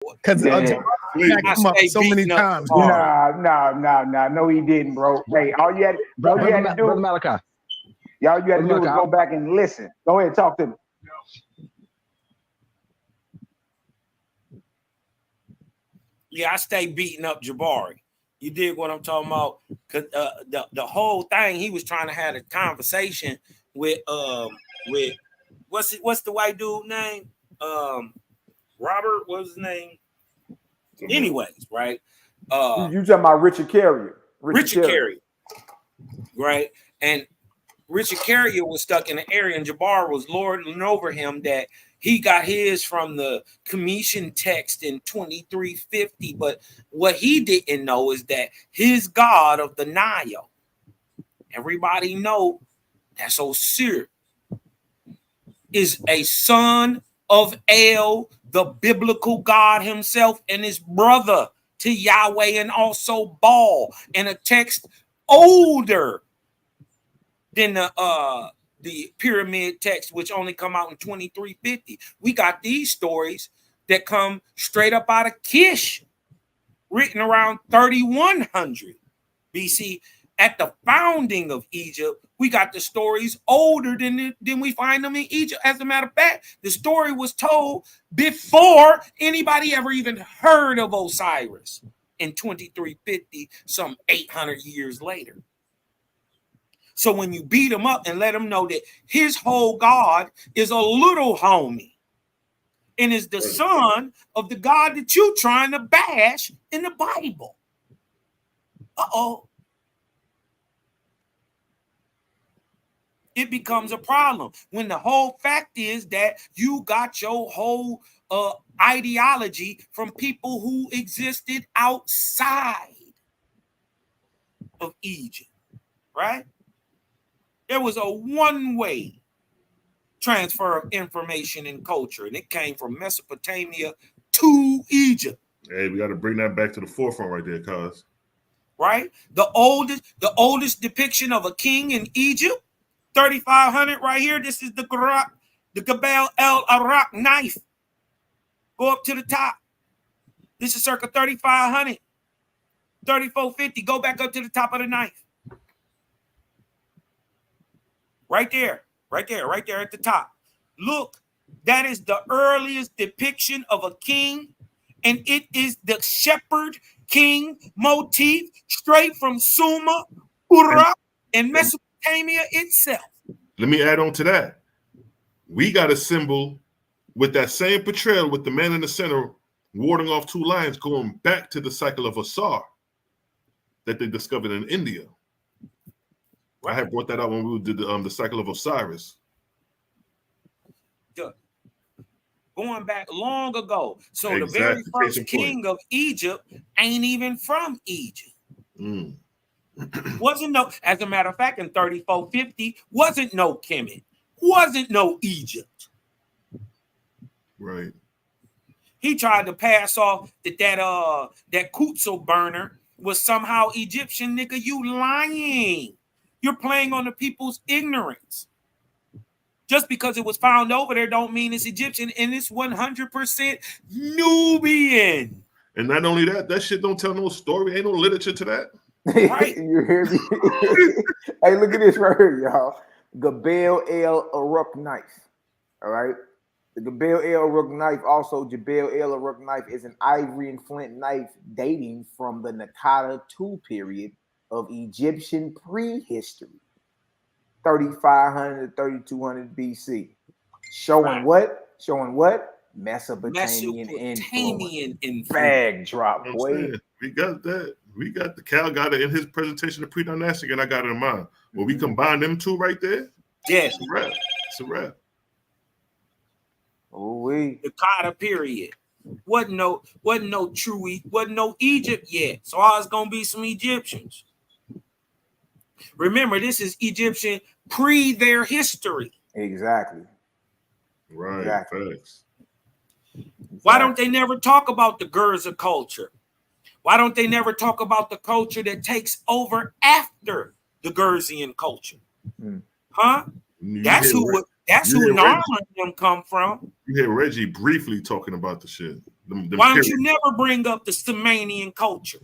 Because come up so many times. No, he didn't, bro. Hey, all you had to do, Brother Malachi. y'all you had to do was go back and listen. Go ahead, talk to me. Yeah, I stay beating up Jabari. You dig what I'm talking about? Cause the whole thing, he was trying to have a conversation with what's the white dude name? Robert, what's his name? Anyways, right? You talking about Richard Carrier? Richard Carrier, right? And Richard Carrier was stuck in the area, and Jabbar was lording over him that he got his from the Kemetian text in 2350. But what he didn't know is that his God of the Nile, everybody know that's Osir, is a son of El, the biblical God himself, and his brother to Yahweh, and also Baal, and a text older than the pyramid text, which only come out in 2350. We got these stories that come straight up out of Kish, written around 3100 BC. At the founding of Egypt, we got the stories older than we find them in Egypt. As a matter of fact, the story was told before anybody ever even heard of Osiris in 2350, some 800 years later. So when you beat him up and let him know that his whole God is a little homie and is the son of the God that you trying to bash in the Bible. Uh-oh. It becomes a problem when the whole fact is that you got your whole ideology from people who existed outside of Egypt, right? There was a one-way transfer of information and culture, and it came from Mesopotamia to Egypt. Hey, we got to bring that back to the forefront right there, cuz. Right? The oldest depiction of a king in Egypt, 3500 right here. This is the Gabel El Arak knife. Go up to the top. This is circa 3500, 3450. Go back up to the top of the knife. Right there at the top. Look, that is the earliest depiction of a king, and it is the shepherd king motif straight from Sumer, Uruk, and Mesopotamia itself. Let me add on to that. We got a symbol with that same portrayal with the man in the center warding off two lions going back to the cycle of Asar that they discovered in India. Right. I had brought that out when we did the cycle of Osiris. Going back long ago. So exactly. The very first king of Egypt ain't even from Egypt. Wasn't no, as a matter of fact, in 3450, wasn't no Kemet, wasn't no Egypt. Right. He tried to pass off that Kutzel burner was somehow Egyptian. Nigga, you lying. You're playing on the people's ignorance. Just because it was found over there don't mean it's Egyptian, and it's 100% Nubian. And not only that, that shit don't tell no story. Ain't no literature to that. Right. You hear me? Hey, look at this right here, y'all. Gabel El Aruk knife. All right. The Gabel El Aruk knife, also Jabel El Aruk knife, is an ivory and flint knife dating from the Nakata II period of Egyptian prehistory, 3500 to 3200 BC. Showing what? Showing what? Mesopotamian influence. Bag drop, boy. We got that. We got the Cal got it in his presentation of pre-dynastic, and I got it in mine. When we combine them two right there, yes, it's a wrap. It's a wrap. The Nakata period. Wasn't no Egypt yet. So I was gonna be some Egyptians. Remember, this is Egyptian pre their history. Exactly. Right. Exactly. Facts. Why don't they never talk about the Gerza culture? Why don't they never talk about the culture that takes over after the Gerzian culture? Huh? That's who Narma and them come from. You hear Reggie briefly talking about the shit. Why don't you never bring up the Sumerian culture?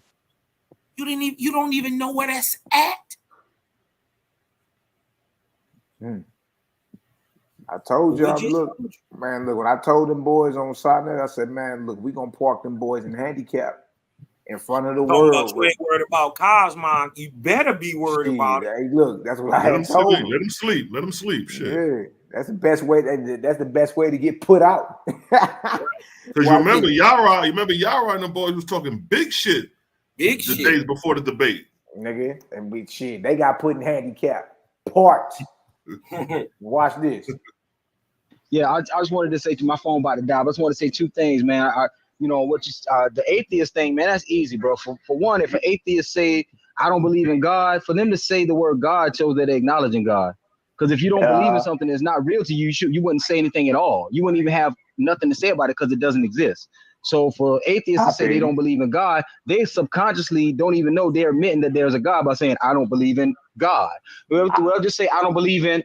You don't even know where that's at. I told y'all, look, when I told them boys on Saturday, I said, man, look, we gonna park them boys in handicap in front of the world. You ain't worried about Cosmon. You better be worried about it. Hey, look, that's what I had told them. Let them sleep. Let them sleep. Shit. Yeah, that's the best way. That's the best way to get put out. Because you remember Yara and the boys was talking big shit. The days before the debate. Nigga, and they got put in handicap. Parked. Watch this. Yeah, I just wanted to say, to my phone about to die. I just want to say two things, man. The atheist thing, man, that's easy, bro. For one, if an atheist say, I don't believe in God, for them to say the word God shows that they're acknowledging God. Because if you don't believe in something that's not real to you, you wouldn't say anything at all. You wouldn't even have nothing to say about it because it doesn't exist. So for atheists to say they don't believe in God, they subconsciously don't even know they're admitting that there's a God by saying, I don't believe in God. Well, just say, I don't believe in.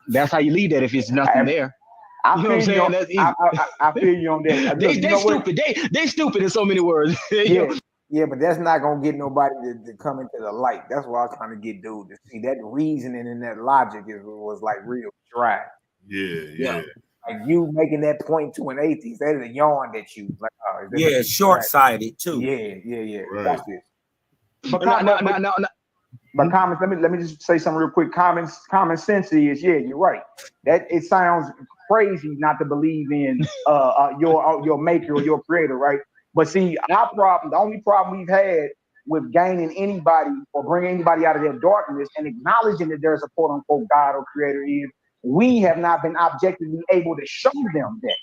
That's how you leave that if it's nothing there. I feel you on that. They stupid. They stupid in so many words. Yeah, but that's not gonna get nobody to come into the light. That's why I was trying to get dude to see that reasoning and that logic was like real dry. Yeah. Like you making that point to an atheist, that is a yawn that you like. Short-sighted too. Yeah. Right. Watch this. But common, let me just say something real quick. Common sense is, you're right. That it sounds crazy not to believe in your maker or your creator, right? But see, the only problem we've had with gaining anybody or bringing anybody out of their darkness and acknowledging that there's a quote unquote God or creator is we have not been objectively able to show them that.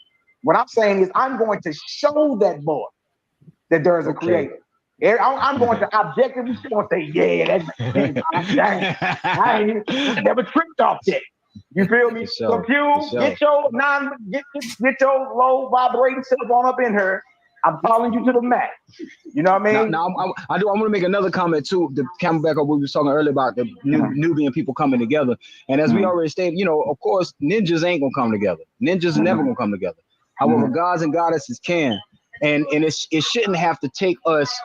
What I'm saying is I'm going to show that boy that there is a creator. I'm going to objectively say, I never tripped off that. You feel me? So Q, get your low vibrating self on up in her. I'm calling you to the mat. You know what I mean? Now I want to make another comment too. The Camelback up we were talking earlier about the Nubian people coming together. And as we already stated, of course, ninjas ain't gonna come together. Ninjas are never gonna come together. However, gods and goddesses can. And it shouldn't have to take us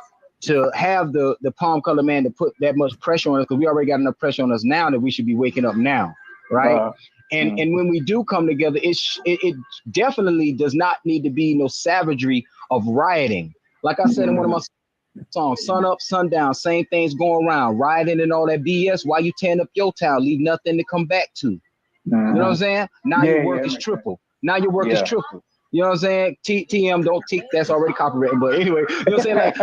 to have the palm color man to put that much pressure on us, because we already got enough pressure on us now that we should be waking up now, right? And when we do come together, it definitely does not need to be no savagery of rioting. Like I said in one of my songs, sun up, sundown, same things going around, rioting and all that BS. Why you tearing up your town? Leave nothing to come back to. You know what I'm saying? Now your work is triple. Now your work is triple. You know what I'm saying? TM don't tick. That's already copywritten. But anyway, you know what I'm saying? Like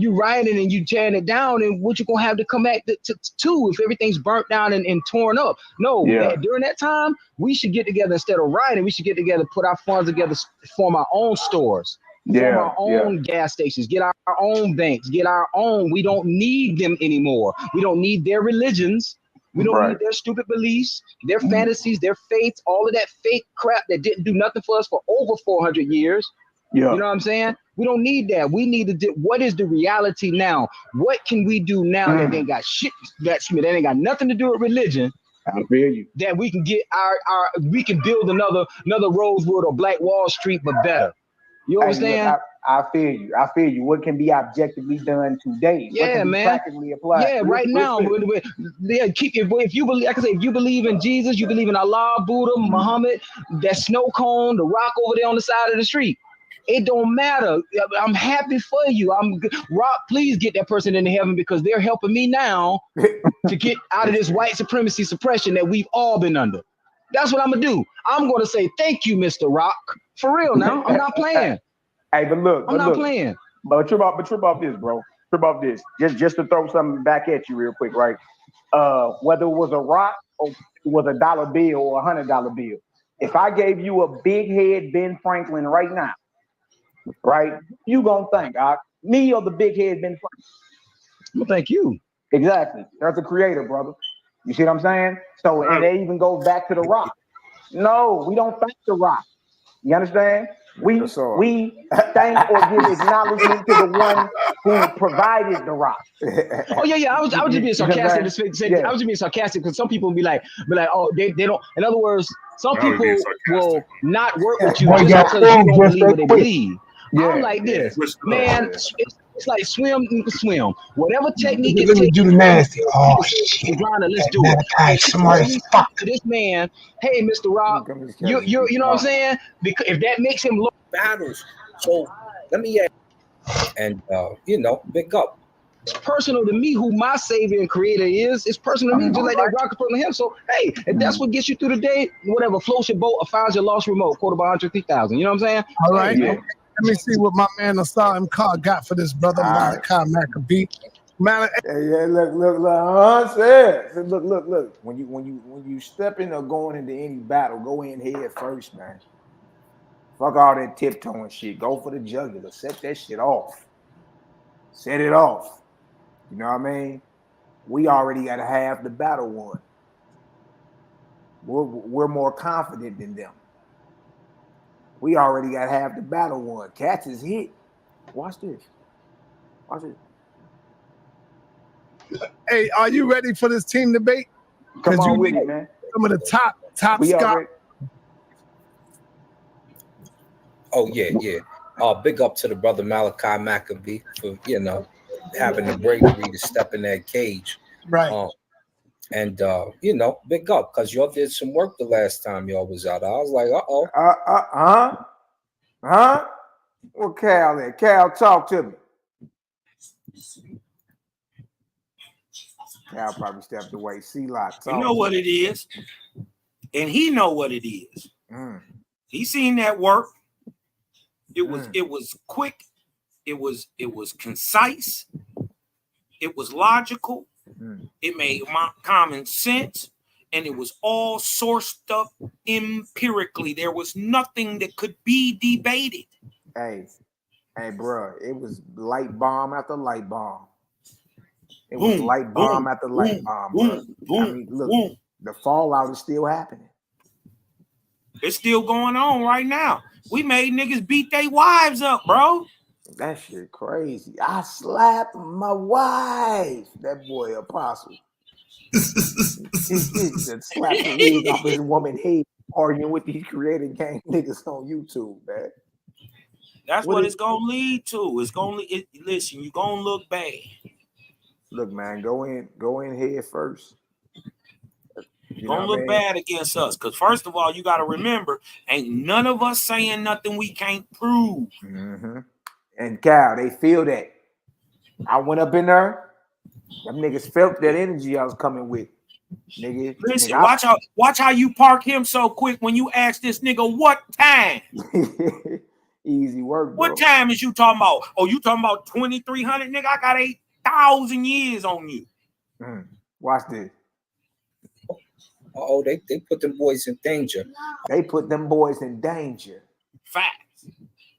you rioting and you tearing it down, and what you gonna have to come back to if everything's burnt down and torn up? No, during that time, we should get together instead of rioting. We should get together, put our funds together, form our own stores, form our own gas stations, get our own banks, get our own. We don't need them anymore. We don't need their religions. We don't need their stupid beliefs, their fantasies, their faiths, all of that fake crap that didn't do nothing for us for over 400 years. You know what I'm saying? We don't need that. We need to do what is the reality now? What can we do now that ain't got shit, that ain't got nothing to do with religion? I feel you. That we can get we can build another Rosewood or Black Wall Street, but better. You understand? I feel you. I feel you. What can be objectively done today? Yeah, what can man. Be practically applied? Yeah, right now. If you believe, like I say, if you believe in Jesus, you believe in Allah, Buddha, Muhammad, that snow cone, the rock over there on the side of the street. It don't matter. I'm happy for you. Rock, please get that person into heaven, because they're helping me now to get out of this white supremacy suppression that we've all been under. That's what I'm gonna do. I'm gonna say thank you, Mr. Rock. For real now. I'm not playing. Hey, but look, I'm not playing. But trip off this, bro. Trip off this. Just to throw something back at you real quick, right? Whether it was a rock or it was a dollar bill or $100 bill. If I gave you a big head Ben Franklin right now, right? You gonna think, me or the big head Ben Franklin? Well, thank you. Exactly. There's a creator, brother. You see what I'm saying? So, and it even goes back to the rock. No, we don't thank the rock. You understand? We thank or give acknowledgement to the one who provided the rock. Oh yeah. I was just being sarcastic. I was just being sarcastic because some people be like, oh, they don't. In other words, Some Now we're being people will sarcastic. not work with you Boy, just got because you filmed don't just believe what that they quick. believe. Yeah, I'm like this, Switch it up. man. It's like swim, you can swim. Whatever technique it Let me takes do the to swim, nasty. Oh shit! let's That do it. Malachi And smart as we fuck. to this man, hey, Mr. Rob, you know what I'm saying? Because if that makes him look battles. So let me ask, and big up. it's personal to me who my savior and creator is. It's personal to me, just like that rock is personal to him. So hey, if that's what gets you through the day, whatever floats your boat or finds your lost remote, quoted by Andre 3000. You know what I'm saying? All right. Hey, Let me see what my man Asylum Car got for this brother, Malachi Maccabee. Look. Look. When you stepping or going into any battle, go in head first, man. Fuck all that tiptoeing shit. Go for the jugular. Set that shit off. Set it off. You know what I mean? We already got half the battle won. We're more confident than them. We already got half the battle won. Cats is hit. Watch this. Watch it. Hey, are you ready for this team debate? Come on with it, man. Some of the top We Scott. already. Oh yeah. Big up to the brother Malachi Maccabee for having the bravery to step in that cage. Right. And big up because y'all did some work the last time y'all was out. I was like, Huh? Well, Cal there. Cal, talk to me. Cal probably stepped away. C-Lot, you know what it is, and he know what it is. He seen that work. It was quick. It was concise. It was logical. It made common sense, and it was all sourced up empirically. There was nothing that could be debated. Hey, bro, it was light bomb after light bomb. It was light bomb after light bomb, bro. I mean, look, the fallout is still happening. It's still going on right now. We made niggas beat their wives up, bro. That shit crazy. I slapped my wife. That boy Apostle. He just slapped the wheels off his woman head, arguing with these creative game niggas on YouTube, man. That's what it's gonna lead to. It's gonna listen. You gonna look bad. Look, man, go in head first. You're gonna look bad against us, because first of all, you got to remember, ain't none of us saying nothing we can't prove. And Cal, they feel that. I went up in there. Them niggas felt that energy I was coming with. Nigga, listen, watch how you park him so quick when you ask this nigga what time. Easy work, bro. What time is you talking about? Oh, you talking about 2,300, nigga? I got 8,000 years on you. Watch this. Oh, they put them boys in danger. They put them boys in danger. Facts.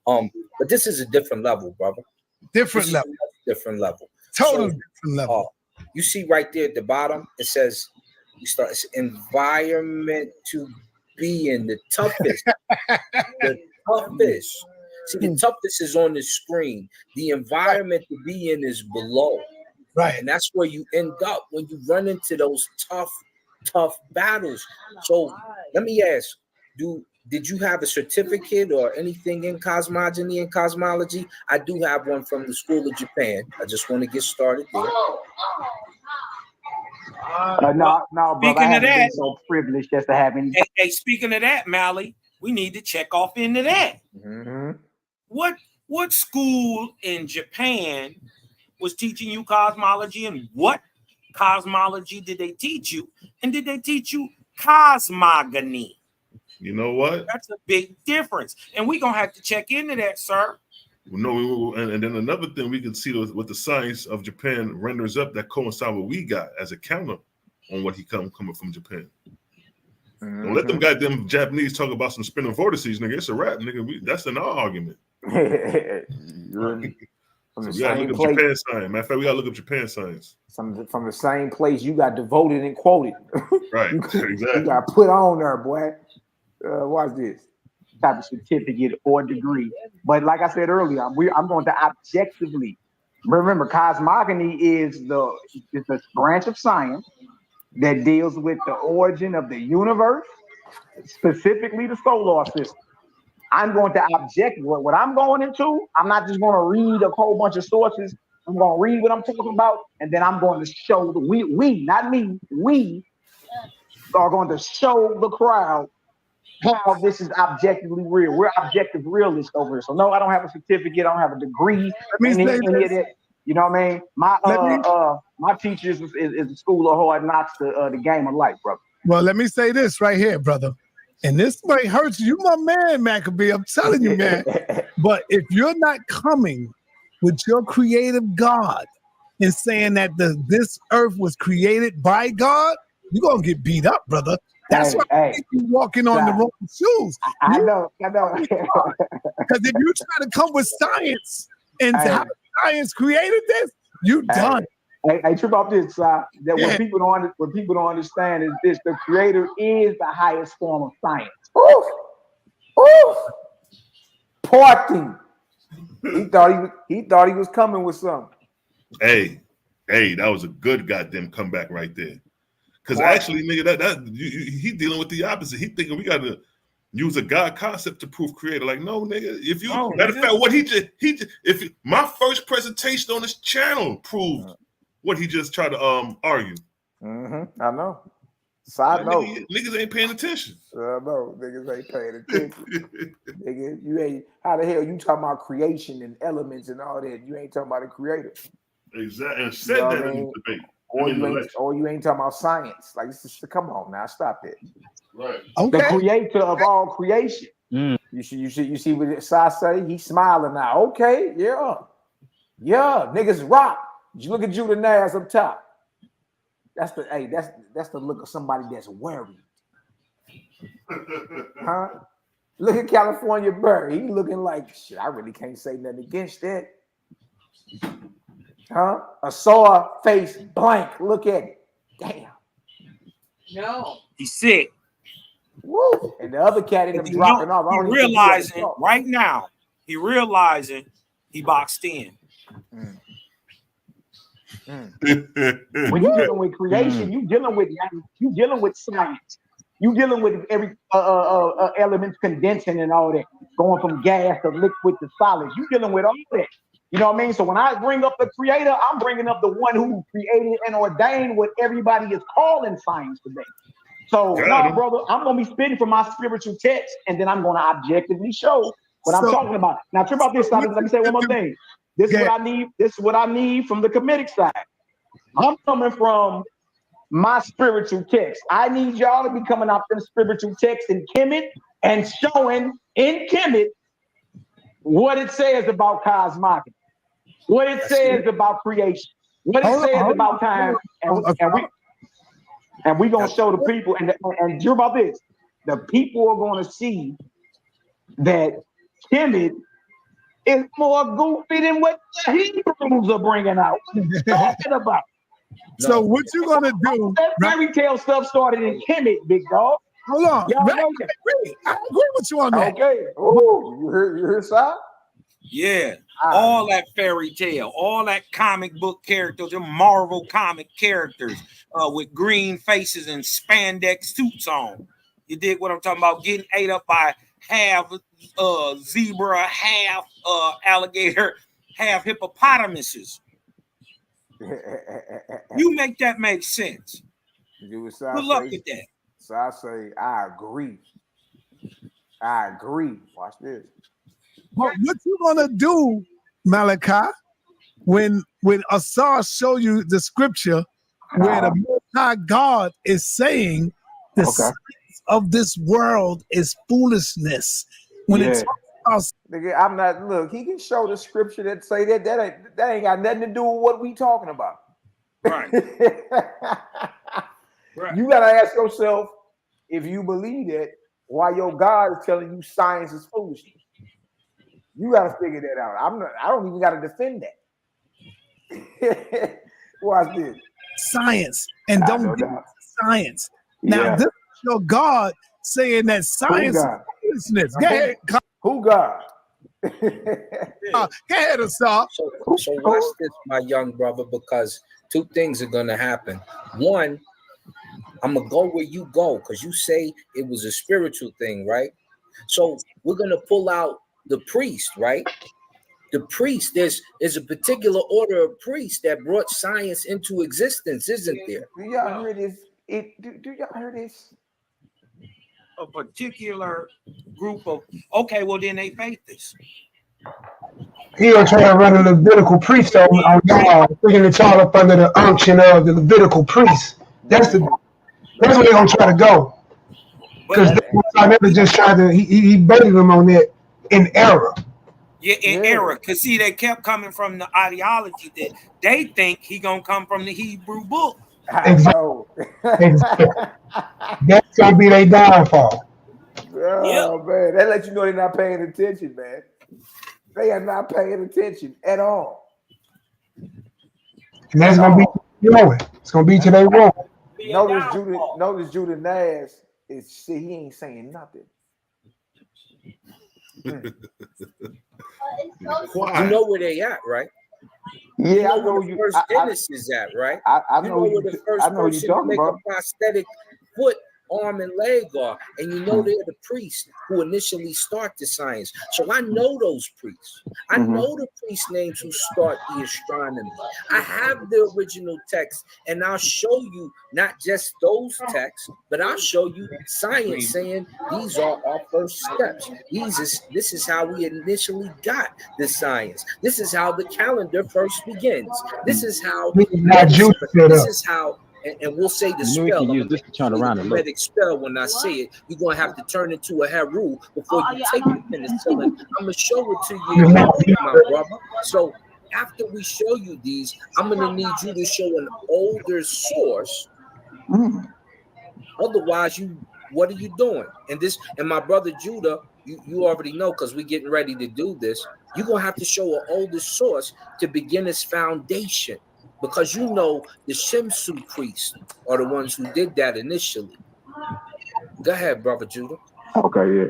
But this is a different level, brother. Different level. Different level. Totally different level. You see right there at the bottom, it says it's environment to be in, the toughest. The toughest. See, the toughest is on the screen. The environment to be in is below. Right. And that's where you end up when you run into those tough battles. So let me ask, did you have a certificate or anything in cosmogony and cosmology? I do have one from the School of Japan. I just want to get started there. No, brother. I haven't been so privileged just to have any. Hey, speaking of that, Mally, we need to check off into that. What school in Japan was teaching you cosmology, and what cosmology did they teach you? And did they teach you cosmogony? You know what? That's a big difference. And we're going to have to check into that, sir. No, and then another thing we can see what the science of Japan renders up that coincide with what we got as a counter on what he coming from Japan. Don't let them goddamn Japanese talk about some spinning vortices, nigga. It's a rap, nigga. That's in our argument. So we gotta look up Japan science. Matter of fact, we gotta look up Japan science. From the same place you got devoted and quoted. Right, exactly. You got put on there, boy. Watch this. Type of certificate or degree. But like I said earlier, I'm going to objectively. Remember, cosmogony is the branch of science that deals with the origin of the universe specifically the solar system. I'm going to object what I'm going into. I'm not just going to read a whole bunch of sources. I'm going to read what I'm talking about, and then I'm going to show we, not me, we are going to show the crowd how this is objectively real. We're objective realists over here. So no, I don't have a certificate. I don't have a degree. Any of that. You know what I mean? My teachers is the school of hard knocks, the game of life, brother. Well, let me say this right here, brother. And this might hurt you. You my man, Maccabee. I'm telling you, man. But if you're not coming with your creative God and saying that this earth was created by God, you're going to get beat up, brother. That's why you walking on the wrong shoes. I know. Because if you try to come with science and how science created this, you done. Hey, trip off this, that what people don't understand is this: the creator is the highest form of science. Parking. He thought he was coming with something. Hey, that was a good goddamn comeback right there. Because actually, nigga, he dealing with the opposite. He thinking we got to use a God concept to prove creator. Like, no, nigga. If you matter of fact, what my first presentation on this channel proved what he just tried to argue. I know. Side note, niggas ain't paying attention. I know, niggas ain't paying attention. Nigga, you ain't. How the hell you talking about creation and elements and all that? You ain't talking about the creator. Exactly, and said that in the debate. Or you ain't talking about science. Like, come on now, stop it. Right. Okay. The creator of all creation. You see what Sai say? He's smiling now. Okay, yeah, niggas rock. You look at Judah Naz up top. That's the look of somebody that's worried. Huh? Look at California Bird. He looking like shit. I really can't say nothing against that. Huh? A sore face blank. Look at it. Damn. No. He's sick. Woo. And the other cat ended up dropping off. He realizing right now. He realizing he boxed in. When you're dealing with creation, you're dealing with science. You're dealing with every element condensing and all that, going from gas to liquid to solids. You're dealing with all that. You know what I mean? So when I bring up the creator, I'm bringing up the one who created and ordained what everybody is calling science today. So, no, brother, I'm going to be spitting from my spiritual text, and then I'm going to objectively show what I'm talking about. Now, trip about this. Let me say one more thing. This is what I need. This is what I need from the Kemetic side. I'm coming from my spiritual text. I need y'all to be coming out them spiritual texts in Kemet and showing in Kemet what it says about cosmogony, what it says about creation, what it says about time, and we gonna show the people. And you're about this. The people are gonna see that Kemet is more goofy than what the Hebrews are bringing out. What are you talking about? So what you gonna do? That fairy tale stuff started in Kemet, big dog. Hold on. Y'all know I agree with you on that. Okay. Oh, you heard Si? Yeah. All that fairy tale, all that comic book characters, them Marvel comic characters with green faces and spandex suits on. You dig what I'm talking about? Getting ate up by half zebra, half alligator, half hippopotamuses. You make that make sense. Good luck with that. So I say, I agree. Watch this. But what you gonna do, Malachi, when Asar show you the scripture where the Most High God is saying the science of this world is foolishness? When it's nigga, I'm not. Look, he can show the scripture that say that ain't got nothing to do with what we talking about. Right. Right. You gotta ask yourself, if you believe that, why your God is telling you science is foolishness. You gotta figure that out. I don't even gotta defend that. Watch this. Science and don't get science. Now this is your God saying that science is foolishness. Go ahead. Who God? Go ahead, Asar. So watch this, my young brother, because two things are gonna happen. One, I'm gonna go where you go because you say it was a spiritual thing, right? So we're gonna pull out the priest, right? The priest, there's a particular order of priests that brought science into existence, isn't there? Do y'all hear this? Do y'all hear this? A particular group of, okay, well then they faith this. He gonna try to run a Levitical priest on y'all, thinking that y'all up under the unction of the Levitical priest. That's where they're gonna try to go. Because I never just tried to. He baited them on that in error. Yeah, in error. Because see, they kept coming from the ideology that they think he gonna come from the Hebrew book. Exactly. That's gonna be their downfall. Oh man, that lets you know they're not paying attention, man. They are not paying attention at all. And that's gonna be growing. It's gonna be today wrong. Notice Judah Nash is he ain't saying nothing. You know where they at, right? Yeah, you know I know where the first Dennis is at, right? I know where the first person to make a prosthetic foot, arm, and leg are, and you know they're the priests who initially start the science. So I know those priests. I know the priest names who start the astronomy. I have the original text, and I'll show you not just those texts, but I'll show you science saying these are our first steps. This is how we initially got the science. This is how the calendar first begins. This is how this is how. And we'll say the spell. You use this to turn around and look. Spell when I say it, you're gonna have to turn into a heru before you take the penicillin. I'm gonna show it to you, my brother. So after we show you these, I'm gonna need you to show an older source. Otherwise, what are you doing? And my brother Judah, you already know because we're getting ready to do this. You're gonna have to show an older source to begin its foundation. Because you know the Shemsu priests are the ones who did that initially. Go ahead, brother Judah. Okay, yeah.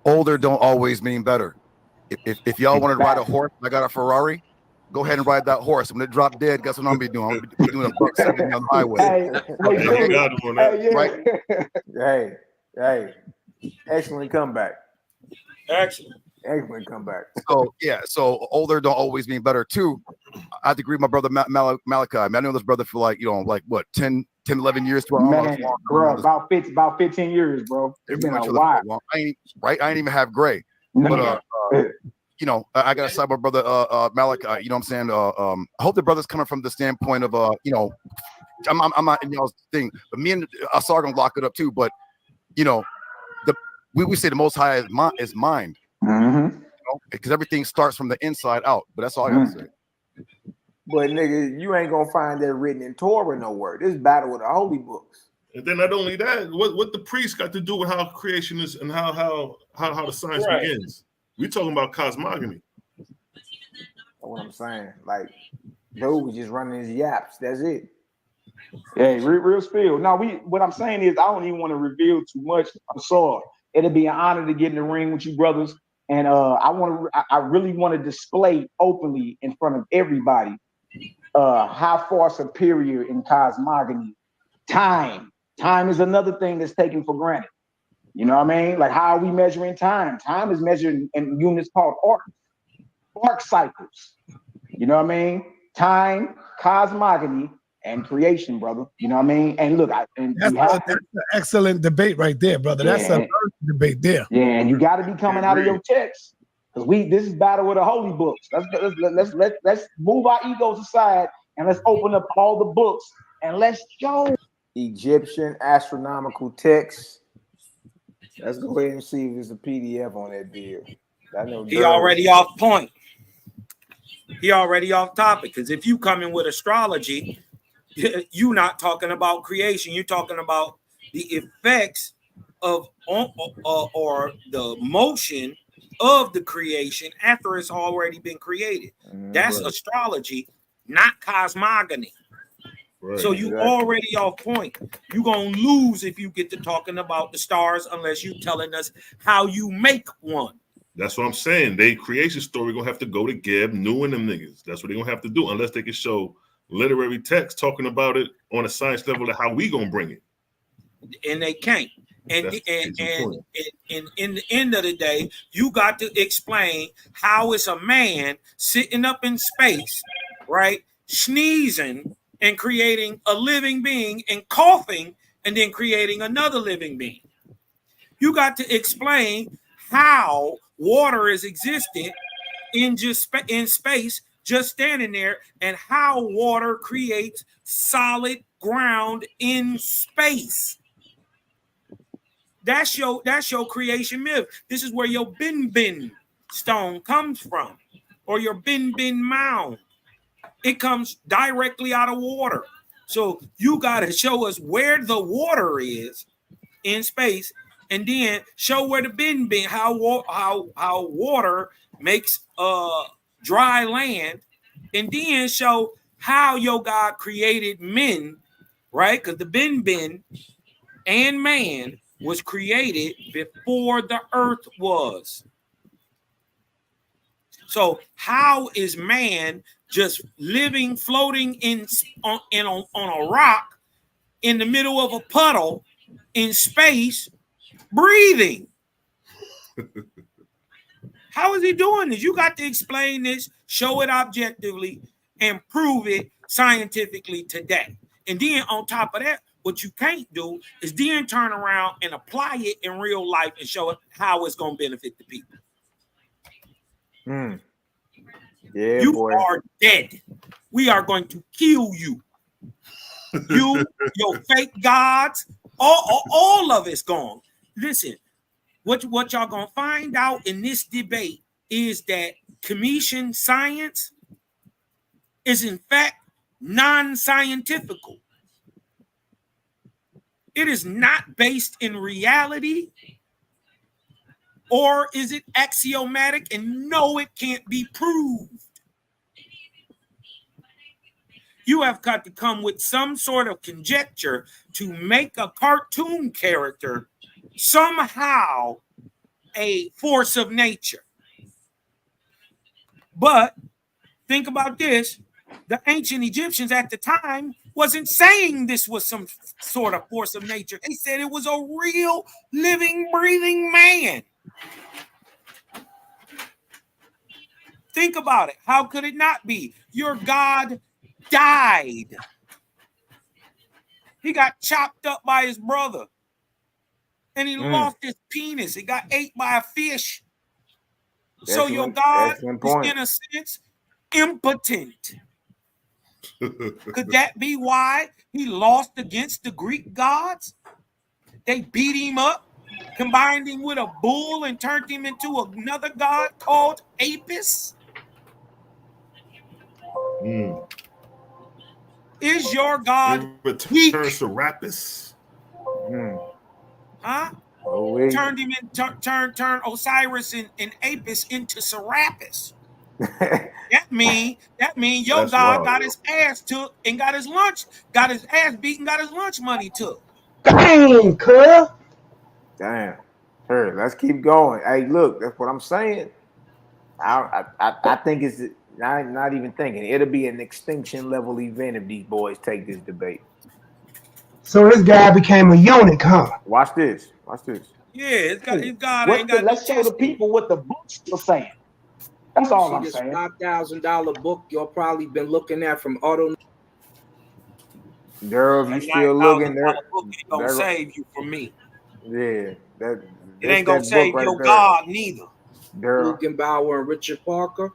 Older don't always mean better. If y'all want to ride a horse, I got a Ferrari. Go ahead and ride that horse. When it drop dead, guess what I'm gonna be doing? I'm gonna be doing a buck 70 on the highway. Hey, excellent comeback. Excellent comeback. So older don't always mean better too. I have to agree with my brother Malachi. I know this brother for like what 10, 11 years, 12 Man, bro, about 15 years, bro. It's been a while. I ain't even have gray. But I gotta side my brother Malachi. You know what I'm saying? I hope the brother's coming from the standpoint of I'm not in y'all's thing, but me and Asar are gonna lock it up too. But we say the Most High is mind. Because everything starts from the inside out, but that's all I gotta say. But nigga, you ain't gonna find that written in Torah nowhere. This battle with the holy books. And then not only that, what the priest got to do with how creation is and how the science begins. We talking about cosmogony. That's what I'm saying. Like, dude was just running his yaps. That's it. Hey, real spill. Now what I'm saying is I don't even want to reveal too much. I'm sorry. It'll be an honor to get in the ring with you brothers. And I really want to display openly in front of everybody how far superior in cosmogony. Time is another thing that's taken for granted. You know what I mean? Like, how are we measuring time? Time is measured in units called arc cycles. You know what I mean? Time, cosmogony, and creation, brother. You know what I mean? And look, that's an excellent debate right there, brother. That's a debate there. Yeah, and you got to be coming out of your text because this is battle with the holy books. Let's move our egos aside and let's open up all the books and let's show Egyptian astronomical text. Let's go ahead and see if there's a PDF on that deal. I know he already off point. He already off topic because if you come in with astrology, you're not talking about creation. You're talking about the effects of or the motion of the creation after it's already been created. That's astrology, not cosmogony. Right, so you already off point. You're going to lose if you get to talking about the stars unless you're telling us how you make one. That's what I'm saying. They creation story going to have to go to Geb, New and them niggas. That's what they're going to have to do unless they can show literary text talking about it on a science level of how we gonna bring it. And they can't. And in the end of the day, you got to explain how it's a man sitting up in space, right, sneezing and creating a living being and coughing and then creating another living being. You got to explain how water is existent in space, just standing there, and how water creates solid ground in space. That's your creation myth. This is where your bin stone comes from, or your bin mound. It comes directly out of water. So you got to show us where the water is in space, and then show where the bin how water makes dry land, and then show how your God created men, right? Because the bin and man was created before the earth was. So how is man just living, floating on a rock in the middle of a puddle in space, breathing? How is he doing this? You got to explain this, show it objectively, and prove it scientifically today. And then on top of that, what you can't do is then turn around and apply it in real life and show it how it's going to benefit the people. Yeah, you boy. are dead. We are going to kill you. You, your fake gods, all of it's gone. Listen, what y'all gonna find out in this debate is that kemetian science is in fact non-scientifical. It is not based in reality, or is it axiomatic? And no, it can't be proved. You have got to come with some sort of conjecture to make a cartoon character somehow a force of nature. But think about this. The ancient Egyptians at the time wasn't saying this was some sort of force of nature. They said it was a real living, breathing man. Think about it. How could it not be? Your God died. He got chopped up by his brother. And he lost his penis. He got ate by a fish. So your God is, in a sense, impotent. Could that be why he lost against the Greek gods? They beat him up, combined him with a bull, and turned him into another god called Apis? Is your God weak? Serapis. Huh? Turned him in, turned Osiris and Apis into Serapis. That mean your God got his ass took and got his ass beaten, got his lunch money took. Dang, cuz. Damn. Here, let's keep going. Hey, look, that's what I'm saying. I think it's not even thinking. It'll be an extinction level event if these boys take this debate. So this guy became a eunuch, huh? Watch this. Yeah, it's God ain't got let's show the people what the books are saying. That's all I'm saying. $5,000 book y'all probably been looking at from Auto. Girl, if you still looking, book ain't gonna save you from me. Yeah, it ain't gonna save your God neither. Lugenbauer and Richard Parker.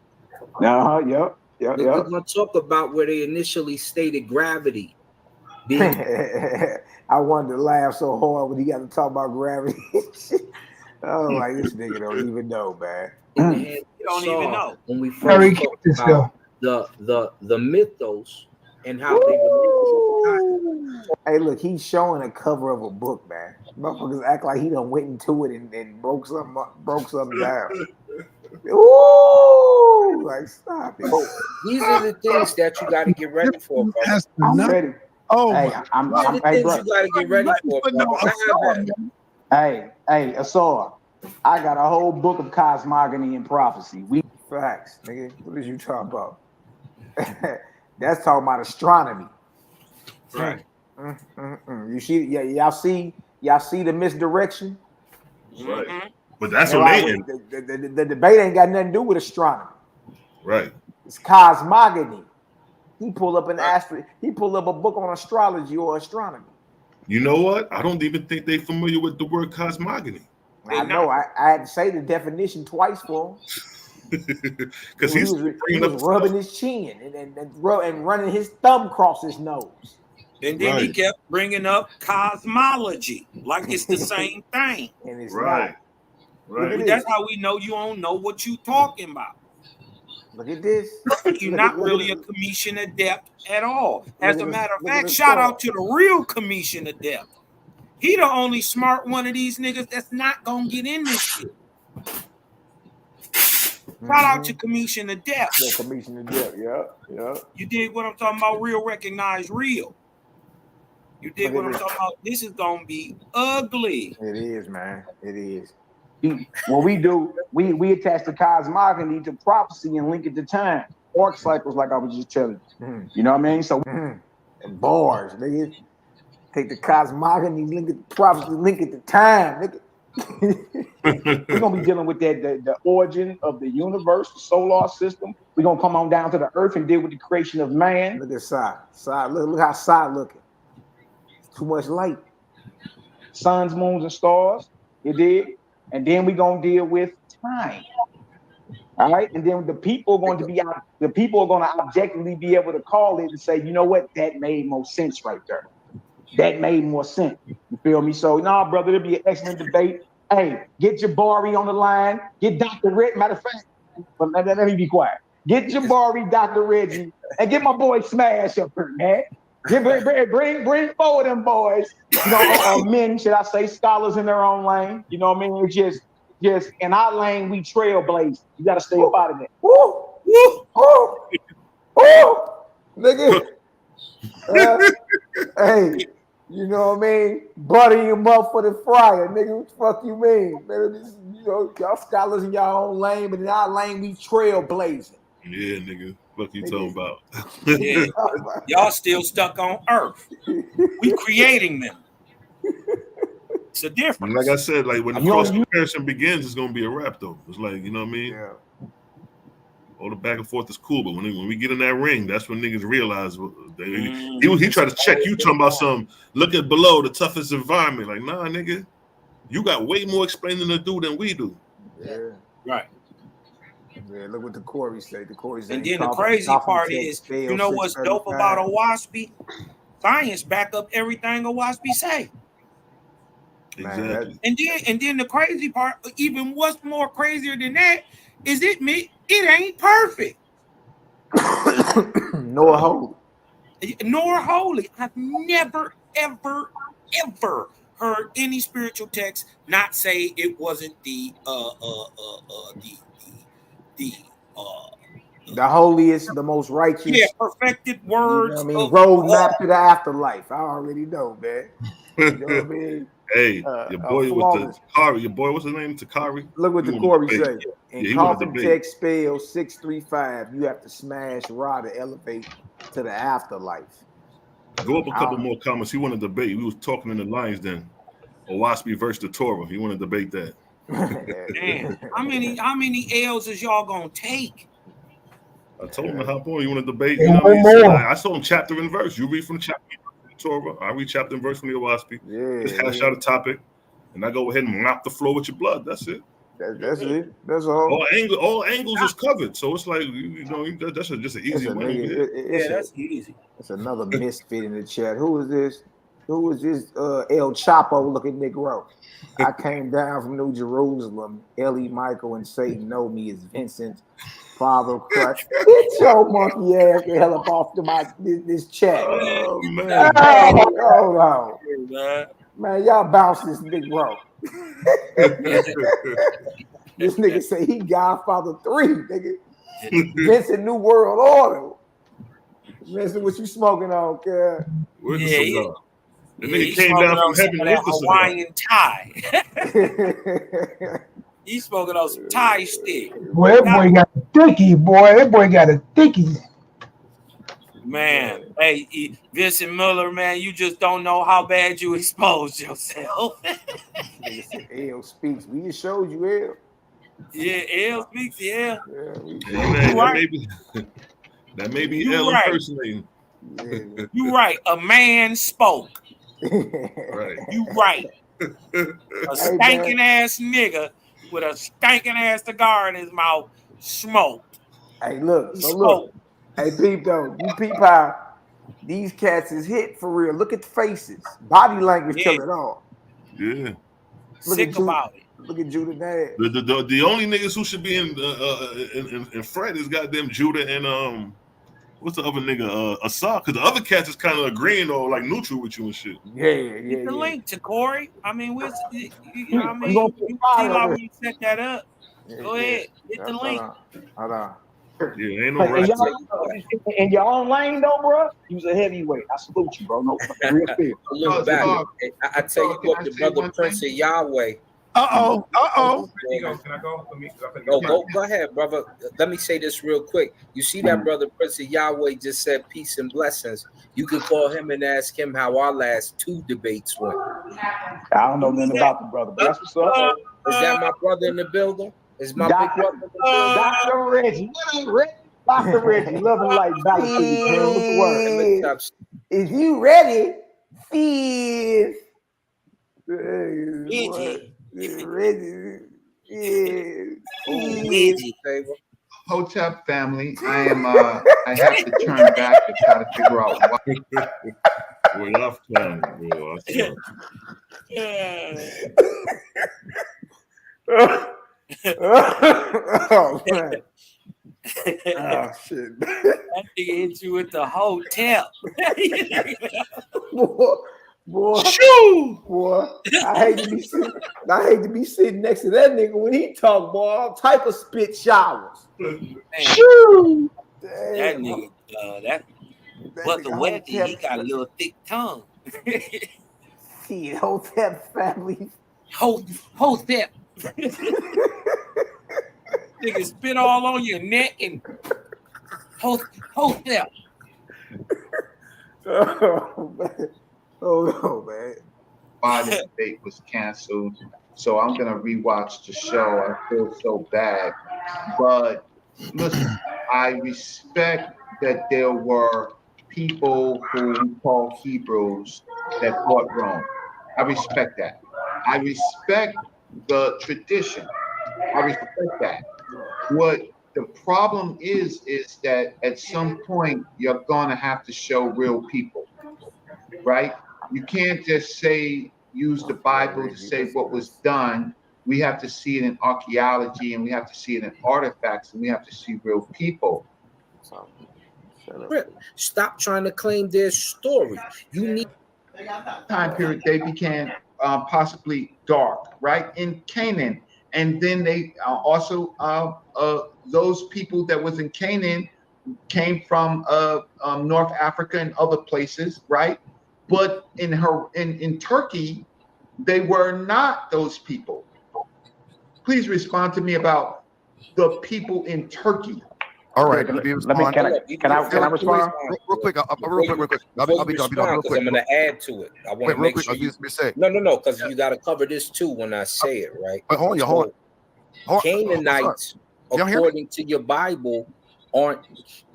Yep. We're gonna talk about where they initially stated gravity. I wanted to laugh so hard when he got to talk about gravity. Oh, like this nigga don't even know, man. You don't even know. When we first talked about the mythos and how they relate. Hey, look, he's showing a cover of a book, man. Motherfuckers act like he done went into it and broke something down. Ooh, like stop it. These are the things that you got to get ready for, brother. I'm ready. Oh, hey, I'm the things you got to get ready for, brother. Hey, Asor, I got a whole book of cosmogony and prophecy. Facts, nigga. What is you talking about? That's talking about astronomy. Right. You see, y'all see the misdirection. Right. Mhm. But that's You know, on their end. the debate ain't got nothing to do with astronomy. Right. It's cosmogony. He pulled up He pulled up a book on astrology or astronomy. You know what? I don't even think they're familiar with the word cosmogony. I know. I had to say the definition twice for him. Because he he's was bringing up rubbing his chin and running his thumb across his nose. And then he kept bringing up cosmology like it's the same thing. And it's right. not. Look at That's this. how we know you don't know what you talking about. Look at this. You're not really a Kemetian adept at all. As a matter of fact, this shout song. out to the real Kemetian adept. He the only smart one of these niggas that's not gonna get in this shit. Shout out to Kemetian adept. Yeah, Kemetian adept. Yeah. You dig what I'm talking about? Real recognize real. You dig what I'm talking about? This is gonna be ugly. It is, man. It is. What we do, we attach the cosmogony to prophecy and link it to time. Arc cycles, like I was just telling you. You know what I mean? So and bars, nigga. Take the cosmogony, link it to prophecy, link it to time, nigga. we're gonna be dealing with the origin of the universe, the solar system. We're gonna come on down to the earth and deal with the creation of man. Look at side. Look how side looking. Too much light. Suns, moons, and stars. You dig? And then we're gonna deal with time. All right. And then the people are going to objectively be able to call it and say, you know what, that made more sense right there. That made more sense. You feel me? So, nah, brother, it'll be an excellent debate. Hey, get Jabari on the line. Get Dr. Red. Matter of fact, let me be quiet. Get Jabari, Dr. Reggie, and get my boy Smash up here, man. Bring forward them boys. You know, men, should I say, scholars in their own lane. You know what I mean? It's just in our lane, we trailblaze. You got to stay up out of it. Nigga. Hey, you know what I mean? Butter him up for the fryer, nigga. What the fuck you mean? Man, you know, y'all scholars in y'all own lane, but in our lane, we trailblazing. Yeah, nigga. What you talking about? Yeah. Y'all still stuck on Earth. We creating them. It's a difference. Like I said, like when the cross comparison begins, it's gonna be a wrap though. It's like, you know what I mean? Yeah. All the back and forth is cool, but when we get in that ring, that's when niggas realize he tried to check you talking about some look at below the toughest environment. Like, nah, nigga, you got way more explaining to do than we do. Yeah. Right. Yeah, look what the Corey say. The Corey say. And then the crazy part is, you know what's dope about Owaspy? Science back up everything Owaspy say. Exactly. And then the crazy part, even what's more crazier than that, is it ain't perfect. Nor holy. Nor holy. I've never, ever, ever heard any spiritual text not say it wasn't the holiest, the most righteous. Yeah, perfected words. You know what I mean? Roadmap to the afterlife. I already know, man. You know what I mean? Hey, your boy was Takari. Your boy, what's his name? Takari. Look what the Corey say. In coffin debate. text spell 635, you have to smash Ra to elevate to the afterlife. Go up a couple more comments. He wanted to debate. We was talking in the lines then. Owaspy versus the Torah. He wanted to debate that. Damn. How many L's is y'all gonna take? I told him to hop on. You want to debate? You know what I mean? So I saw him chapter and verse. You read from the chapter from the Torah. I read chapter and verse from the Owaspy. Yeah. Just hash out a topic, and I go ahead and mop the floor with your blood. That's it. That's it. That's all. All angles is covered, so it's like that's just an easy win. That's easy. It's another misfit in the chat. Who is this? Who is this? El Chapo looking Negro. I came down from New Jerusalem. Ellie, Michael, and Satan know me as Vincent, Father of Christ. Get your monkey ass the hell up off this chat. Oh man! Hold on, man. Y'all bounce this Negro. This nigga say he Godfather 3, nigga. Vincent New World Order. Vincent, what you smoking on, kid? Where's the cigar? The nigga came down from heaven with the Hawaiian tie. He's smoking on some tie stick. Boy, that boy got a dickie, boy. That boy got a dickie. Man, hey, Vincent Miller, man, you just don't know how bad you exposed yourself. Nigga said L speaks. We just showed you L. Yeah, L speaks, yeah. That may be You L right. impersonating. Yeah. You right. A man spoke. Right. You right. A stinking ass nigga with a stinking ass cigar in his mouth smoked. Hey, look. He So spoke. look. Hey, peep though. You peep how these cats is hit for real. Look at the faces. Body language tell it all. Yeah. Sick about it. Look at Judah dad. The only niggas who should be in Fred is goddamn Judah and what's the other nigga? Asad, because the other cats is kind of agreeing or like neutral with you and shit. Get the link to Corey. I mean, you see how we set that up. Go ahead, get the link. Hold on. Yeah, ain't no rush. In your own lane, though, bro. You was a heavyweight. I salute you, bro. No, real fair. Look back. I tell you what, the brother Prince of Yahweh. Uh-oh. Can I go? Go ahead, brother. Let me say this real quick. You see that brother Prince of Yahweh just said peace and blessings. You could call him and ask him how our last 2 debates went. I don't know nothing about the brother, but that's what's up. Is that my brother in the building? Is my Dr. big brother in the building? Dr. Reggie. Dr. Reggie. Love and light balance to you, man. What's the word? Is you ready? Fizz. Hotep family, I have to turn back to try to figure out why. We're off time, bro. Oh man. Oh shit. That nigga hit you with the hotel. Boy, shoo! Boy, I hate to be sitting next to that nigga when he talk, boy. All type of spit showers. Shoo! That nigga, but the wetty, he got a little thick tongue. See, Hotep family. Hotep. Nigga spit all on your neck and Hotep. Oh man. Oh no, man. Why the debate was canceled. So I'm gonna rewatch the show. I feel so bad. But listen, I respect that there were people who we call Hebrews that fought Rome. I respect that. I respect the tradition. I respect that. What the problem is that at some point you're gonna have to show real people, right? You can't just use the Bible to say what was done. We have to see it in archaeology, and we have to see it in artifacts, and we have to see real people. Stop trying to claim their story. You need time period they became possibly dark, right, in Canaan, and then they also those people that was in Canaan came from North Africa and other places, right? But in Turkey, they were not those people. Please respond to me about the people in Turkey. All right, let me respond. Can I respond? Real quick. I'll be done. Real quick. I'm going to add to it. I want to make sure. No, because you got to cover this too when I say it, right? Wait, hold on. Canaanites, according to your Bible, aren't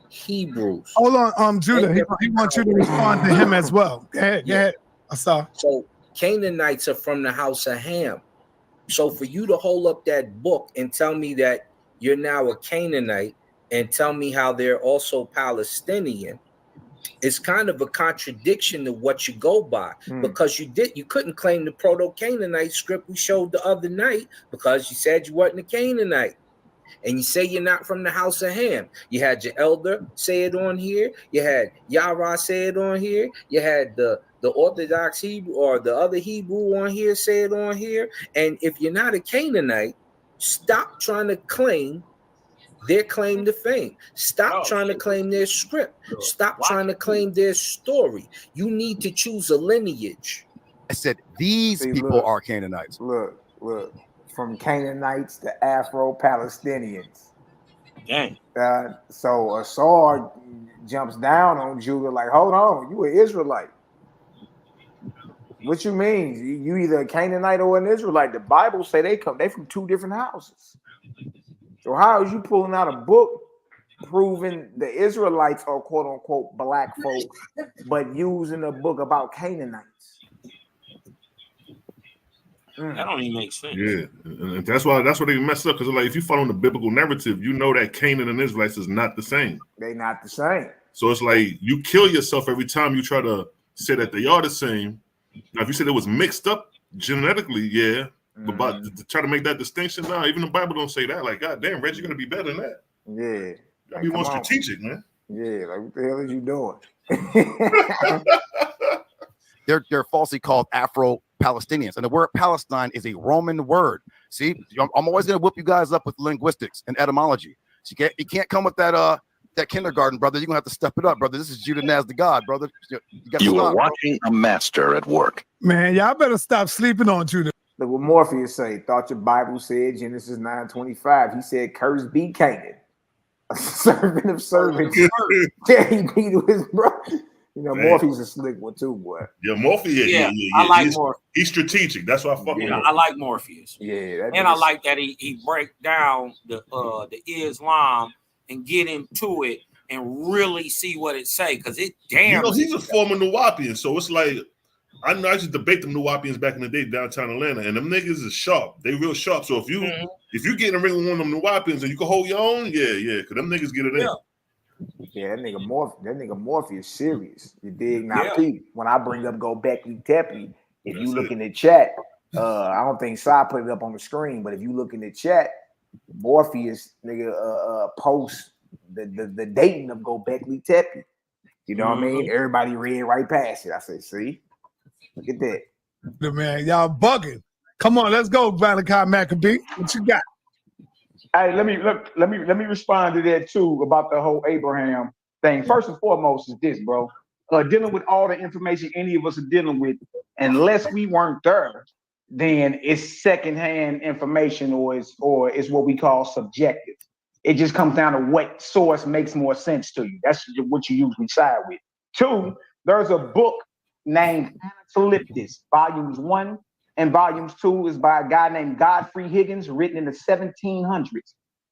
Hebrews. Hold on, Judah. He wants you to respond to him as well. Go ahead. I saw. So Canaanites are from the house of Ham. So for you to hold up that book and tell me that you're now a Canaanite and tell me how they're also Palestinian, it's kind of a contradiction to what you go by, because you couldn't claim the Proto-Canaanite script we showed the other night because you said you wasn't a Canaanite. And you say you're not from the house of Ham. You had your elder say it on here. You had Yahweh say it on here. You had the Orthodox Hebrew or the other Hebrew on here say it on here. And if you're not a Canaanite, stop trying to claim their claim to fame. Stop trying to claim their script. Stop trying to claim their story. You need to choose a lineage. I said these people are Canaanites. Look. From Canaanites to Afro-Palestinians. Dang. So Asar jumps down on Judah like, hold on, you an Israelite. What you mean? You either a Canaanite or an Israelite. The Bible say they from two different houses. So how is you pulling out a book proving the Israelites are quote unquote black folks, but using a book about Canaanites? That don't even make sense. Yeah, and that's why they mess up, because like if you follow the biblical narrative, you know that Canaan and Israelites is not the same. They not the same. So it's like you kill yourself every time you try to say that they are the same. Now, if you said it was mixed up genetically, yeah, but to try to make that distinction, now even the Bible don't say that. Like, God damn, Reg, you're gonna be better than that. Yeah, you gotta be more strategic, man. Yeah, like what the hell is you doing? They're falsely called Afro-Palestinians, and the word Palestine is a Roman word. See, I'm always gonna whip you guys up with linguistics and etymology. So you can't come with that kindergarten, brother. You're gonna have to step it up, brother. This is Judah Naz the God, brother. You are watching a master at work. Man, y'all better stop sleeping on Judah. Look what Morpheus say. Thought your Bible said Genesis 9:25. He said, "Cursed be Canaan, a servant of servants." Yeah, he beat his brother. You know, Morpheus is a slick one too, boy. Yeah, Morpheus. Yeah. I like Morpheus. He's strategic. That's why I fuck with him. I like Morpheus. Yeah, and I like that he break down the Islam and get into it and really see what it say, because it damn. He's a former Nuwapian, so it's like I know I used to debate them Nuwapians back in the day downtown Atlanta, and them niggas is sharp. They real sharp. So if you get in the ring with one of them Nuwapians and you can hold your own, yeah, because them niggas get it in. Yeah, that nigga Morpheus serious. You dig? Now, Pete, when I bring up Go Becky Teppy, if you look in the chat, I don't think Sai put it up on the screen, but if you look in the chat, Morpheus nigga post the dating of Go Becky Teppy. You know what I mean? Everybody read right past it. I say, see, look at that. Man, y'all bugging. Come on, let's go, Malachi Maccabee. What you got? Hey, let me respond to that too about the whole Abraham thing. First and foremost is this, bro. Dealing with all the information any of us are dealing with, unless we weren't there, then it's secondhand information or it's what we call subjective. It just comes down to what source makes more sense to you. That's what you usually side with. Two, there's a book named Anacalyptus, volumes 1 and volumes 2 is by a guy named Godfrey Higgins, written in the 1700s.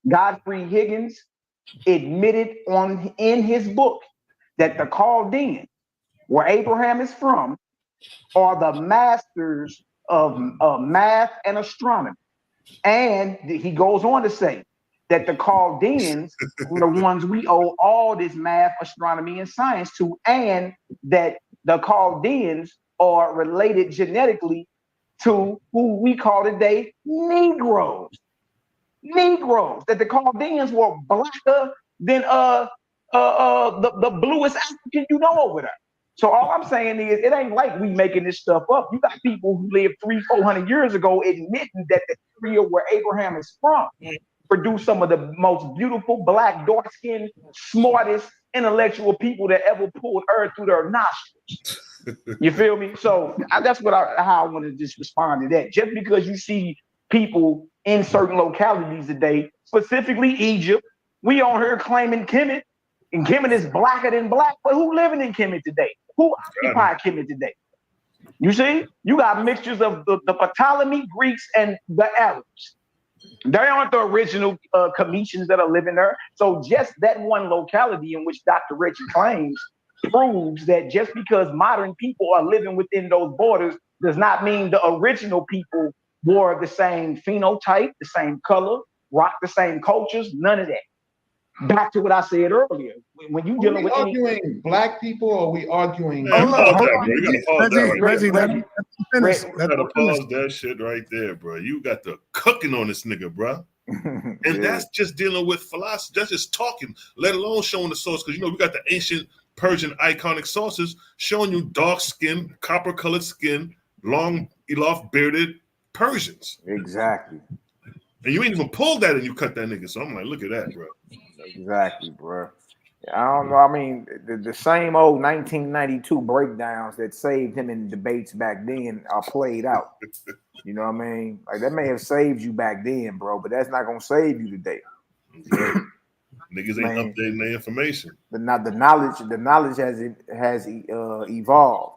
Godfrey Higgins admitted in his book that the Chaldeans, where Abraham is from, are the masters of math and astronomy. And he goes on to say that the Chaldeans are the ones we owe all this math, astronomy, and science to, and that the Chaldeans are related genetically to who we call today Negroes. Negroes, that the Chaldeans were blacker than the bluest African you know over there. So all I'm saying is, it ain't like we making this stuff up. You got people who lived 300-400 years ago admitting that the area where Abraham is from produced some of the most beautiful, black, dark-skinned, smartest, intellectual people that ever pulled earth through their nostrils. You feel me? So that's how I want to just respond to that. Just because you see people in certain localities today, specifically Egypt, we on here claiming Kemet, and Kemet is blacker than black, but who living in Kemet today? Who occupy Kemet today? You see? You got mixtures of the Ptolemy Greeks and the Arabs. They aren't the original Kemetians that are living there. So just that one locality in which Dr. Reggie claims proves that just because modern people are living within those borders does not mean the original people wore the same phenotype, the same color, rock the same cultures, none of that. Back to what I said earlier. When you dealing with arguing black people, or are we arguing? You gotta pause that shit right there, bro. You got the cooking on this nigga, bro. And that's just dealing with philosophy. That's just talking, let alone showing the source. Because we got the ancient Persian iconic sources showing you dark skin, copper colored skin, long, elf bearded Persians. Exactly. And you ain't even pulled that and you cut that nigga. So I'm like, look at that, bro. Exactly, bro. I don't know. I mean, the same old 1992 breakdowns that saved him in debates back then are played out. You know what I mean? Like, that may have saved you back then, bro, but that's not gonna save you today. Niggas ain't updating their information. But not the knowledge has evolved.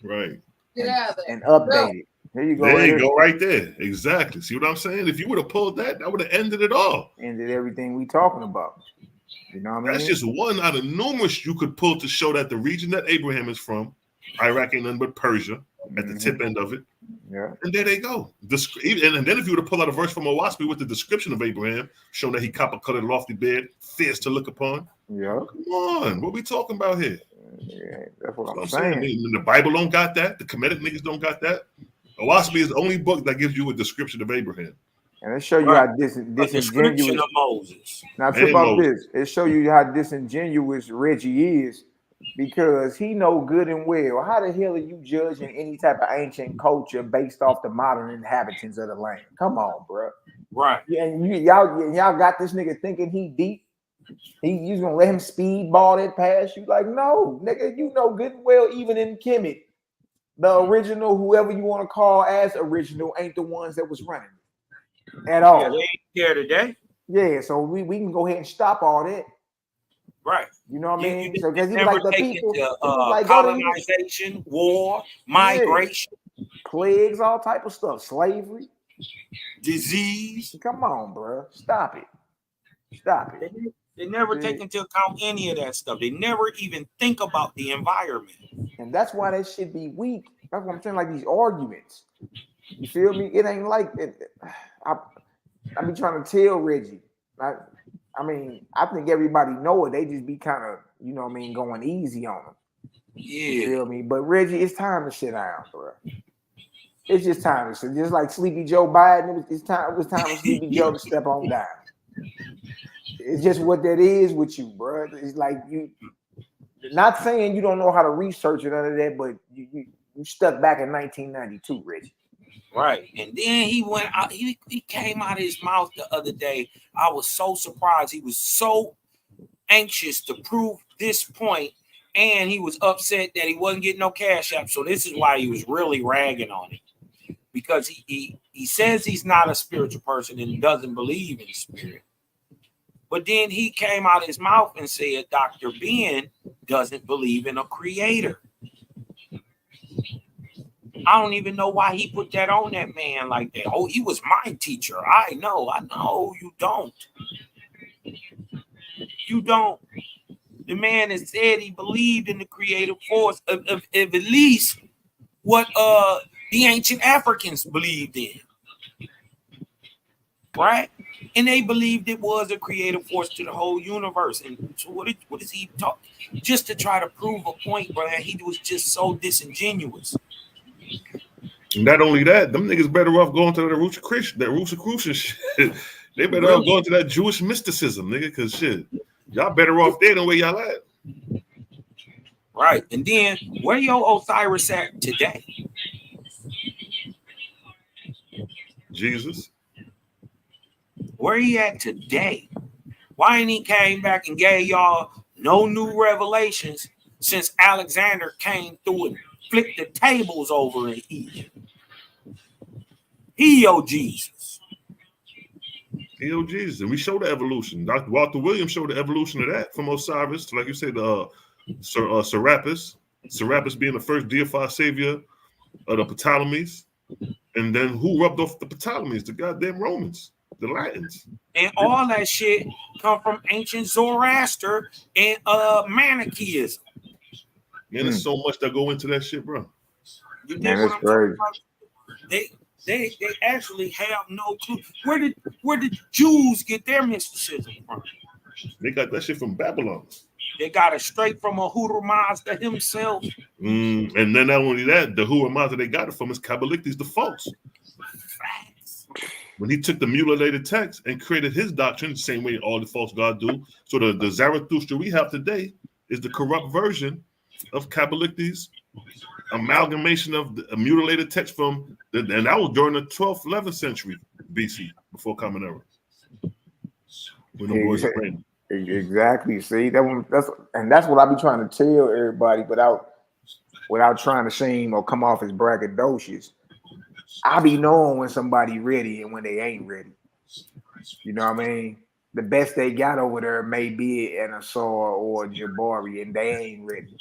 Right. And updated. Here you go. There you go, right there. Exactly. See what I'm saying? If you would have pulled that, that would have ended it all. Ended everything we talking about. You know what I mean? That's just one out of numerous you could pull to show that the region that Abraham is from, Iraq ain't nothing but Persia at the tip end of it. Yeah. And there they go. And then if you were to pull out a verse from Owaspi with the description of Abraham, showing that he copper-colored lofty beard, fierce to look upon. Yeah. Come on. What we talking about here? Yeah, that's what I'm saying. The Bible don't got that. The Kemetic niggas don't got that. Owaspi is the only book that gives you a description of Abraham. And it show you how disingenuous of Moses. Now trip about this. It show you how disingenuous Reggie is, because he know good and well how the hell are you judging any type of ancient culture based off the modern inhabitants of the land? Come on, bro. Right. Yeah, and y'all got this nigga thinking he deep. You gonna let him speedball that past you? Like, no, nigga, you know good and well, even in Kemet, the original, whoever you want to call as original, ain't the ones that was running at all. Yeah, they ain't here today. Yeah, so we can go ahead and stop all that. Right. You know what I mean? So because he never like the take people into, like colonization, war, migration, plagues, all type of stuff, slavery, disease. Come on, bro. Stop it. Stop it. They never take into account any of that stuff. They never even think about the environment. And that's why that shit be weak. That's what I'm saying, like these arguments. You feel me? It ain't like it. I be trying to tell Reggie. I mean, I think everybody know it. They just be kind of, you know what I mean, going easy on them. Yeah. You feel me? But Reggie, it's time to sit down, bro. It's just time to sit. Just like Sleepy Joe Biden, it was time for Sleepy Joe to step on down. It's just what that is with you, bro. It's like you, not saying you don't know how to research it under that, but you stuck back in 1992, Reggie. Right. And then he went out, he came out of his mouth the other day. I was so surprised. He was so anxious to prove this point, and he was upset that he wasn't getting no cash app. So this is why he was really ragging on it. Because he says he's not a spiritual person and doesn't believe in spirit. But then he came out of his mouth and said Dr. Ben doesn't believe in a creator. I don't even know why he put that on that man like that. Oh, he was my teacher. I know you don't. You don't. The man has said he believed in the creative force of at least what the ancient Africans believed in. Right? And they believed it was a creative force to the whole universe. And so what is he talking? Just to try to prove a point, bro. He was just so disingenuous. Not only that, them niggas better off going to the Rosicrucian shit. They better off going to that Jewish mysticism, nigga, because shit, y'all better off there than where y'all at. Right. And then where your Osiris at today? Jesus. Where he at today? Why ain't he came back and gave y'all no new revelations since Alexander came through and flipped the tables over in Egypt? Jesus. Jesus. And we show the evolution. Dr. Walter Williams showed the evolution of that from Osiris to, like you said, Serapis. Serapis being the first deified savior of the Ptolemies. And then who rubbed off the Ptolemies? The goddamn Romans, the Latins. And all that shit come from ancient Zoroaster and Manichaeism. Man, there's so much that go into that shit, bro. You Man, that's crazy. They actually have no clue. Where did Jews get their mysticism from? They got that shit from Babylon. They got it straight from Ahura Mazda himself. And then not only that, the Ahura Mazda they got it from is Kabbalistic, the false. Facts. When he took the mutilated text and created his doctrine, the same way all the false gods do. So the Zarathustra we have today is the corrupt version of Kabbalic's amalgamation of the mutilated text from, and that was during the 12th, 11th century BC, before Common Era. When the boys were Exactly. See, that's what I be trying to tell everybody, without trying to shame or come off as braggadocious. I be knowing when somebody ready and when they ain't ready. You know what I mean? the best they got over there may be an Asar or Jabari, and they ain't ready.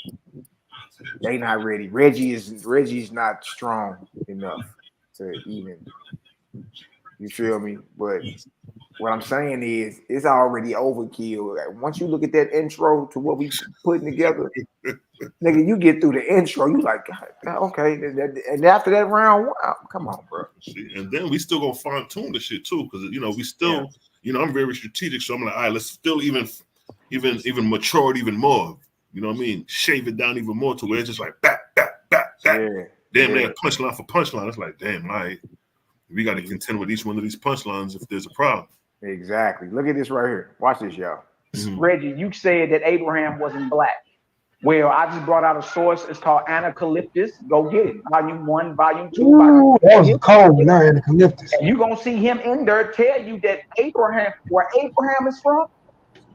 They not ready. Reggie's not strong enough to even. You feel me? But what I'm saying is, it's already overkill. Once you look at that intro to what we putting together, nigga, you get through the intro, you like, God, okay, and after that round, wow, come on, bro. And then we still gonna fine tune the shit too, because we still, I'm very strategic, so I'm like, all right, let's still even mature it even more. You know what I mean? Shave it down even more to where it's just like back. Damn, they punchline for punchline. It's like, damn, all right, we got to contend with each one of these punchlines if there's a problem. Exactly. Look at this right here. Watch this, y'all. Reggie, you said that Abraham wasn't black. Well, I just brought out a source. It's called Anacalyptus. Go get it. Volume 1, Volume 2. Ooh, that was a cold one. Now Anacalyptus. And you're going to see him in there tell you that Abraham, where Abraham is from,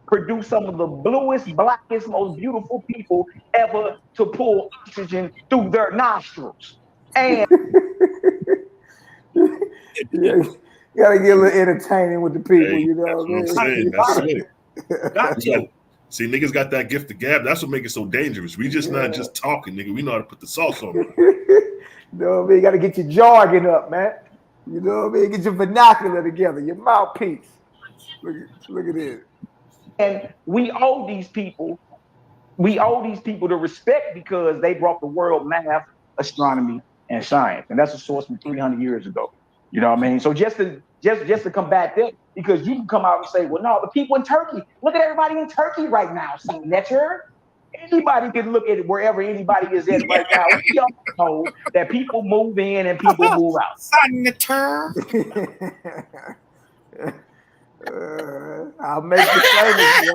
produced some of the bluest, blackest, most beautiful people ever to pull oxygen through their nostrils. And you gotta get a little entertaining with the people, you know what I'm saying? That's it. Got to. See, niggas got that gift of gab. That's what makes it so dangerous. We just not just talking, nigga. We know how to put the sauce on it. You know what I mean? You got to get your jargon up, man. You know what I mean? Get your vernacular together, your mouthpiece. Look at this. And we owe these people the respect because they brought the world math, astronomy, and science. And that's a source from 300 years ago. You know what I mean? So just to combat that, because you can come out and say, well, no, the people in Turkey, look at everybody in Turkey right now, saying Netter. Anybody can look at it wherever anybody is at right now. We all know that people move in and people move out. Senator. I'll make you famous.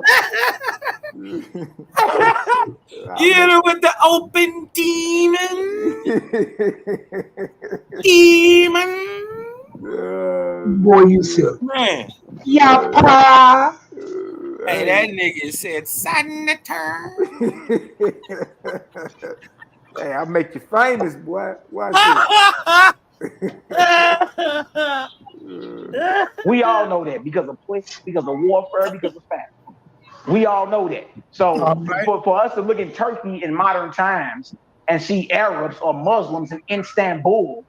You with the open demon. Boy, you shook. Man. Yapa. Hey, that nigga said senator. Hey, I'll make you famous, boy. Watch We all know that because of warfare, because of fact. We all know that. So for us to look at Turkey in modern times and see Arabs or Muslims in Istanbul,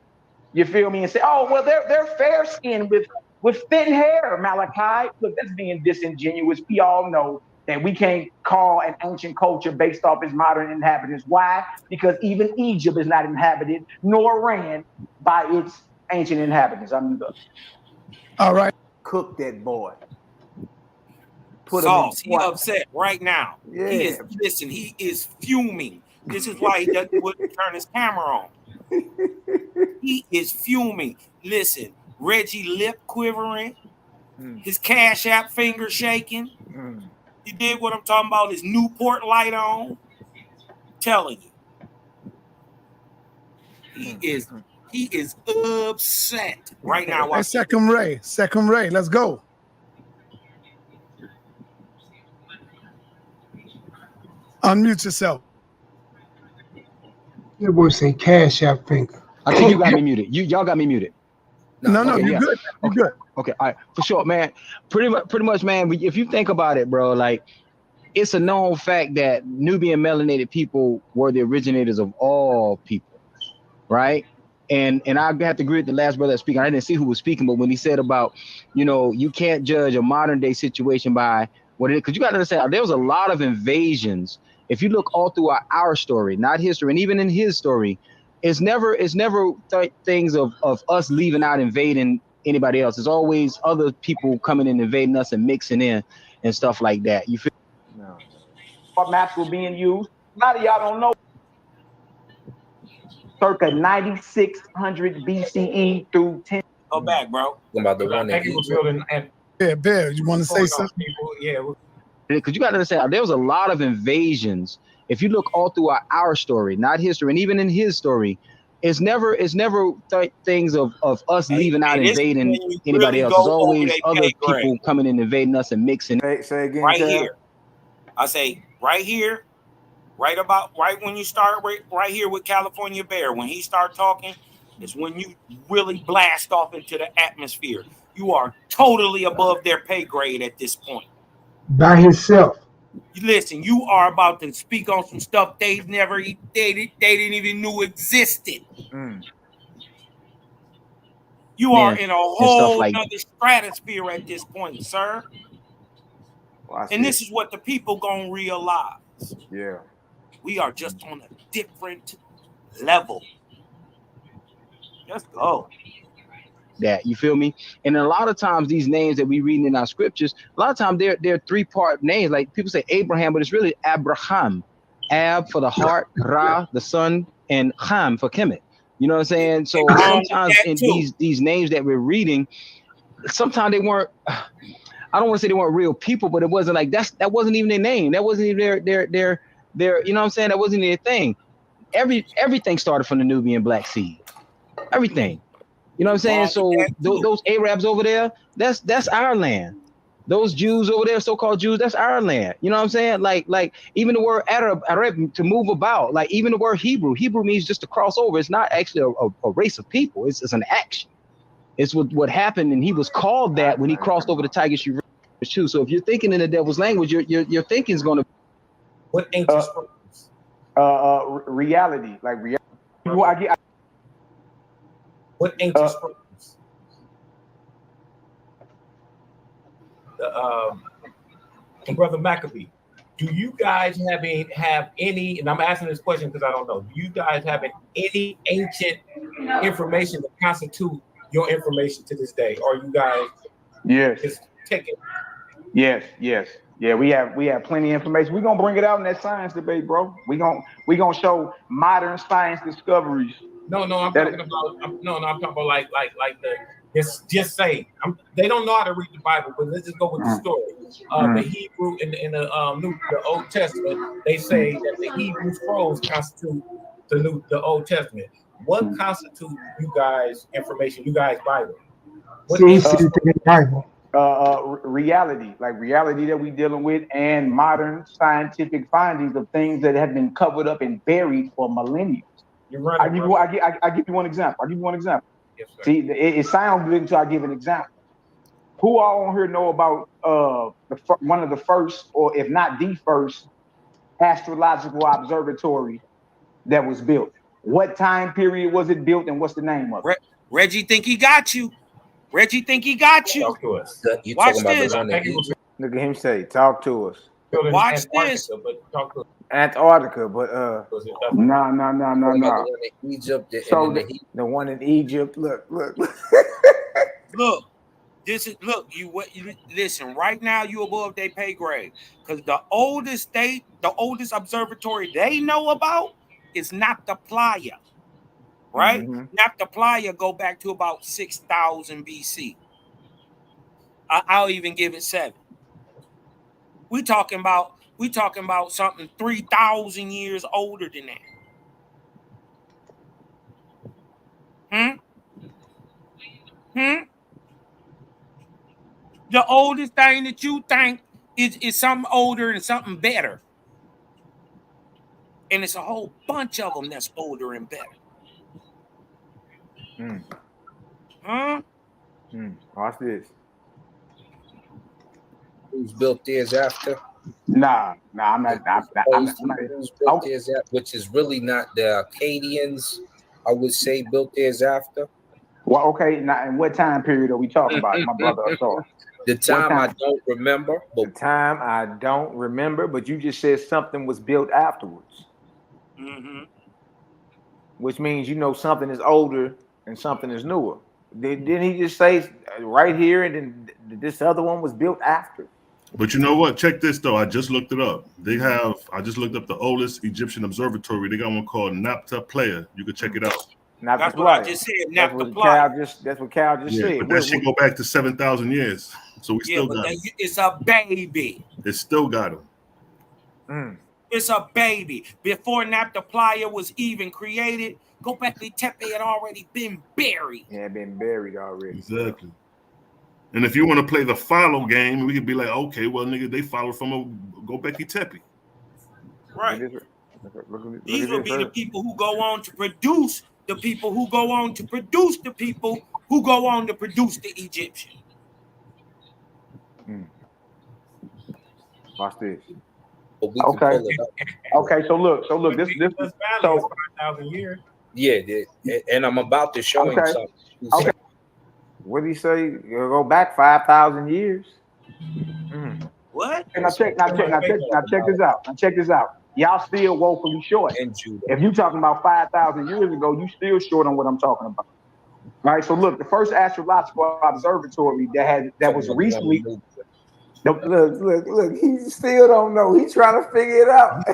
you feel me, and say, oh, well, they're fair skinned with thin hair, Malachi. Look, that's being disingenuous. We all know that we can't call an ancient culture based off its modern inhabitants. Why? Because even Egypt is not inhabited nor ran by its ancient inhabitants. All right. Cook that boy. Sauce. He upset right now. Yeah. He is fuming. This is why he wouldn't turn his camera on. He is fuming. Listen, Reggie lip quivering, his Cash App finger shaking. You dig what I'm talking about? His Newport light on. Telling you. He is upset right now. Hey, Second Ray, let's go. Unmute yourself. Your boy say Cash App finger. I think you got me muted. Y'all got me muted. No, you're good. You're good. Okay, all right, for sure, man. Pretty much, man. If you think about it, bro, like it's a known fact that Nubian melanated people were the originators of all people, right? And I have to agree with the last brother speaking. I didn't see who was speaking, but when he said about, you can't judge a modern day situation by what it is, because you got to understand there was a lot of invasions. If you look all throughout our story, not history, and even in his story, it's never things of us leaving out invading anybody else. It's always other people coming in, invading us and mixing in and stuff like that. You feel? No. What maps were being used? A lot of y'all don't know. Circa 9600 BCE through 10. Go back, bro. About the one that he was building. Yeah, Bear, you want to say something? Yeah. Because you got to understand, there was a lot of invasions. If you look all throughout our story, not history, and even in his story, it's never things of us leaving out invading anybody else. It's always other people coming in, invading us and mixing. Say again, right here. I say right here, right when you start right here with California Bear. When he start talking, it's when you really blast off into the atmosphere. You are totally above their pay grade at this point. By himself. Listen, you are about to speak on some stuff they didn't even knew existed. You are in a whole other stratosphere at this point, sir. And this is what the people gonna realize. Yeah. We are just on a different level. Let's go. That, you feel me? And a lot of times these names that we read in our scriptures, a lot of times they're three-part names. Like people say Abraham, but it's really Abraham. Ab for the heart, Ra the son, and Ham for Kemet. You know what I'm saying? So sometimes in these names that we're reading, sometimes they weren't. I don't want to say they weren't real people, but it wasn't like that wasn't even their name. That wasn't even their you know what I'm saying? That wasn't their thing. Everything started from the Nubian Black Sea. Everything. You know what I'm saying? So those Arabs over there, that's our land. Those Jews over there, so-called Jews, that's our land. You know what I'm saying? Like even the word Arab to move about, like even the word Hebrew means just to cross over. It's not actually a race of people. It's an action. It's what happened, and he was called that when he crossed over the Tigris River too. So if you're thinking in the devil's language, your thinking is going to. What ancient reality, like reality. What ancient scriptures? Brother Maccabee, do you guys have any? And I'm asking this question because I don't know. Do you guys have any ancient information that constitute your information to this day, or you guys? Yes. Just take it. Yes. Yeah, we have plenty of information. We're gonna bring it out in that science debate, bro. We gonna show modern science discoveries. No, I'm talking about. I'm talking about like the just say. They don't know how to read the Bible, but let's just go with the story. The Hebrew in the Old Testament, they say that the Hebrew scrolls constitute the Old Testament. What constitutes you guys information? You guys Bible? What Bible? Reality, like reality that we're dealing with, and modern scientific findings of things that have been covered up and buried for millennia. You're right. I give you one example. Yes, sir. See, it sounds good until I give an example. Who all on here know about one of the first, or if not the first, astrological observatory that was built? What time period was it built, and what's the name of it? Reggie think he got you. Talk to us. Watch this. Look at him say, "Talk to us." Watch this. Antarctica, but no. Egypt. So the one in Egypt. Look. Look. You listen. Right now, you above their pay grade because the oldest observatory they know about is Nabta Playa. Right? Nabta Playa go back to about 6,000 BC. I'll even give it 7. We talking about something 3,000 years older than that. The oldest thing that you think is something older and something better. And it's a whole bunch of them that's older and better. Watch this. Who's built theirs after? Nah, I'm not. Who's built theirs after, which is really not the Akkadians, I would say, built theirs after. Well, okay. Now, and what time period are we talking about, my brother? The time I don't remember. The time I don't remember, but you just said something was built afterwards. Which means something is older and something is newer. Didn't he just say right here, and then this other one was built after? But you know what? Check this though. I just looked it up. I just looked up the oldest Egyptian observatory. They got one called Nabta Playa. You can check it out. That's what I just said. That's what Cal just said. But that should go back to 7,000 years. So we still got it. It's a baby. It still got him. It's a baby. Before Nabta Playa was even created, Göbekli Tepe had already been buried. Yeah, been buried already. Exactly. And if you want to play the follow game, we could be like, okay, well, nigga, they followed from a Göbekli Tepe. Right. These will be the people who go on to produce the people who go on to produce the people who go on to produce the Egyptian. Watch this. But we can pull it up. Okay, so look, this so 5,000 years. Yeah, and I'm about to show him something. Okay. What did he say? You'll go back 5,000 years. What? Now check this out. Now check this out. Y'all still woefully short. If you talking about 5,000 years ago, you still short on what I'm talking about. All right. So look, the first astrological observatory that was recently. Look. He still don't know. He's trying to figure it out.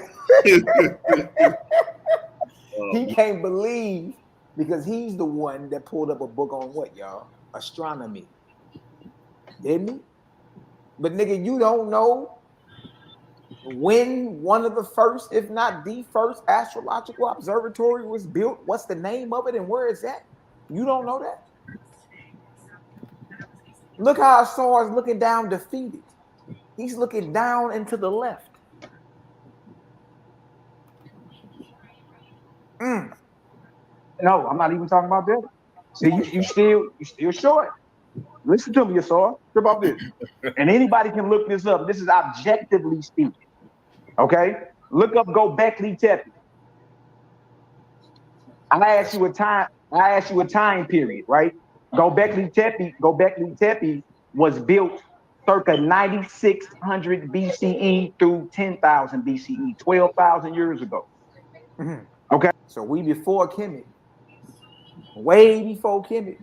He can't believe because he's the one that pulled up a book on what, y'all? Astronomy. Didn't he? But nigga, you don't know when one of the first, if not the first, astrological observatory was built. What's the name of it and where it's at? You don't know that? Look how Asar is looking down defeated. He's looking down and to the left. No, I'm not even talking about that. See, you still short. Listen to me, Asar. Trip off this. And anybody can look this up. This is objectively speaking. Okay? Look up Göbekli Tepe. I asked you a time period, right? Göbekli Tepe was built circa 9600 BCE through 10,000 BCE, 12,000 years ago. Okay? So we before Kemet. Way before Kemet.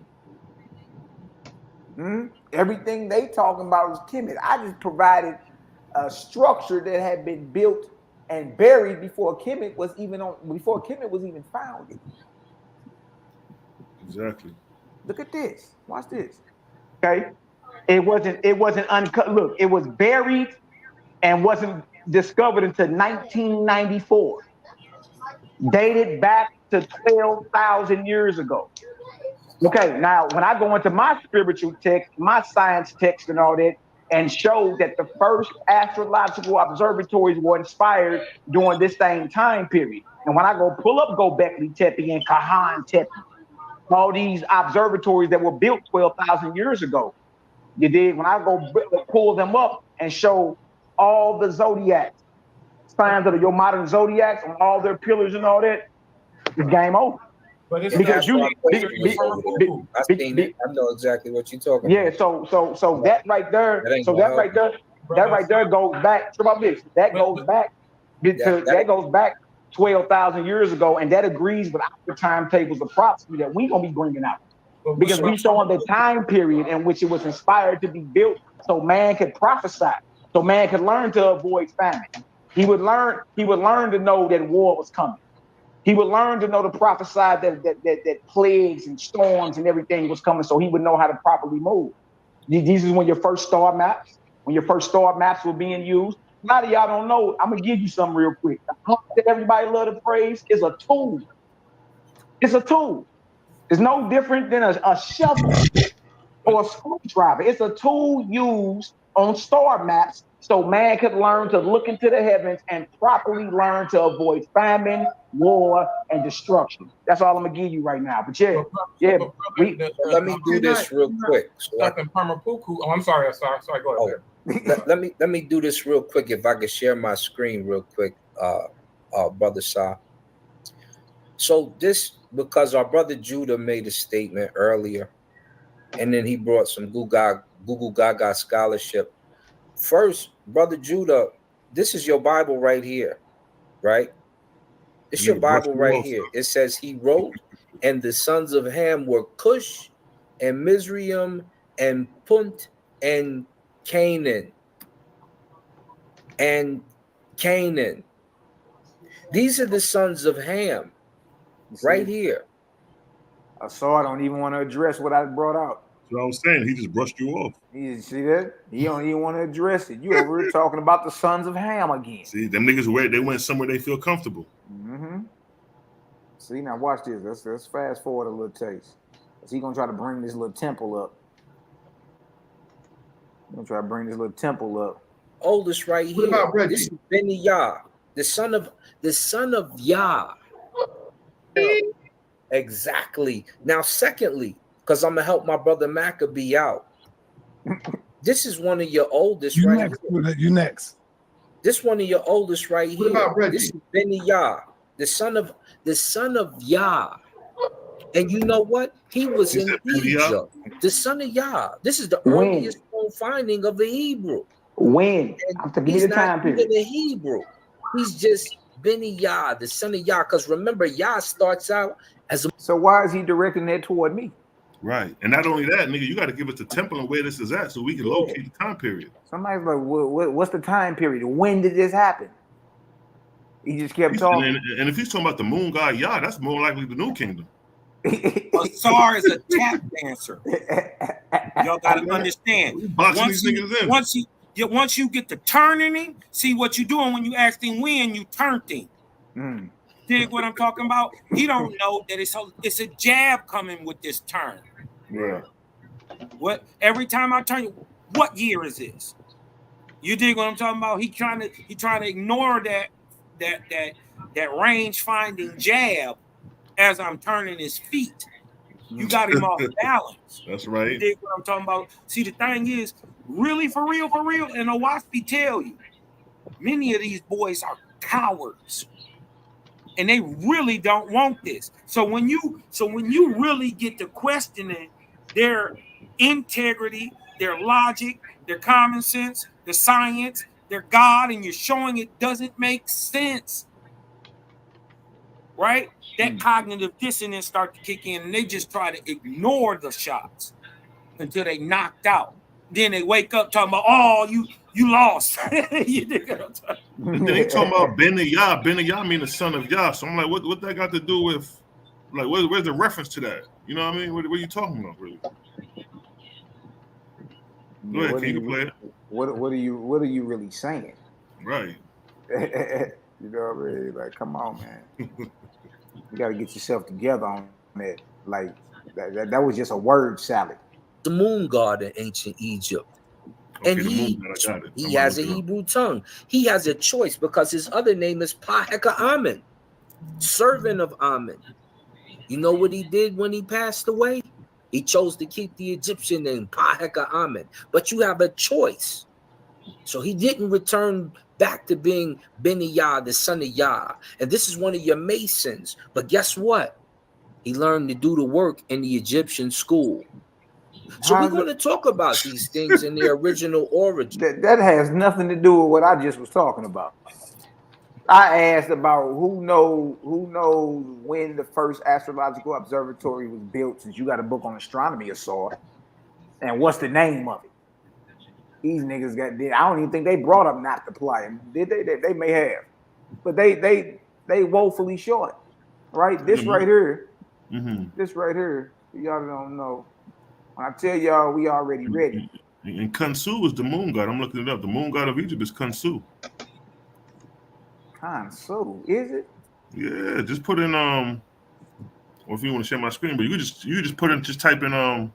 Everything they talking about is Kemet. I just provided a structure that had been built and buried before Kemet was even founded. Exactly. Look at this. Watch this. Okay. It wasn't uncut. Look, it was buried and wasn't discovered until 1994. Dated back to 12,000 years ago. Okay, now when I go into my spiritual text, my science text and all that, and show that the first astrological observatories were inspired during this same time period. And when I go pull up Göbekli Tepe and Kahan Tepe, all these observatories that were built 12,000 years ago, you did. When I go pull them up and show all the zodiacs, signs of your modern zodiacs on all their pillars and all that, it's game over. But it's because I know exactly what you're talking about. Yeah, so that right there, that right there goes back. What about this? That goes back that goes back 12,000 years ago, and that agrees with our timetables of prophecy that we gonna be bringing out. Because we showing the time period in which it was inspired to be built, so man could prophesy, so man could learn to avoid famine. He would learn to know that war was coming. He would learn to know to prophesy that plagues and storms and everything was coming, so he would know how to properly move. These is when your first star maps were being used. A lot of y'all don't know. I'm gonna give you something real quick. The hump that everybody love to praise is a tool. It's a tool. It's no different than a shovel or a screwdriver. It's a tool used on star maps so man could learn to look into the heavens and properly learn to avoid famine, war, and destruction. That's all I'm gonna give you right now. But let me do this real quick. Oh, I'm sorry. Sorry. Go ahead. Let me do this real quick. If I could share my screen real quick, Brother Shah. So this, because our brother Judah made a statement earlier, and then he brought some Google Gaga scholarship. First, Brother Judah, this is your Bible right here, right? It's your Bible right here. It says he wrote, and the sons of Ham were Cush and Mizraim and Punt and Canaan. And Canaan. These are the sons of Ham right here. Asar don't even want to address what I brought out. That's what I was saying. He just brushed you off. You see that? He don't even want to address it. You over here talking about the sons of Ham again. See, them niggas they went somewhere they feel comfortable. See, now watch this. Let's fast forward a little taste. Cause he gonna try to bring this little temple up. Oldest right here. This is Benny Yah, the son of Yah. Exactly. Now, secondly, because I'm gonna help my brother Maccabee out. This is one of your oldest You right next. here. You next. This one of your oldest right What here. about Reggie? This is Benny Yah, the son of Yah. And you know what? He was You in said Benny Yah? Egypt. The son of Yah. This is the When? earliest known finding of the Hebrew. When? And Give me he's the not time even period. a Hebrew. He's just Benny Yah, the son of Yah. Because remember, Yah starts out as a. So why is he directing that toward me? Right. And not only that, nigga, you got to give us the temple and where this is at so we can locate the time period. Somebody's like, what's the time period? When did this happen? He just kept talking. And if he's talking about the moon god Yah, that's more likely the new kingdom. Asar is a tap dancer. Y'all gotta understand. Once you get to turning him, see what you doing when you ask him when you turned him. Dig what I'm talking about? He don't know that it's a jab coming with this turn. Yeah. What every time I turn you, what year is this? You dig what I'm talking about? He trying to ignore that range finding jab as I'm turning his feet. You got him off balance. That's right. You dig what I'm talking about? See, the thing is, really for real, and Owaspi tell you, many of these boys are cowards. And they really don't want this. So when you really get to questioning their integrity, their logic, their common sense, their science, their God, and you're showing it doesn't make sense, right? That cognitive dissonance start to kick in, and they just try to ignore the shots until they knocked out. Then they wake up talking about, oh, you lost. You dig what I'm talking about? And then he talking about Benny Yah. Benny Yah mean the son of Yah. So I'm like, what that got to do with, like, where's the reference to that? You know what I mean? What are you talking about, really? Go ahead, can you play it? What are you really saying? Right. You know what I mean? Like, come on, man. You got to get yourself together on that. Like, that was just a word salad. The moon god in ancient Egypt. Okay, and he has a Hebrew tongue. He has a choice because his other name is Paheka Amen, servant of Amen. You know what he did when he passed away? He chose to keep the Egyptian name Paheka Amen. But you have a choice. So he didn't return back to being Benny Yah, the son of Yah. And this is one of your Masons. But guess what? He learned to do the work in the Egyptian school. So we're going to talk about these things in their original origin. That has nothing to do with what I just was talking about. I asked about who knows when the first astrological observatory was built, since you got a book on astronomy, Asar, and what's the name of it. These niggas I don't even think they brought up not to play. Did they? They may have, but they woefully short. Right? This right here. This right here. Y'all don't know. When I tell y'all, we already ready. And Khonsu is the moon god. I'm looking it up. The moon god of Egypt is Khonsu. Khonsu, is it? Yeah, just put in or if you want to share my screen, but you just put in, just type in I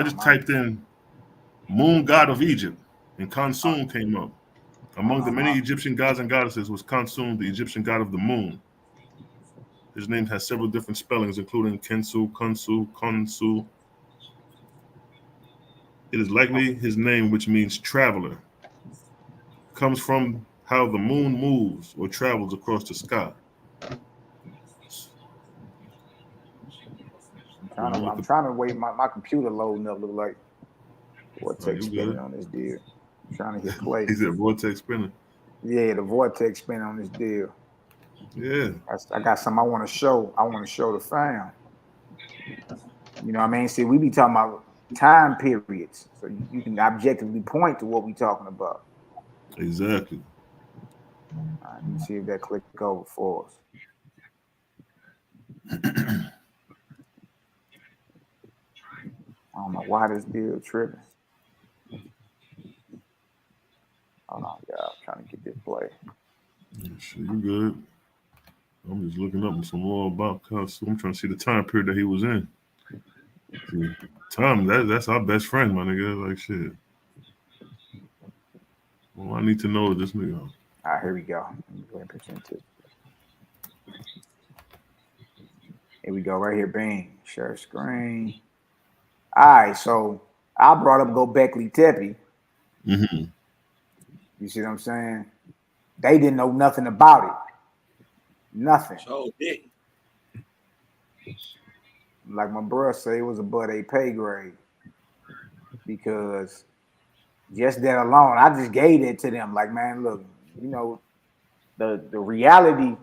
just typed in moon god of Egypt, and Khonsu came up. Among the many Egyptian gods and goddesses was Khonsu, the Egyptian god of the moon. His name has several different spellings, including Kensu, Khonsu, Khonsu. It is likely his name, which means traveler, comes from how the moon moves or travels across the sky. I'm trying to wait. My computer loading up. Look like vortex spinning on this deal. I'm trying to hit play. He said vortex spinning. Yeah, the vortex spinning on this deal. Yeah. I got something I want to show. I want to show the fam. You know what I mean? See, we be talking about time periods, so you can objectively point to what we talking about. Exactly. All right, let me see if that click over for us. I don't know why this deal tripping. Hold on, y'all. I'm trying to get this play. Shit, you good. I'm just looking up some more about Khonsu. I'm trying to see the time period that he was in. See, Tom, that's our best friend, my nigga. Like, shit. Well, I need to know this nigga. All right, here we go. Let me go ahead and present it. Here we go, right here. Bang. Share screen. All right, so I brought up Gobekli Tepe. Mm-hmm. You see what I'm saying? They didn't know nothing about it. Nothing. So big. Like my brother said, it was above a pay grade. Because just that alone, I just gave it to them. Like, man, look, you know, the reality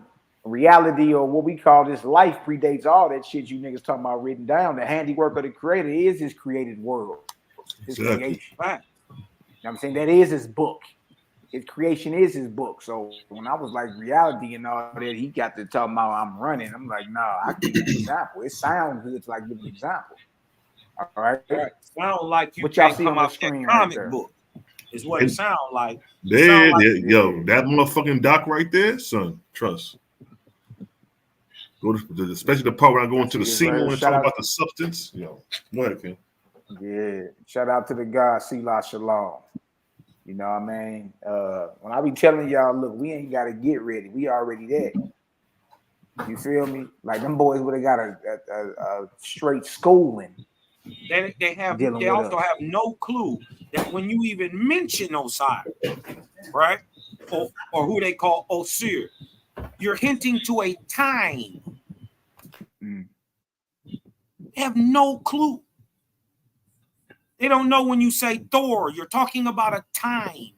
or what we call this life predates all that shit you niggas talking about written down. The handiwork of the creator is his created world, his creation. Right. You know what I'm saying? That is his book. His creation is his book. So when I was like reality and all that, he got to talk about I'm running. I'm like, no, I give you an example. It sounds good to like give an example. All right. Sound like you What y'all can't see come on the out that screen right comic there? book. Is what it sound like. There, Like, yo, that motherfucking doc right there, son. Trust. Go to especially the part where I go into the SEMO and talk about the substance. Yo, go ahead, Ken. Yeah, shout out to the God, Selah Shalom. You know what I mean? When I be telling y'all, look, we ain't got to get ready. We already there. You feel me? Like them boys would have got a straight schooling. They also have no clue that when you even mention Osiris, right? Or who they call Osir, you're hinting to a time. They have no clue. They don't know when you say Thor, you're talking about a time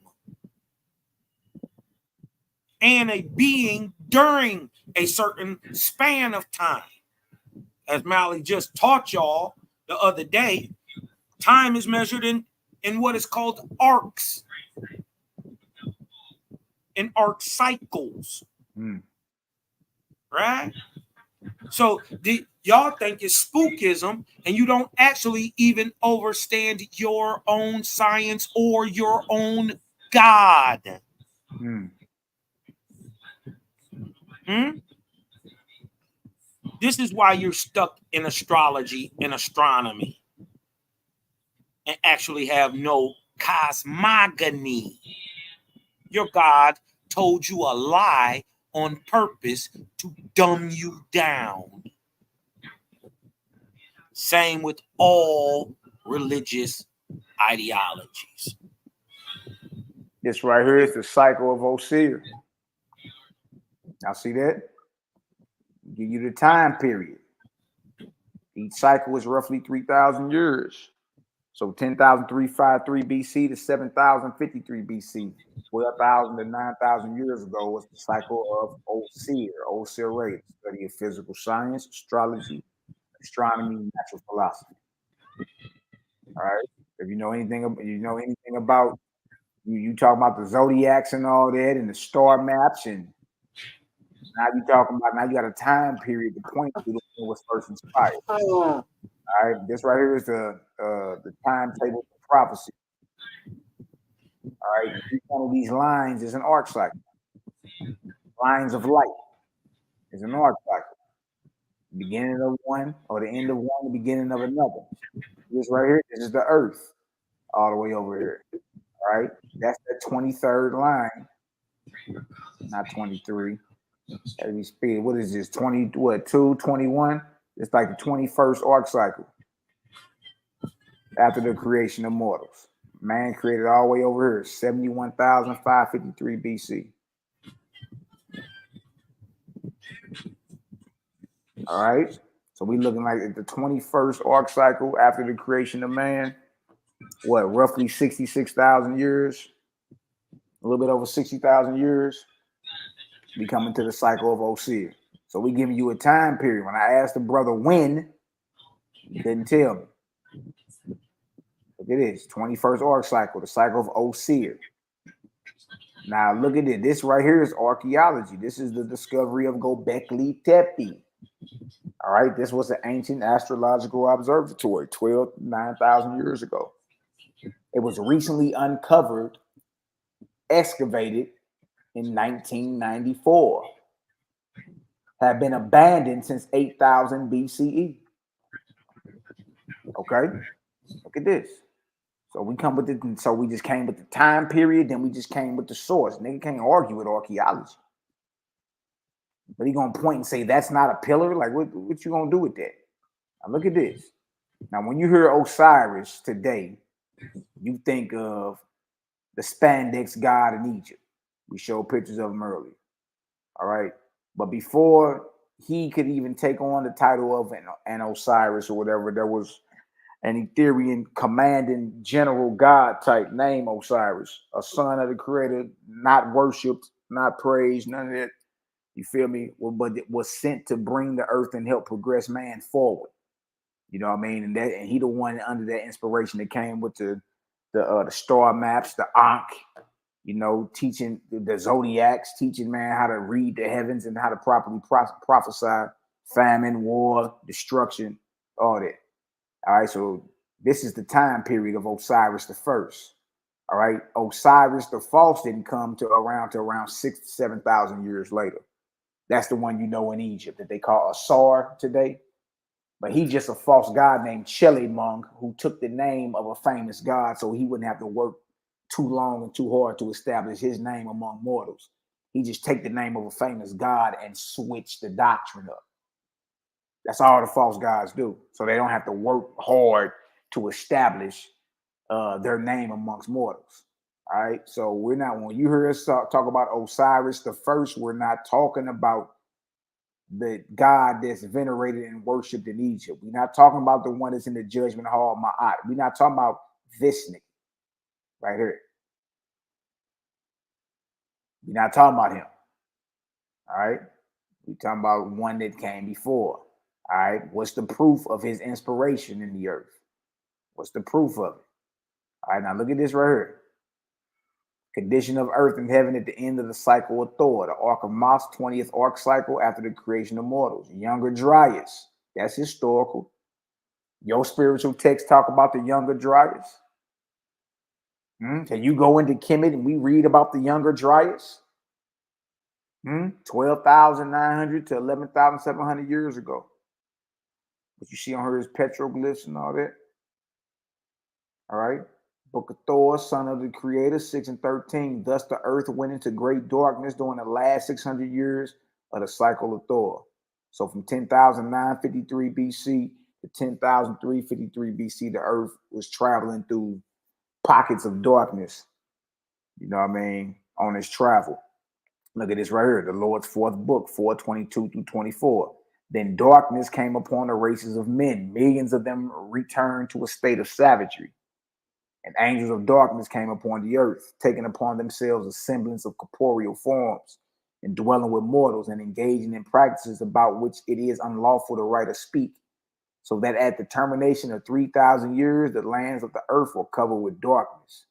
and a being during a certain span of time. As Mally just taught y'all the other day, time is measured in what is called arcs, in arc cycles. Right? So y'all think it's spookism, and you don't actually even understand your own science or your own God. This is why you're stuck in astrology and astronomy and actually have no cosmogony. Your God told you a lie on purpose to dumb you down. Same with all religious ideologies. This right here is the cycle of Osir. Y'all see that? Give you the time period. Each cycle is roughly 3,000 years. So 10,353 BC to 7,053 BC. 12,000 to 9,000 years ago was the cycle of Osir, Osir, study of physical science, astrology, astronomy, natural philosophy. All right. If you know anything about you talk about the zodiacs and all that and the star maps, and now you got a time period to point to when was first inspired. All right, this right here is the timetable of prophecy. All right, each one of these lines is an arc cycle. Lines of light is an arc cycle. The beginning of one, or the end of one, the beginning of another. This right here, this is the Earth, all the way over here. All right, that's the 23rd line, not 23. As we speak, what is this? 2, 21? It's like the 21st arc cycle after the creation of mortals. Man created all the way over here, 71,553 BC. All right. So we looking like at the 21st arc cycle after the creation of man. What, roughly 66,000 years? A little bit over 60,000 years. We coming to the cycle of Osir. So we giving you a time period. When I asked the brother when, he couldn't tell me. Look at this, 21st arc cycle, the cycle of Osir. Now look at it. This right here is archaeology. This is the discovery of Gobekli Tepe. All right, this was an ancient astrological observatory 9,000 years ago. It was recently uncovered, excavated in 1994. Have been abandoned since 8,000 BCE. Okay, look at this. So we come with it. So we just came with the time period, then we just came with the source. Nigga can't argue with archaeology. But he gonna point and say that's not a pillar. Like what you gonna do with that? Now look at this. Now, when you hear Osiris today, you think of the spandex god in Egypt. We showed pictures of him earlier. All right. But before he could even take on the title of an Osiris or whatever, there was an Ethereum commanding general god type named Osiris, a son of the creator, not worshipped, not praised, none of that. You feel me? But it was sent to bring the earth and help progress man forward. You know what I mean? And he the one under that inspiration that came with the star maps, the Ankh, you know, teaching the zodiacs, teaching man how to read the heavens and how to properly prophesy famine, war, destruction, all that. All right, so this is the time period of Osiris the first. All right, Osiris the false didn't come to around 6,000 to 7,000 years later. That's the one you know in Egypt that they call Asar today. But he's just a false god named Chelemung who took the name of a famous god so he wouldn't have to work too long and too hard to establish his name among mortals. He just take the name of a famous god and switch the doctrine up. That's all the false gods do. So they don't have to work hard to establish their name amongst mortals. All right. So we're not, when you hear us talk about Osiris the first, we're not talking about the god that's venerated and worshipped in Egypt. We're not talking about the one that's in the judgment hall of Ma'at. We're not talking about this nigga right here. We're not talking about him. All right. We're talking about one that came before. All right. What's the proof of his inspiration in the earth? What's the proof of it? All right. Now look at this right here. Condition of earth and heaven at the end of the cycle of Thor, the Ark of Mos, 20th Ark cycle after the creation of mortals. Younger Dryas, that's historical. Your spiritual texts talk about the Younger Dryas. Can you go into Kemet and we read about the Younger Dryas? 12,900 to 11,700 years ago. What you see on her is petroglyphs and all that. All right. Book of Thor, son of the creator, 6 and 13. Thus the earth went into great darkness during the last 600 years of the cycle of Thor. So from 10,953 BC to 10,353 BC, the earth was traveling through pockets of darkness. You know what I mean? On its travel. Look at this right here. The Lord's fourth book, 422 through 24. Then darkness came upon the races of men. Millions of them returned to a state of savagery. And angels of darkness came upon the earth, taking upon themselves a semblance of corporeal forms, and dwelling with mortals and engaging in practices about which it is unlawful to write or speak, so that at the termination of 3,000 years, the lands of the earth were covered with darkness.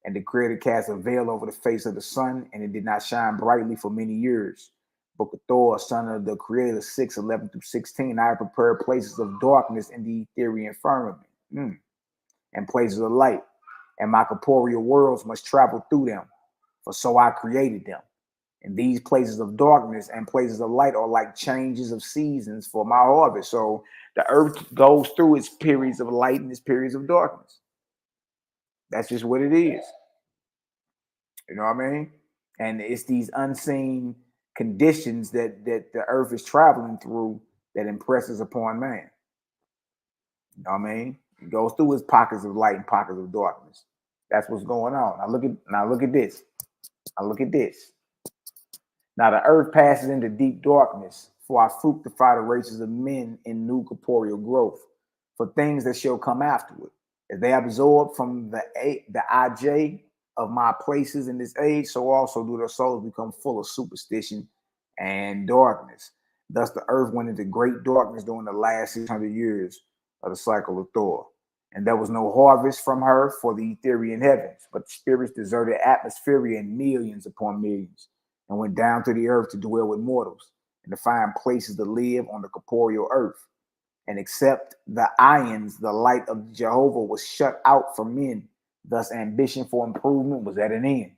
And the Creator cast a veil over the face of the sun, and it did not shine brightly for many years. Book of Thor, son of the Creator, 6, 11 through 16. I have prepared places of darkness in the Ethereal firmament. And places of light, and my corporeal worlds must travel through them, for so I created them. And these places of darkness and places of light are like changes of seasons for my harvest. So the earth goes through its periods of light and its periods of darkness. That's just what it is. You know what I mean? And it's these unseen conditions that the earth is traveling through that impresses upon man. You know what I mean? It goes through its pockets of light and pockets of darkness. That's what's going on. Now look at this. Now look at this. Now the earth passes into deep darkness, for I fructify the races of men in new corporeal growth, for things that shall come afterward. As they absorb from the IJ of my places in this age, so also do their souls become full of superstition and darkness. Thus the earth went into great darkness during the last 600 years of the cycle of Thor. And there was no harvest from her for the Ethereal heavens, but the spirits deserted atmosphere in millions upon millions, and went down to the earth to dwell with mortals, and to find places to live on the corporeal earth. And except the ions, the light of Jehovah was shut out from men. Thus ambition for improvement was at an end.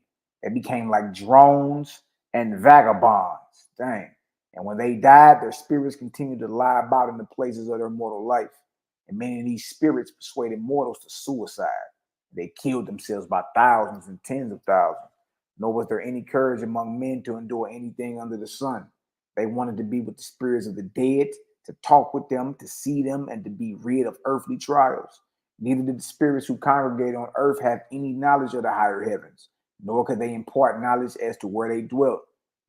They became like drones and vagabonds. Dang. And when they died, their spirits continued to lie about in the places of their mortal life. And many of these spirits persuaded mortals to suicide. They killed themselves by thousands and tens of thousands. Nor was there any courage among men to endure anything under the sun. They wanted to be with the spirits of the dead, to talk with them, to see them, and to be rid of earthly trials. Neither did the spirits who congregate on earth have any knowledge of the higher heavens, nor could they impart knowledge as to where they dwelt,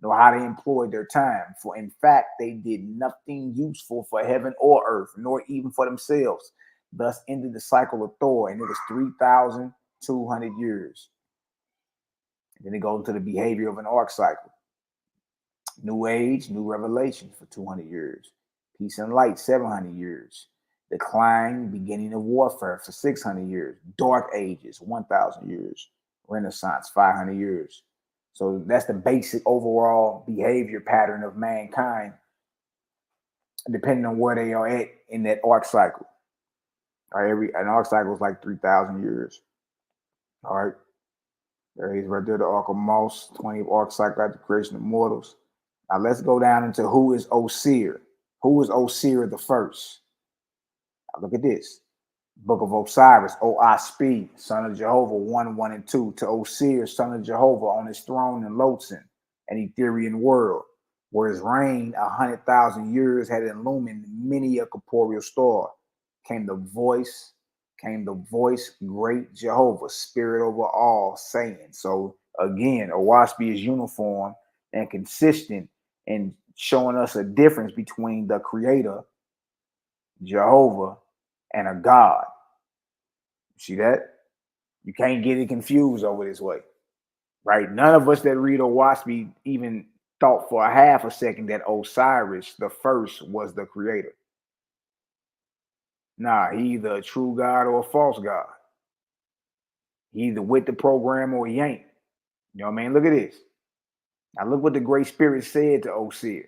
nor how they employed their time. For in fact, they did nothing useful for heaven or earth, nor even for themselves. Thus ended the cycle of Thor, and it was 3,200 years. And then it goes into the behavior of an arc cycle. New age, new revelation for 200 years. Peace and light, 700 years. Decline, beginning of warfare for 600 years. Dark ages, 1,000 years. Renaissance, 500 years. So that's the basic overall behavior pattern of mankind, depending on where they are at in that arc cycle. All right, an arc cycle is like 3,000 years. All right. There he is right there, the arc of Moss, 20th arc cycle after the creation of mortals. Now let's go down into who is Osir. Who is Osir the first? Now look at this. Book of Osiris, O-I-Sp, son of Jehovah, 1, 1, and 2. To Osir, son of Jehovah, on his throne in Lotson, an Etherian world, where his reign 100,000 years had illumined many a corporeal star. Came the voice, great Jehovah, spirit over all, saying. So again, Owaspi is uniform and consistent in showing us a difference between the creator, Jehovah, and a God. See that? You can't get it confused over this way, right? None of us that read Owaspi even thought for a half a second that Osiris, the first, was the creator. Nah, he either a true God or a false God. He either with the program or he ain't. You know what I mean? Look at this. Now look what the Great Spirit said to Osir.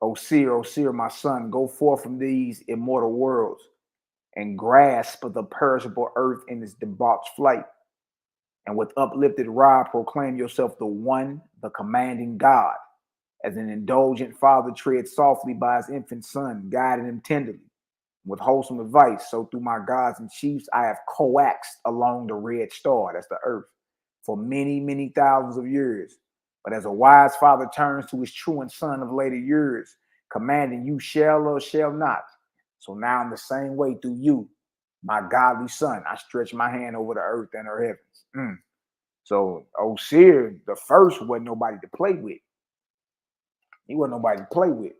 Osir, my son, go forth from these immortal worlds and grasp the perishable earth in its debauched flight. And with uplifted rod, proclaim yourself the one, the commanding God. As an indulgent father treads softly by his infant son, guiding him tenderly with wholesome advice. So through my gods and chiefs, I have coaxed along the red star, that's the earth, for many, many thousands of years. But as a wise father turns to his truant son of later years, commanding you shall or shall not. So now in the same way through you, my godly son, I stretch my hand over the earth and her heavens. So Osir, the first, wasn't nobody to play with. He wasn't nobody to play with.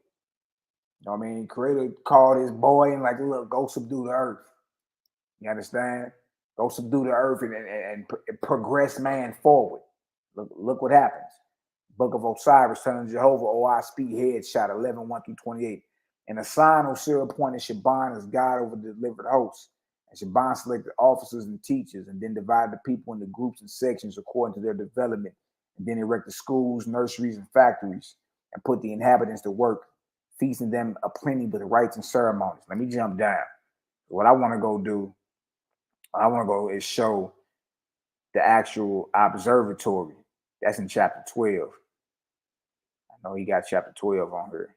You know what I mean? Creator called his boy and like, look, go subdue the earth. You understand? Go subdue the earth and progress man forward. Look what happens. Book of Osiris, son of Jehovah, O-I speed headshot, 11, 1 through 28. And a sign Osir appointed Shaban as God over the delivered hosts. And Shaban selected officers and teachers and then divided the people into groups and sections according to their development. And then erected schools, nurseries, and factories and put the inhabitants to work, feasting them aplenty with rites and ceremonies. Let me jump down. What I want to go do, is show the actual observatory. That's in chapter 12. I know he got chapter 12 on here.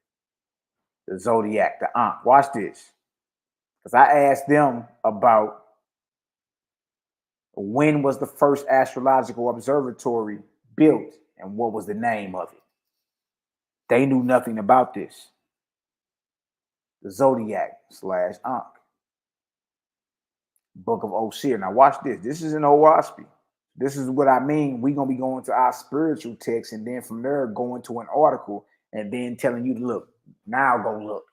The Zodiac, the Ankh. Watch this. Because I asked them about when was the first astrological observatory built and what was the name of it. They knew nothing about this. The Zodiac / Ankh. Book of Osir. Now watch this. This is an Owaspi. This is what I mean. We're going to be going to our spiritual text and then from there going to an article and then telling you to look. Now go look.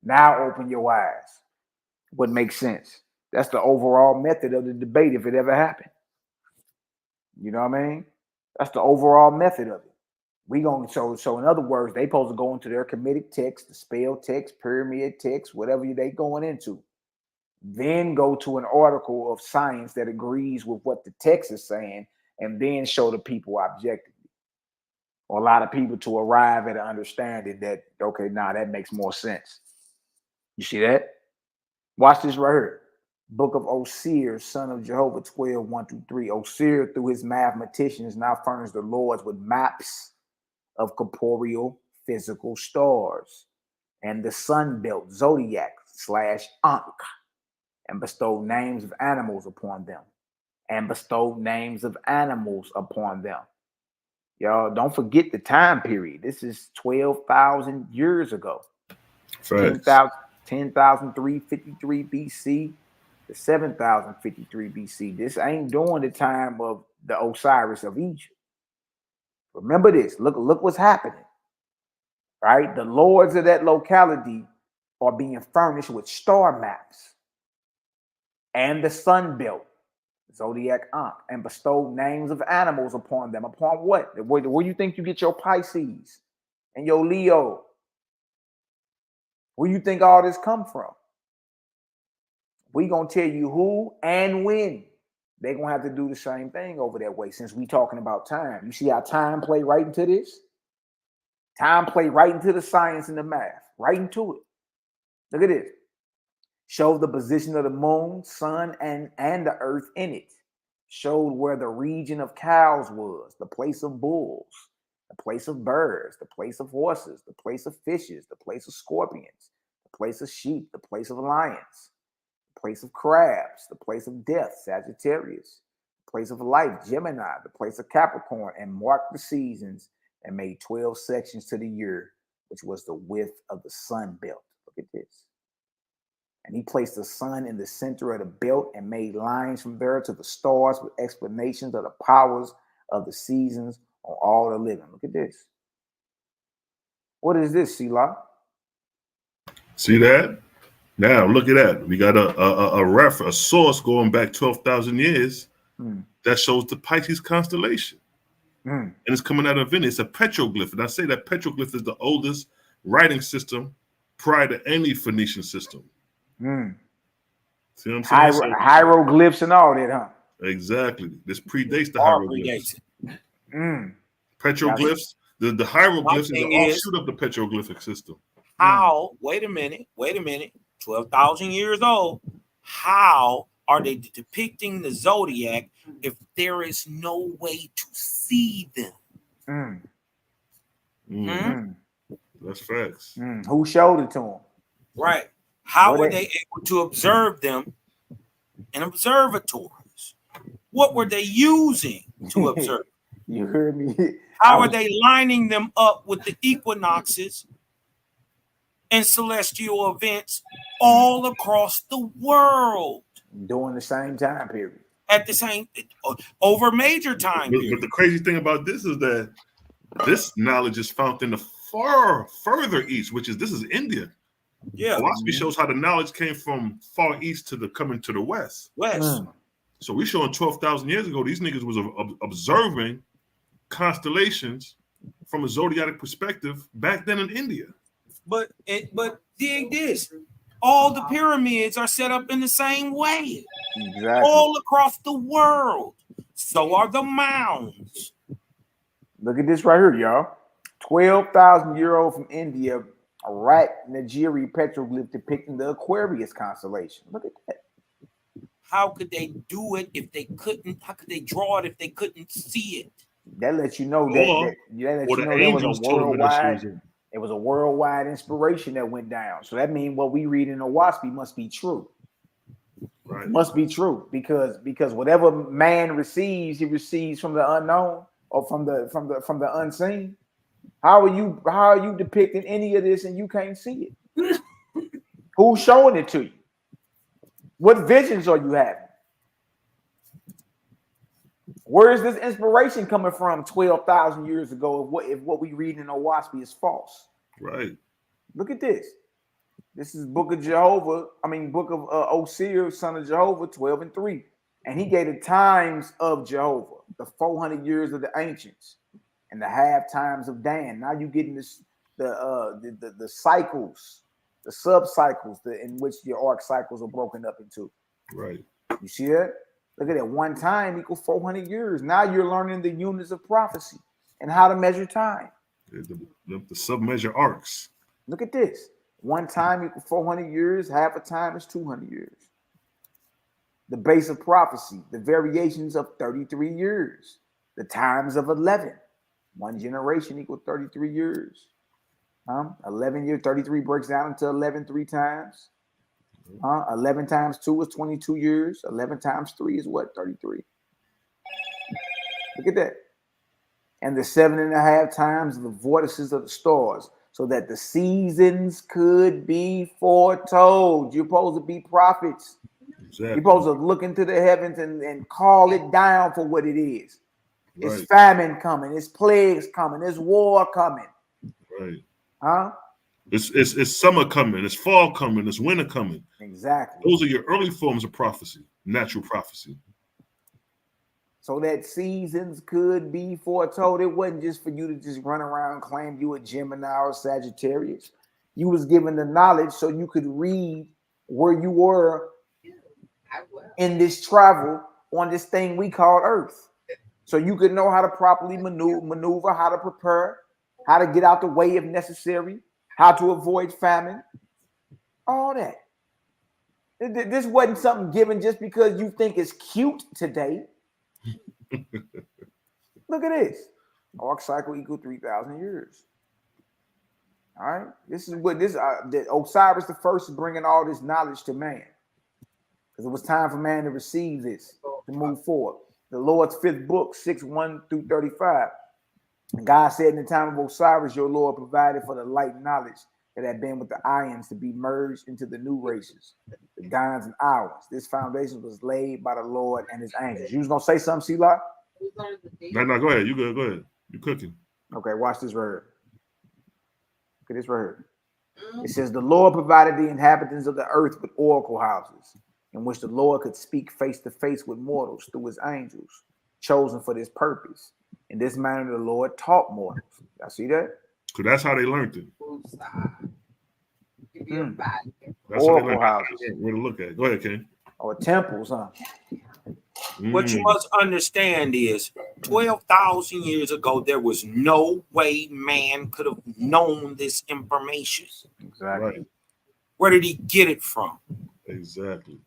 Now open your eyes. What makes sense? That's the overall method of the debate if it ever happened. You know what I mean? That's the overall method of it. We going to so in other words, they supposed to go into their Kemetic text, the spell text, pyramid text, whatever they going into. Then go to an article of science that agrees with what the text is saying, and then show the people objectively. Or a lot of people to arrive at an understanding that, okay, that makes more sense. You see that? Watch this right here. Book of Osir, son of Jehovah, 12, 1 through 3. Osir, through his mathematicians, now furnished the lords with maps of corporeal physical stars and the sun belt zodiac / Ankh, and bestowed names of animals upon them. Y'all don't forget the time period. This is 12,000 years ago. 10,353 BC to 7,053 BC. This ain't during the time of the Osiris of Egypt. Remember this. Look what's happening. Right? The lords of that locality are being furnished with star maps and the sun belt, zodiac Ankh, and bestowed names of animals upon them. Upon what? Where do you think you get your Pisces and your Leo? Where you think all this come from? We gonna tell you who and when. They gonna have to do the same thing over that way. Since we talking about time, you see how time play right into this. Time play right into the science and the math, right into it. Look at this. Showed the position of the moon, sun, and the earth in it. Showed where the region of cows was, the place of bulls, the place of birds, the place of horses, the place of fishes, the place of scorpions, the place of sheep, the place of lions, the place of crabs, the place of death, Sagittarius, the place of life, Gemini, the place of Capricorn, and marked the seasons and made 12 sections to the year, which was the width of the sun belt. Look at this. And he placed the sun in the center of the belt and made lines from there to the stars with explanations of the powers of the seasons on all the living. Look at this. What is this, Selah? See that? Now look at that. We got a source going back 12,000 years that shows the Pisces constellation. And it's coming out of Venice. It's a petroglyph. And I say that petroglyph is the oldest writing system prior to any Phoenician system. See what I'm saying? Hieroglyphs and all that, huh? Exactly. This predates the hieroglyphs. Petroglyphs. The hieroglyphs is an offshoot of the petroglyphic system. How? Wait a minute. 12,000 years old. How are they depicting the zodiac if there is no way to see them? That's facts. Who showed it to them? Right. How were they able to observe them in observatories? What were they using to observe? You heard me. How are they lining them up with the equinoxes and celestial events all across the world? During the same time period. At the same, over major time period. But the crazy thing about this is that this knowledge is found in the far further east, this is India. Yeah. Philosophy shows how the knowledge came from far east to coming to the west. So we showing 12,000 years ago, these niggas was observing constellations from a zodiac perspective back then in India. But dig this. All the pyramids are set up in the same way. Exactly. All across the world. So are the mounds. Look at this right here, y'all. 12,000-year-old from India, Rat Nigeri petroglyph depicting the Aquarius constellation. Look at that. How could they do it if they couldn't? How could they draw it if they couldn't see it? That lets you know that was a worldwide. It was a worldwide inspiration that went down. So that means what we read in Owaspy must be true. Right. Must be true because whatever man receives, he receives from the unknown or from the unseen. How are you depicting any of this and you can't see it? Who's showing it to you? What visions are you having? Where is this inspiration coming from 12,000 years ago if what we read in Owaspy is false? Right. Look at this. This is Book of Osir, son of Jehovah, 12 and 3. And he gave the times of Jehovah, the 400 years of the ancients, and the half times of Dan. Now you're getting this the cycles, the sub-cycles in which your arc cycles are broken up into. Right. You see that? Look at that. One time equals 400 years. Now you're learning the units of prophecy and how to measure time. The sub-measure arcs. Look at this. One time equals 400 years. Half a time is 200 years. The base of prophecy. The variations of 33 years. The times of 11. One generation equals 33 years. 11 years, 33 breaks down into 11 3 times. 11 times 2 is 22 years. 11 times 3 is what? 33. Look at that. And the 7.5 times the vortices of the stars. so that the seasons could be foretold. You're supposed to be prophets. Exactly. You're supposed to look into the heavens and call it down for what it is. Right. It's famine coming. It's plagues coming. It's war coming. Right. Huh? It's summer coming. It's fall coming. It's winter coming. Exactly. Those are your early forms of prophecy, natural prophecy. So that seasons could be foretold. It wasn't just for you to just run around and claim you a Gemini or Sagittarius. You was given the knowledge so you could read where you were in this travel on this thing we call Earth. So you could know how to properly maneuver, how to prepare, how to get out the way if necessary, how to avoid famine, all that. This wasn't something given just because you think it's cute today. Look at this. Arc cycle equal 3,000 years. All right. This is what Osiris the first is bringing all this knowledge to man. Because it was time for man to receive this, to move forward. The Lord's fifth book, 6:1 through 35. And God said, in the time of Osiris, your Lord provided for the light knowledge that had been with the Ions to be merged into the new races, the Dons and Hours. This foundation was laid by the Lord and his angels. You was going to say something, Selah? No, go ahead. You good. Go ahead. You cooking. Okay, watch this right here. Look at this right here. It says, the Lord provided the inhabitants of the earth with oracle houses, in which the Lord could speak face to face with mortals through his angels, chosen for this purpose. In this manner, the Lord taught mortals. Y'all see that? Because that's how they learned it. That's Oracle houses. Where to look at. Go ahead, King. Or temples, huh? What you must understand is 12,000 years ago, there was no way man could have known this information. Exactly. Right. Where did he get it from? Exactly.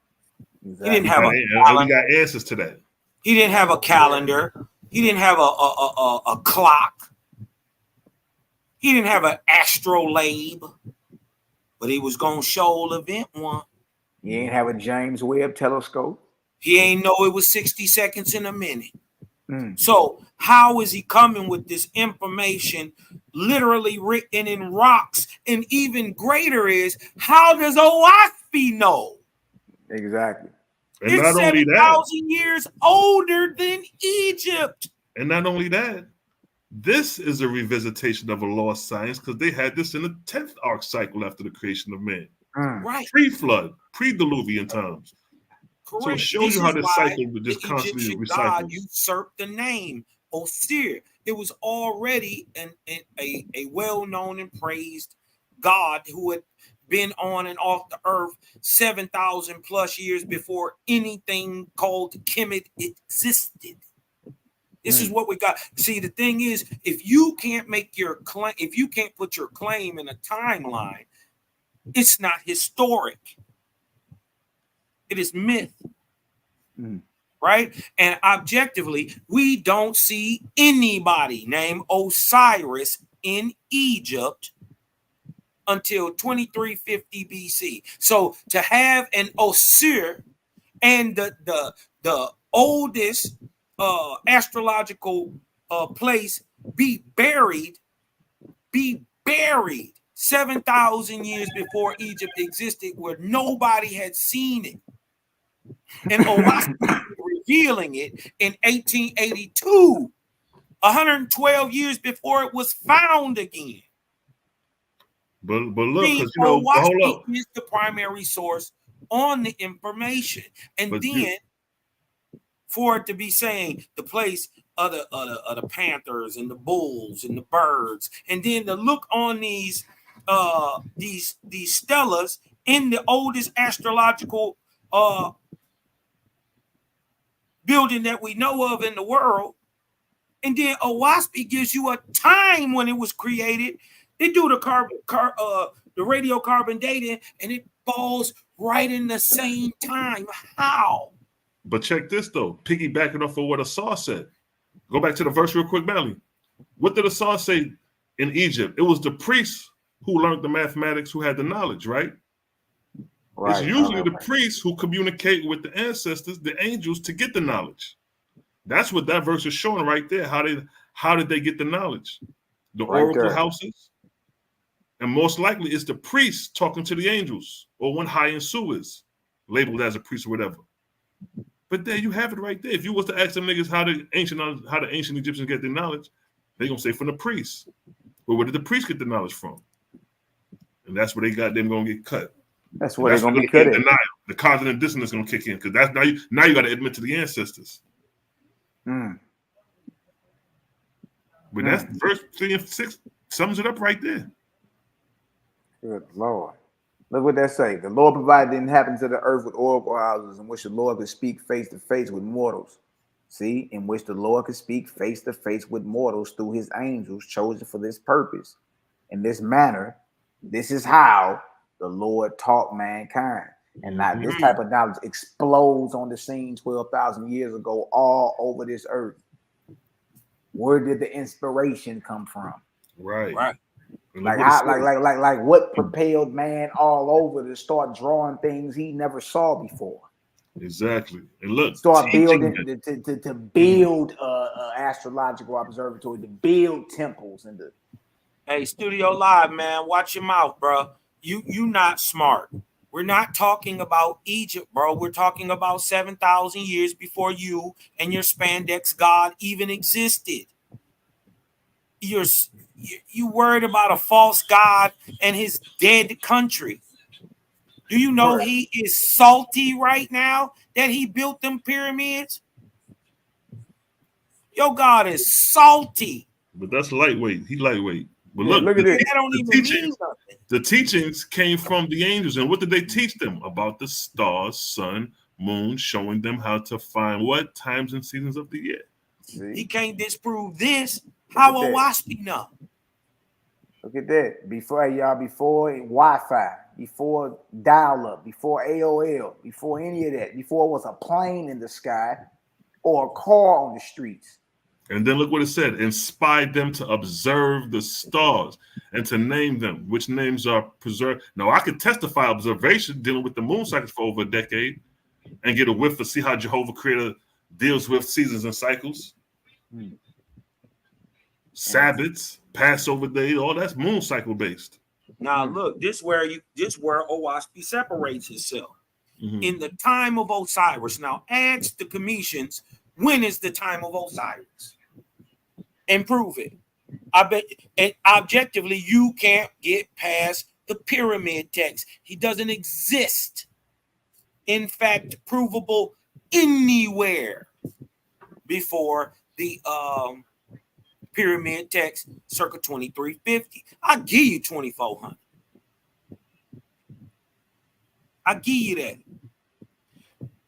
He didn't have we got answers to that. He didn't have a calendar. He didn't have a clock. He didn't have an astrolabe. But he was going to show event one. He ain't have a James Webb telescope. He ain't know it was 60 seconds in a minute. So how is he coming with this information literally written in rocks? And even greater is, how does Owaspie know? Exactly. And it's not only 7,000 years older than Egypt. And not only that, this is a revisitation of a lost science because they had this in the 10th arc cycle after the creation of man. Right. Pre-flood, pre-Diluvian times. Correct. So it shows you how this cycle would just constantly Egyptian recycle. God usurped the name Osir. It was already a well-known and praised God who had been on and off the earth 7,000 plus years before anything called Kemet existed. This is what we got. See, the thing is, if you can't make your claim, if you can't put your claim in a timeline, it's not historic. It is myth. Right? And objectively, we don't see anybody named Osiris in Egypt until 2350 BC. So to have an Osir and the oldest astrological place be buried 7,000 years before Egypt existed, where nobody had seen it. And Owaspie revealing it in 1882, 112 years before it was found again. But look, because hold up. Is the primary source on the information, and but then for it to be saying the place of the Panthers and the Bulls and the Birds, and then to look on these stellas in the oldest astrological building that we know of in the world, and then Owaspie gives you a time when it was created. They do the the radiocarbon dating, and it falls right in the same time. How? But check this though, piggybacking off of what Asar said. Go back to the verse real quick, Mally. What did Asar say in Egypt? It was the priests who learned the mathematics, who had the knowledge, right? It's usually the priests who communicate with the ancestors, the angels, to get the knowledge. That's what that verse is showing right there. How did they get the knowledge? The oracle houses. And most likely it's the priest talking to the angels, or one high in Suez, labeled as a priest or whatever. But there you have it right there. If you was to ask them niggas how the ancient Egyptians get their knowledge, they're gonna say from the priests. But where did the priests get the knowledge from? And that's where they got them gonna get cut. That's where they're gonna be cut. Denial. The cognitive dissonance is gonna kick in, because that's now you gotta admit to the ancestors. But that's verse 3 and 6 sums it up right there. Good Lord. Look what that say. The Lord provided the inhabitants of the earth with oracle houses, in which the Lord could speak face to face with mortals. See, in which the Lord could speak face to face with mortals through his angels chosen for this purpose. In this manner, this is how the Lord taught mankind. And now this type of knowledge explodes on the scene 12,000 years ago all over this earth. Where did the inspiration come from? Right. Like what propelled man all over to start drawing things he never saw before? Exactly. And look, start building to build astrological observatory, to build temples and the. Hey, Studio Live, man, watch your mouth, bro. You not smart. We're not talking about Egypt, bro. We're talking about 7,000 years before you and your spandex god even existed. You worried about a false god and his dead country. Do you know he is salty right now that he built them pyramids? Your God is salty. But that's lightweight. He lightweight. But look at this. That don't even mean nothing. The teachings came from the angels. And what did they teach them? About the stars, sun, moon, showing them how to find what? Times and seasons of the year. See? He can't disprove this. How will Waspy know? Look at that. Before Wi-Fi, before dial-up, before AOL, before any of that, before it was a plane in the sky or a car on the streets. And then look what it said. Inspired them to observe the stars and to name them, which names are preserved. Now, I could testify observation dealing with the moon cycles for over a decade and get a whiff to see how Jehovah Creator deals with seasons and cycles. Sabbaths, Passover days, all that's moon cycle based. Now look, this where Owaspy separates itself. In the time of Osiris. Now ask the Kemetians, when is the time of Osiris? And prove it. I bet, and objectively, you can't get past the pyramid text. He doesn't exist. In fact, provable anywhere before the pyramid text circa 2350. I'll give you 2400. I'll give you that.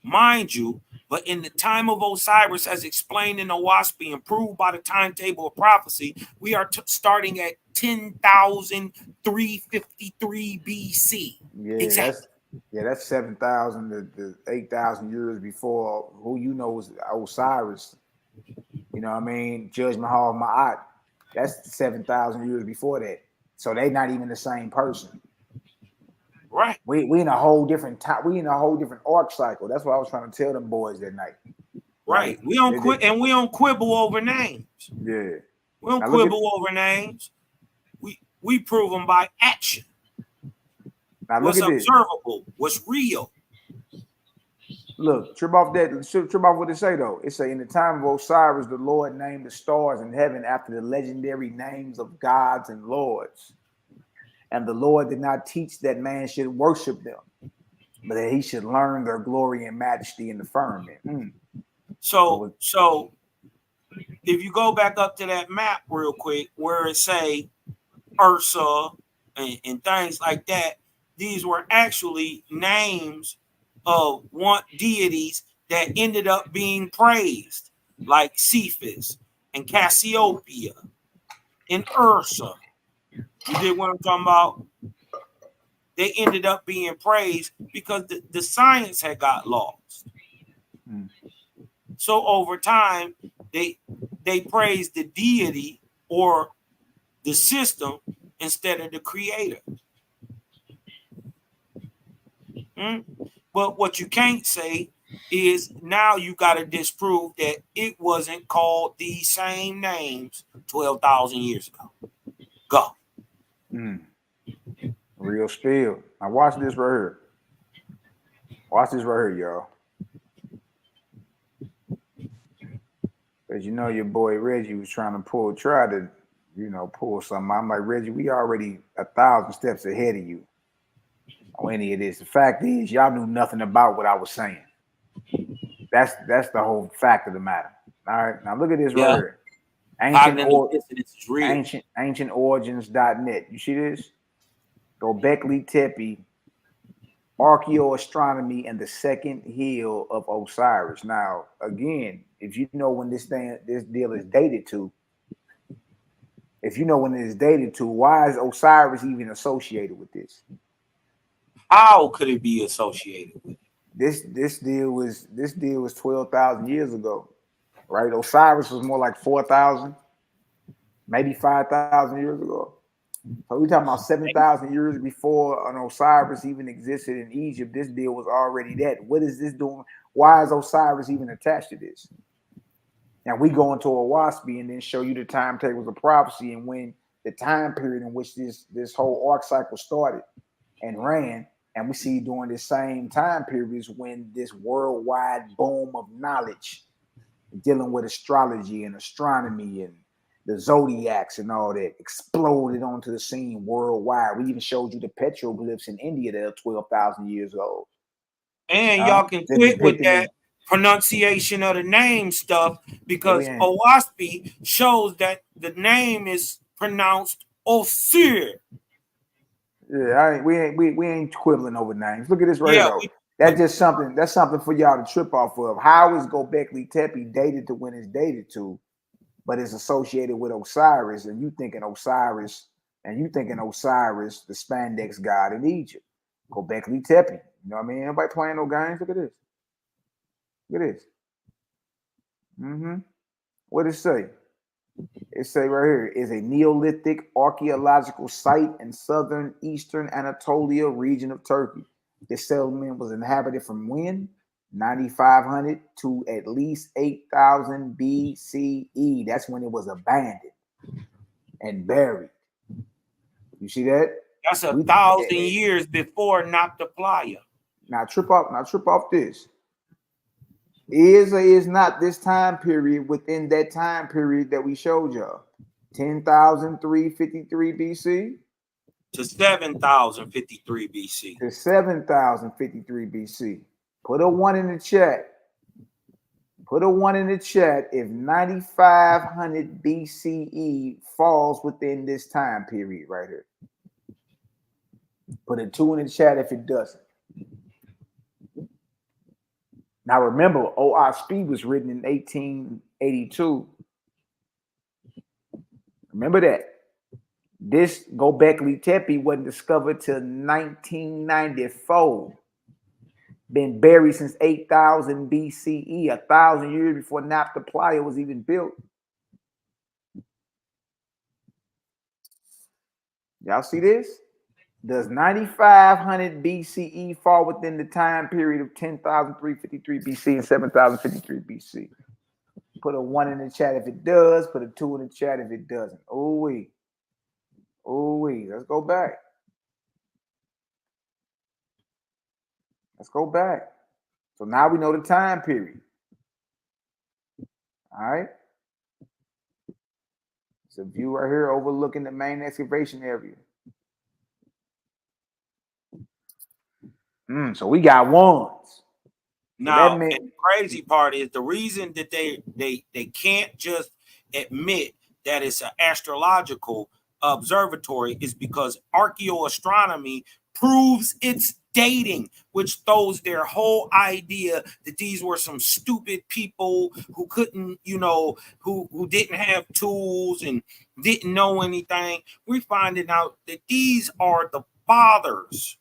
Mind you, but in the time of Osiris, as explained in Owaspy and proved by the timetable of prophecy, we are starting at 10,353 BC. Yeah, exactly. That's 7,000 to 8,000 years before who you know was Osiris. You know what I mean? Judge Mahal Ma'at. That's 7,000 years before that. So they're not even the same person. Right. We in a whole different time. We in a whole different arc cycle. That's what I was trying to tell them boys that night. Right. We don't quit, and we don't quibble over names. Yeah. We don't quibble over names. We prove them by action. Now what's observable, what's real. Look, trip off what it say though. It say in the time of Osiris, the Lord named the stars in heaven after the legendary names of gods and lords. And the Lord did not teach that man should worship them, but that he should learn their glory and majesty in the firmament. So if you go back up to that map real quick, where it say Ursa and things like that, these were actually names of one deities that ended up being praised, like Cephas and Cassiopeia and Ursa. You did what I'm talking about? They ended up being praised because the science had got lost. So over time, they praised the deity or the system instead of the creator. But what you can't say is now you got to disprove that it wasn't called these same names 12,000 years ago. Go. Real spill. Now watch this right here. Watch this right here, y'all. Because you know your boy Reggie was trying to try to, pull something. I'm like, Reggie, we already 1,000 steps ahead of you on any of this. The fact is, y'all knew nothing about what I was saying. That's the whole fact of the matter. All right, now look at this right here. Ancientorigins.net. You see this? Gobekli Tepe, archaeoastronomy, and the second hill of Osiris. Now, again, if you know when this deal is dated to, why is Osiris even associated with this? How could it be associated with it? This deal was 12,000 years ago, right? Osiris was more like 4,000, maybe 5,000 years ago. So we're talking about 7,000 years before an Osiris even existed in Egypt. This deal was already that. What is this doing? Why is Osiris even attached to this? And we go into a WASPy and then show you the timetables of prophecy and when the time period in which this whole arc cycle started and ran. And we see during this same time periods when this worldwide boom of knowledge dealing with astrology and astronomy and the zodiacs and all that exploded onto the scene worldwide. We even showed you the petroglyphs in India that are 12,000 years old. And y'all can quit with that pronunciation of the name stuff because OWASP shows that the name is pronounced Osir. Yeah, we ain't quibbling over names. Look at this right now. That's something for y'all to trip off of. How is Gobekli Tepe dated to when it's dated to, but it's associated with Osiris, and you thinking Osiris, the spandex god in Egypt, Gobekli Tepe. You know what I mean? Nobody playing no games. Look at this. Look at this. What does it say? It say right here is a Neolithic archaeological site in southern eastern Anatolia region of Turkey. This settlement was inhabited from when? 9,500 to at least 8,000 BCE. That's when it was abandoned and buried. You see that? That's 1,000 years before Noctiplaya. Now trip off this. Is or is not this time period within that time period that we showed y'all? 10,353 BC to 7,053 BC. To 7,053 BC. Put a 1 in the chat. Put a 1 in the chat if 9,500 BCE falls within this time period right here. Put a 2 in the chat if it doesn't. Now remember, OWASP was written in 1882. Remember that. This Gobekli Tepe wasn't discovered till 1994. Been buried since 8,000 BCE, 1,000 years before Noctiplaya was even built. Y'all see this? Does 9,500 BCE fall within the time period of 10,353 BC and 7,053 BC? Put a 1 in the chat if it does. Put a 2 in the chat if it doesn't. Ooh-wee. Ooh-wee. Let's go back. Let's go back. So now we know the time period. All right. It's a view right here overlooking the main excavation area. So we got ones. Now, the crazy part is the reason that they can't just admit that it's an astrological observatory is because archaeoastronomy proves its dating, which throws their whole idea that these were some stupid people who couldn't, who didn't have tools and didn't know anything. We're finding out that these are the fathers,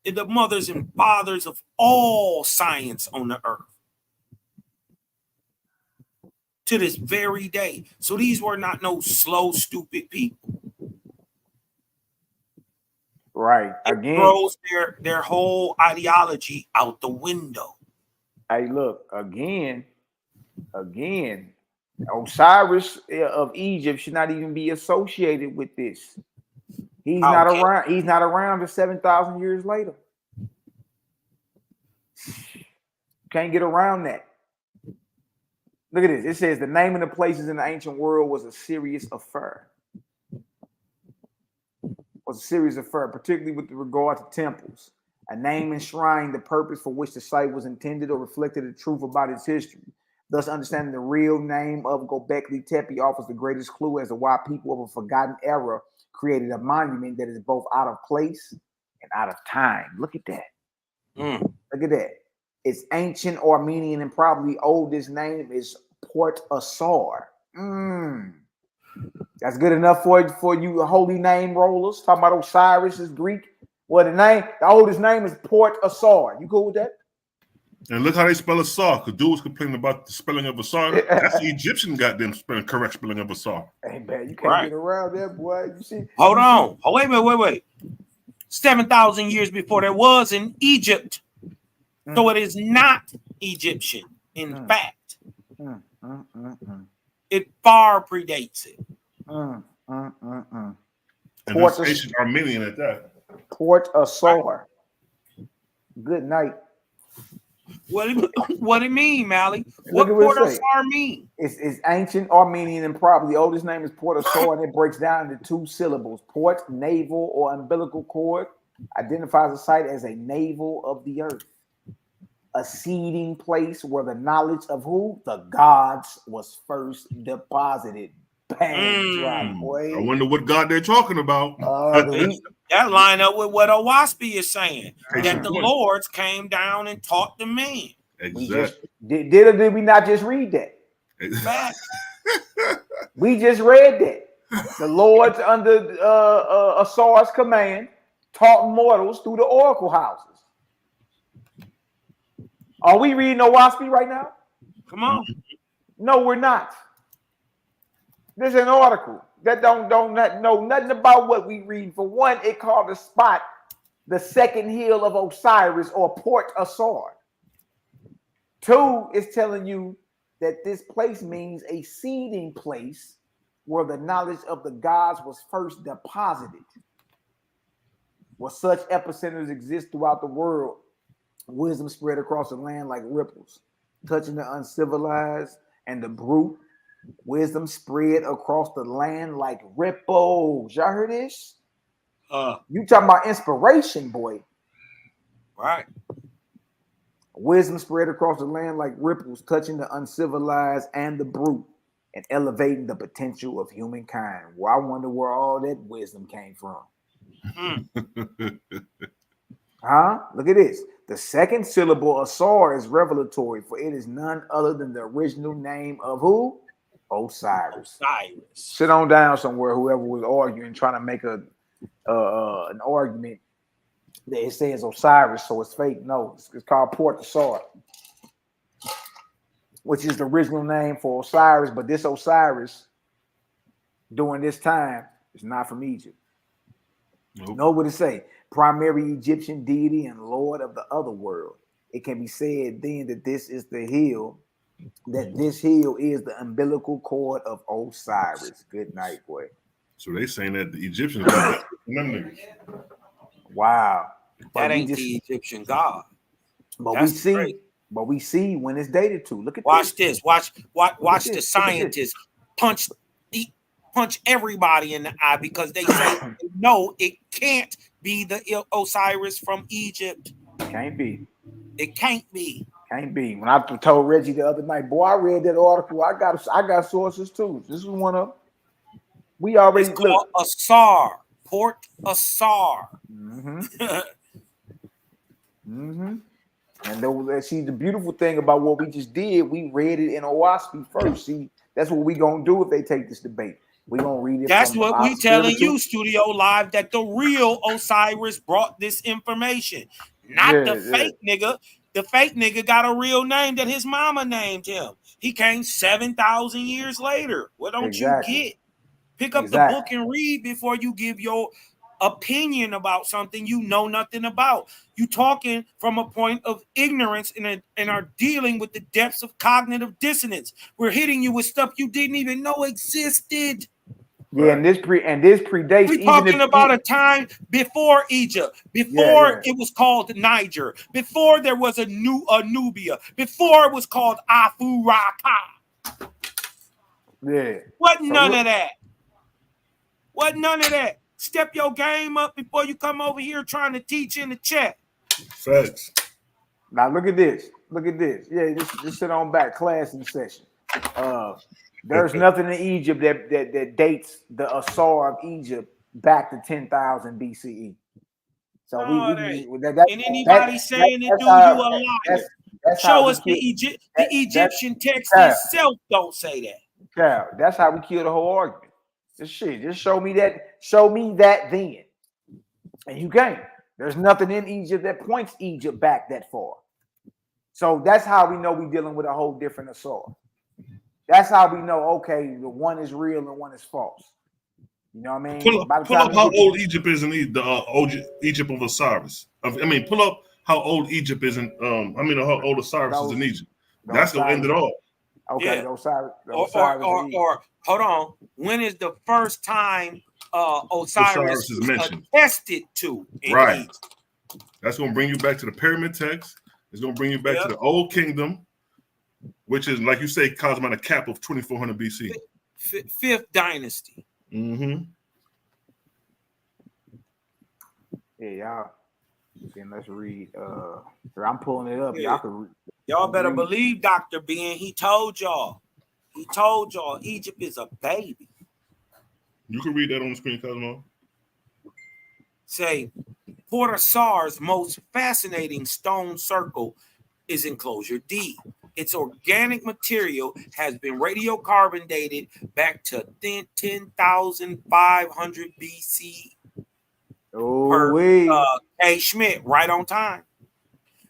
the mothers and fathers of all science on the earth to this very day. So these were not no slow, stupid people. Right. Again, it throws their whole ideology out the window. Hey, look, again, Osiris of Egypt should not even be associated with this. He's not around. He's not around to 7,000 years later. Can't get around that. Look at this. It says the name of the places in the ancient world was a serious affair. Particularly with regard to temples. A name enshrined the purpose for which the site was intended or reflected the truth about its history. Thus, understanding the real name of Göbekli Tepe offers the greatest clue as to why people of a forgotten era created a monument that is both out of place and out of time. Look at that. Look at that. Its ancient Armenian and probably oldest name is Port Asar. That's good enough for you holy name rollers. Talking about Osiris is Greek. Well, the oldest name is Port Asar. You cool with that? And look how they spell Asar. Because dude was complaining about the spelling of Asar. That's the Egyptian goddamn correct spelling of Asar. Hey man, you can't get around that, boy. You see? Hold on. Oh, wait. 7,000 years before there was in Egypt. So it is not Egyptian. In fact, it far predates it. And it's ancient Armenian at that. Port Asar. Good night. What it mean, Mally? What Port Asar mean? It's ancient Armenian and probably the oldest name is Port Asar, and it breaks down into 2 syllables. Port, navel or umbilical cord, identifies the site as a navel of the earth. A seeding place where the knowledge of who? The gods was first deposited. Bang, drop, boy. I wonder what God they're talking about. That line up with what Owaspy is saying. That the lords came down and taught the man. Exactly. Did or did we not just read that? We just read that. The lords under Asar's command taught mortals through the oracle houses. Are we reading Owaspy right now? Come on. No, we're not. There's an article that don't know nothing about what we read. For one, it called the spot the second hill of Osiris or Port Asar. 2 is telling you that this place means a seeding place where the knowledge of the gods was first deposited. Where such epicenters exist throughout the world, wisdom spread across the land like ripples, touching the uncivilized and the brute. Wisdom spread across the land like ripples. Y'all heard this? You talking about inspiration, boy. Right. Wisdom spread across the land like ripples, touching the uncivilized and the brute, and elevating the potential of humankind. Well, I wonder where all that wisdom came from. Look at this. The second syllable, Asar, is revelatory, for it is none other than the original name of who? Osiris. Sit on down somewhere, whoever was arguing, trying to make an argument that it says Osiris, so it's fake. No, it's called Port Asar, which is the original name for Osiris, but this Osiris during this time is not from Egypt. Know what it say? Primary Egyptian deity and lord of the other world. It can be said then that this is the hill, that this hill is the umbilical cord of Osiris. Good night, boy. So they saying that the Egyptians got that. Wow. That ain't the Egyptian god. But we see when it's dated to. Look at Watch this. Watch the scientists punch everybody in the eye because they say no, it can't be the Osiris from Egypt. Can't be. It can't be. Can't be. When I told Reggie the other night, boy, I read that article. I got sources too. This is one of them. We already it's called Asar, Port Asar. And see, the beautiful thing about what we just did, we read it in Owaspy first. See, that's what we gonna do if they take this debate. We gonna read it. That's what we telling you, Studio Live, that the real Osiris brought this information, not the fake nigga. The fake nigga got a real name that his mama named him. He came 7,000 years later. What don't you get? Pick up the book and read before you give your opinion about something you know nothing about. You talking from a point of ignorance and are dealing with the depths of cognitive dissonance. We're hitting you with stuff you didn't even know existed. Yeah, and this predates. We're talking about a time before Egypt, before it was called Niger, before there was a Nubia, before it was called Afuraka. Yeah. Wasn't none of that. Wasn't none of that. Step your game up before you come over here trying to teach in the chat. Facts. Now look at this. Look at this. Yeah, this shit on back class in session. There's nothing in Egypt that dates the Asar of Egypt back to 10,000 BCE. So anybody saying it, do you a liar? Show us the Egyptian text itself don't say that. Yeah, that's how we kill the whole argument. Just show me that then. And you can't. There's nothing in Egypt that points Egypt back that far. So that's how we know we're dealing with a whole different Asar. That's how we know, okay, the one is real and one is false. You know what I mean? Pull up how old Egypt is in the Egypt of Osiris. Pull up how old Egypt is in, how old Osiris is in Egypt. That's going to end it all. Okay, yeah. Osiris or hold on. When is the first time Osiris is mentioned? Attested to in Egypt? That's going to bring you back to the pyramid text. It's going to bring you back to the Old Kingdom, which is, like you say, Cosmo, a cap of 2400 BC. Fifth dynasty. Mm-hmm. Yeah, y'all. Then let's read. I'm pulling it up. Yeah. Y'all better believe Dr. Ben. He told y'all. Egypt is a baby. You can read that on the screen, Cosmo. Say, Port Asar's most fascinating stone circle is enclosure D. Its organic material has been radiocarbon dated back to 10,500 BC. A. Schmidt, right on time,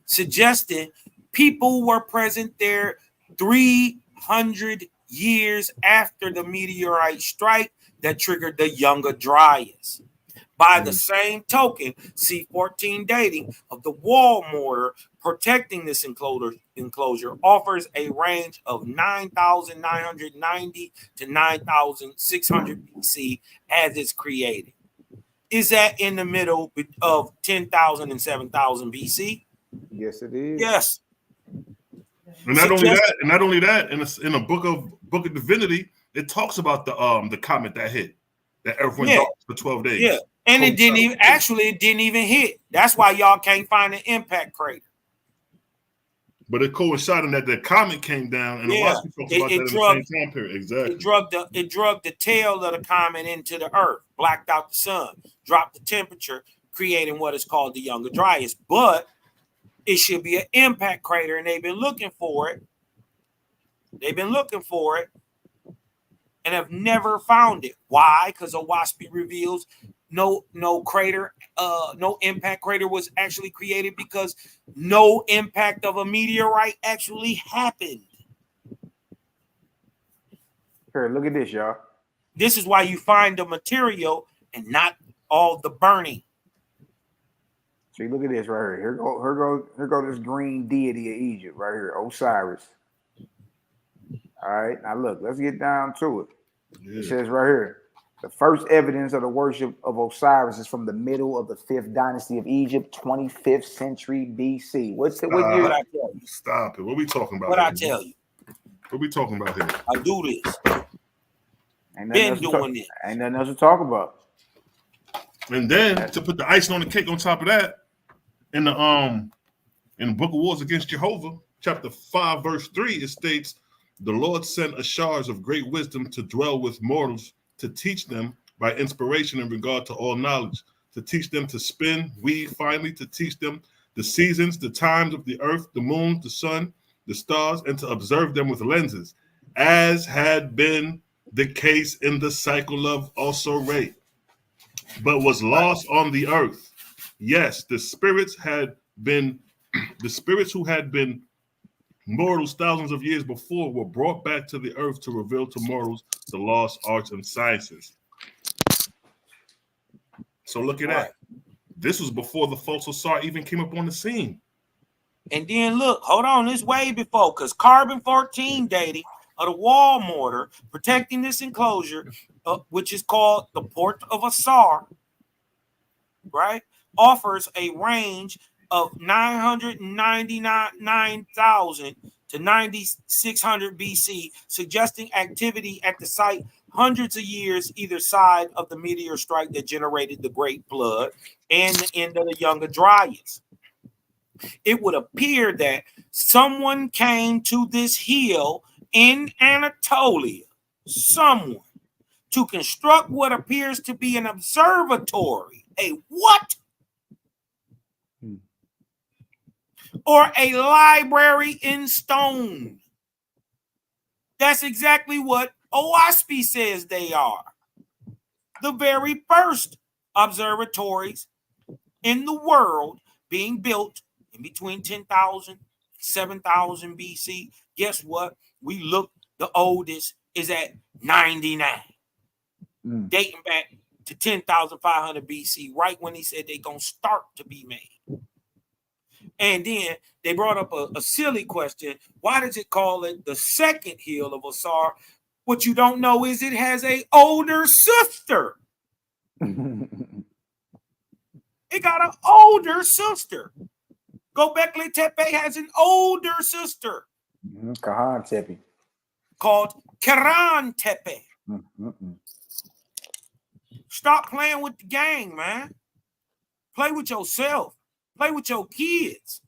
suggesting people were present there 300 years after the meteorite strike that triggered the Younger Dryas. By the same token, C14 dating of the wall mortar protecting this enclosure offers a range of 9,990 to 9,600 BC as it's created. Is that in the middle of 10,000 and 7,000 BC? Yes, it is. Yes. And not only that, in a book of Divinity, it talks about the comet that hit, that Earth went dark for 12 days. Yeah. And it didn't even hit. That's why y'all can't find an impact crater. But it coincided that the comet came down, and the Watson talks about that in the same time period. Exactly. It drugged the tail of the comet into the Earth, blacked out the sun, dropped the temperature, creating what is called the Younger Dryas. But it should be an impact crater, and they've been looking for it. And have never found it. Why? Because OWASP reveals no crater, no impact crater was actually created because no impact of a meteorite actually happened. Here, look at this, y'all. This is why you find the material and not all the burning. See, look at this right here. Here go this green deity of Egypt right here, Osiris. All right, now look, let's get down to it. Yeah. It says right here, the first evidence of the worship of Osiris is from the middle of the 5th dynasty of Egypt, 25th century BC. What year? What I tell you? Stop it. What we talking about? What I tell you? What we talking about here? I do this. Been doing this. Ain't nothing else to talk about. And then to put the icing on the cake on top of that, in the Book of Wars Against Jehovah, chapter 5, verse 3, it states, "The Lord sent Ashars of great wisdom to dwell with mortals, to teach them by inspiration in regard to all knowledge, to teach them to spin, weave finally, to teach them the seasons, the times of the earth, the moon, the sun, the stars, and to observe them with lenses, as had been the case in the cycle of Osiris, but was lost on the earth. Yes, the spirits who had been mortals thousands of years before were brought back to the earth to reveal to mortals the lost arts and sciences." So look at that. This was before the false Asar even came up on the scene. And then look, hold on, this way before, because carbon 14 dating of the wall mortar protecting this enclosure which is called the Port of Asar, right, offers a range of 999,000 to 9,600 BC, suggesting activity at the site hundreds of years either side of the meteor strike that generated the Great Flood and the end of the Younger Dryas. It would appear that someone came to this hill in Anatolia, someone, to construct what appears to be an observatory. A what? Or a library in stone. That's exactly what OWASP says they are. The very first observatories in the world being built in between 10,000 and 7,000 BC. Guess what? We look, the oldest is at 99, dating back to 10,500 BC, right when he said they're going to start to be made. And then they brought up a silly question. Why does it call it the second hill of Asar? What you don't know is it has an older sister. It got an older sister. Göbekli Tepe has an older sister. Kahan Tepe. Called Keran Tepe. Stop playing with the gang, man. Play with yourself. Play with your kids.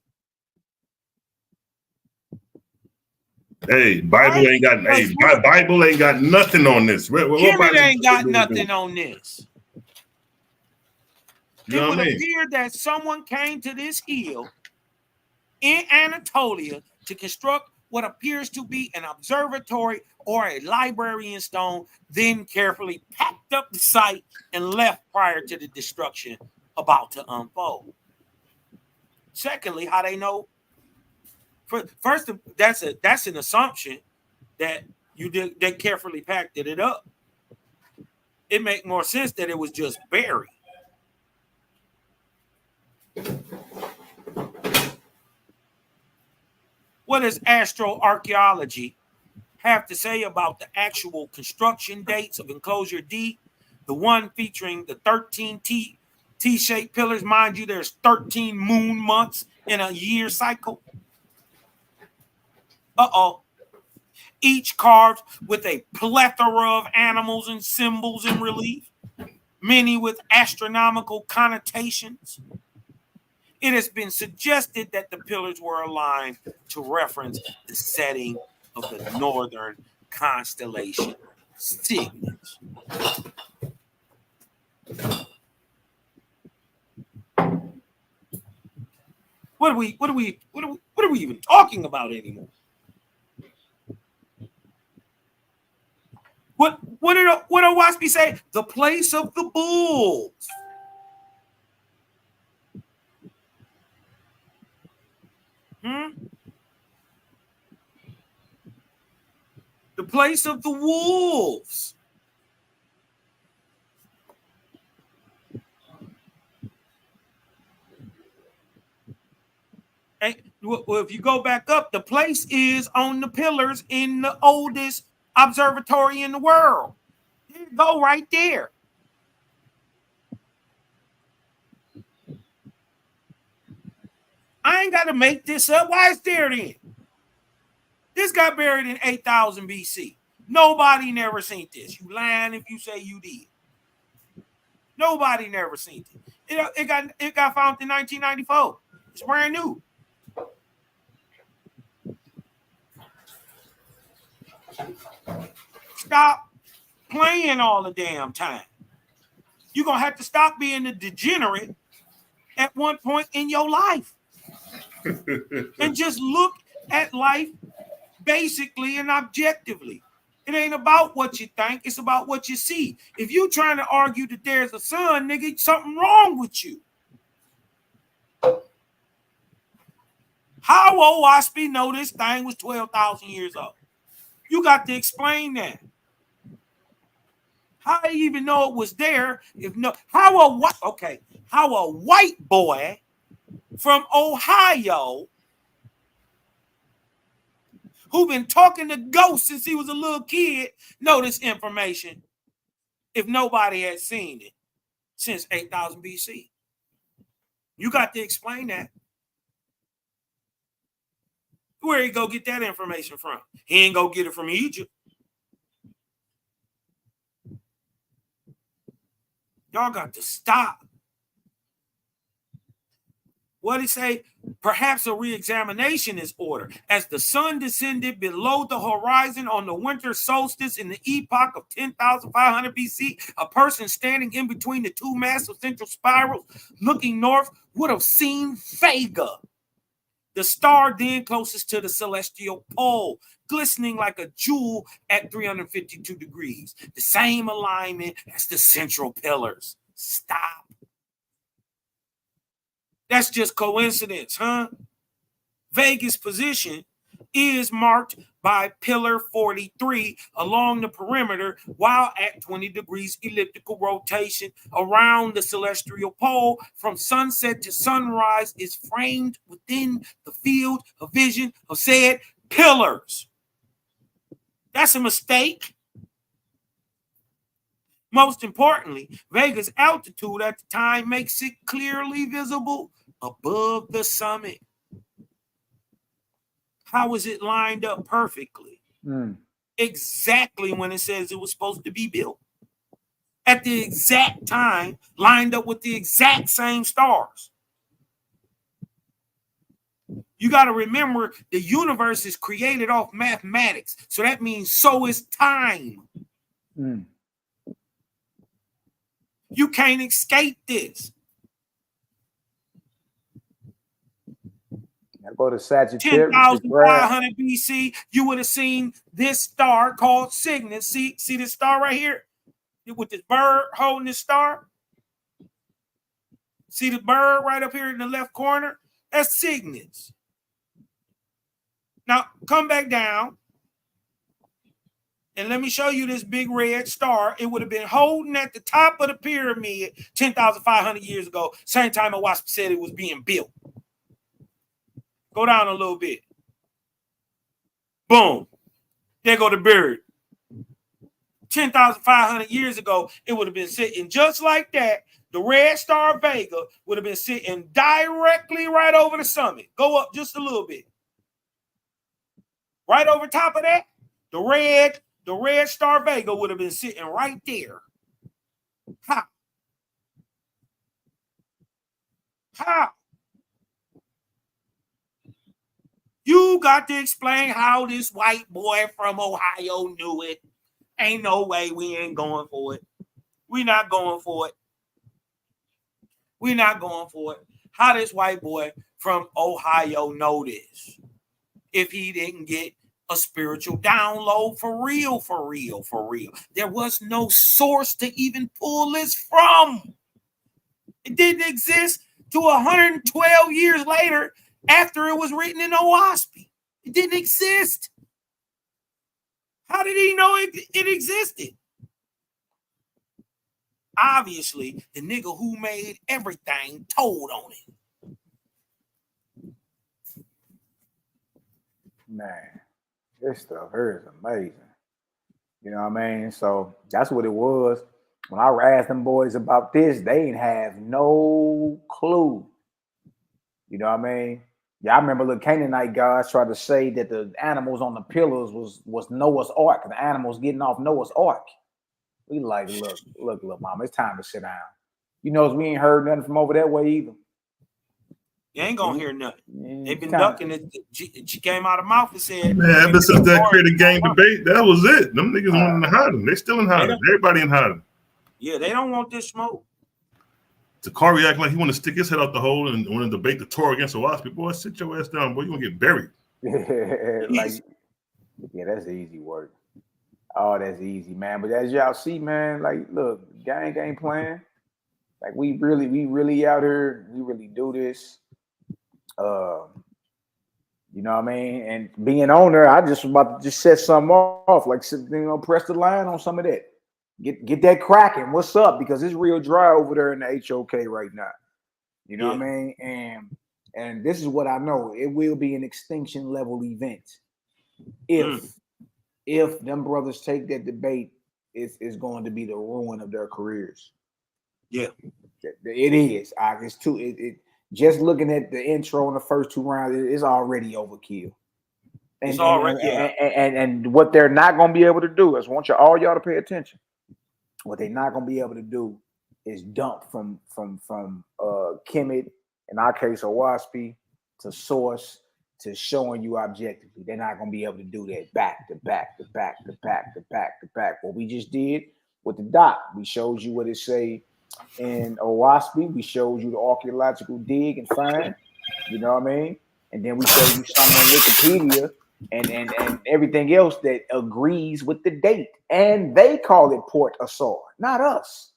Hey, Bible ain't got. Hey, Bible ain't got nothing on this. Kemet ain't got nothing on this. You know it would appear that someone came to this hill in Anatolia to construct what appears to be an observatory or a library in stone, then carefully packed up the site and left prior to the destruction about to unfold. Secondly, how they know? First, that's an assumption that they carefully packed it up. It makes more sense that it was just buried. What does astroarchaeology have to say about the actual construction dates of Enclosure D? The one featuring the 13 T-shaped pillars. Mind you, there's 13 moon months in a year cycle. Each carved with a plethora of animals and symbols in relief, many with astronomical connotations. It has been suggested that the pillars were aligned to reference the setting of the northern constellation Cygnus. What are we even talking about anymore? What did OWASP say? The place of the bulls. The place of the wolves. And well, if you go back up, the place is on the pillars in the oldest observatory in the world. There you go, right there. I ain't got to make this up. Why is there then? This got buried in 8,000 BC. Nobody never seen this. You lying if you say you did. Nobody never seen it. It got found in 1994. It's brand new. Stop playing all the damn time. You're going to have to stop being a degenerate at one point in your life. And just look at life basically and objectively. It ain't about what you think, it's about what you see. If you're trying to argue that there's a sun, nigga, something wrong with you. How old OWASP know this thing was 12,000 years old? You got to explain that. How do you even know it was there? How a white boy from Ohio who been talking to ghosts since he was a little kid know this information? if nobody had seen it since 8,000 BC? You got to explain that. Where he go get that information from? He ain't go get it from Egypt. Y'all got to stop. What did he say? Perhaps a re-examination is ordered. As the sun descended below the horizon on the winter solstice in the epoch of 10,500 BC, a person standing in between the two massive central spirals looking north would have seen Vega, the star then closest to the celestial pole, glistening like a jewel at 352 degrees, the same alignment as the central pillars. Stop. That's just coincidence, huh? Vega's position is marked by pillar 43 along the perimeter, while at 20 degrees elliptical rotation around the celestial pole from sunset to sunrise is framed within the field of vision of said pillars. That's a mistake. Most importantly, Vega's altitude at the time makes it clearly visible above the summit. How is it lined up perfectly? Exactly when it says it was supposed to be built. At the exact time, lined up with the exact same stars. You got to remember the universe is created off mathematics. So that means so is time. You can't escape this. Go to Sagittarius. 10,500 BC, you would have seen this star called Cygnus. See this star right here? With this bird holding this star? See the bird right up here in the left corner? That's Cygnus. Now, come back down. And let me show you this big red star. It would have been holding at the top of the pyramid 10,500 years ago. Same time Owaspi said it was being built. Go down a little bit. Boom. There go the bird. 10,500 years ago, it would have been sitting just like that. The red star Vega would have been sitting directly right over the summit. Go up just a little bit. Right over top of that, the red star Vega would have been sitting right there. How? How? You got to explain how this white boy from Ohio knew it. Ain't no way we ain't going for it. We not going for it. We not going for it. How this white boy from Ohio know this? If he didn't get a spiritual download for real, for real, for real. There was no source to even pull this from. It didn't exist till 112 years later after it was written in Owaspi. It didn't exist. How did he know it existed? Obviously, the nigga who made everything told on it. Man, this stuff here is amazing. You know what I mean? So that's what it was. When I asked them boys about this, they didn't have no clue. You know what I mean? Yeah, I remember the Canaanite guys tried to say that the animals on the pillars was Noah's Ark, the animals getting off Noah's Ark. We like, look, mama, it's time to sit down. You know, we ain't heard nothing from over that way either. You ain't gonna hear nothing. They've been ducking it. She came out of mouth and said, "Man, ever since that created gang debate, that was it. Them niggas wanted to hide them. They still in hiding. Everybody in hiding. Yeah, they don't want this smoke." Takari acting like he want to stick his head out the hole and want to debate the Torah against Owaspi. Boy, sit your ass down, boy. You gonna get buried. Yeah, that's easy work. Oh, that's easy, man. But as y'all see, man, like, look, gang ain't playing. Like, we really out here. We really do this. You know what I mean? And being on there, I just was about to just set something off, like, press the line on some of that. Get that cracking. What's up? Because it's real dry over there in the HOK right now. You know what I mean? And this is what I know. It will be an extinction level event if them brothers take that debate is going to be the ruin of their careers. Yeah, it is. It's too. It just looking at the intro in the first 2 rounds, it's already overkill. And what they're not going to be able to do is, I want all y'all to pay attention. What they're not going to be able to do is dump from Kemet, in our case, Owaspy, to Source, to showing you objectively. They're not going to be able to do that back to back to back to back to back to back. What we just did with the doc, we showed you what it say in Owaspy. We showed you the archaeological dig and find. You know what I mean? And then we showed you something on Wikipedia and everything else that agrees with the date. And they call it Port Asar, not us.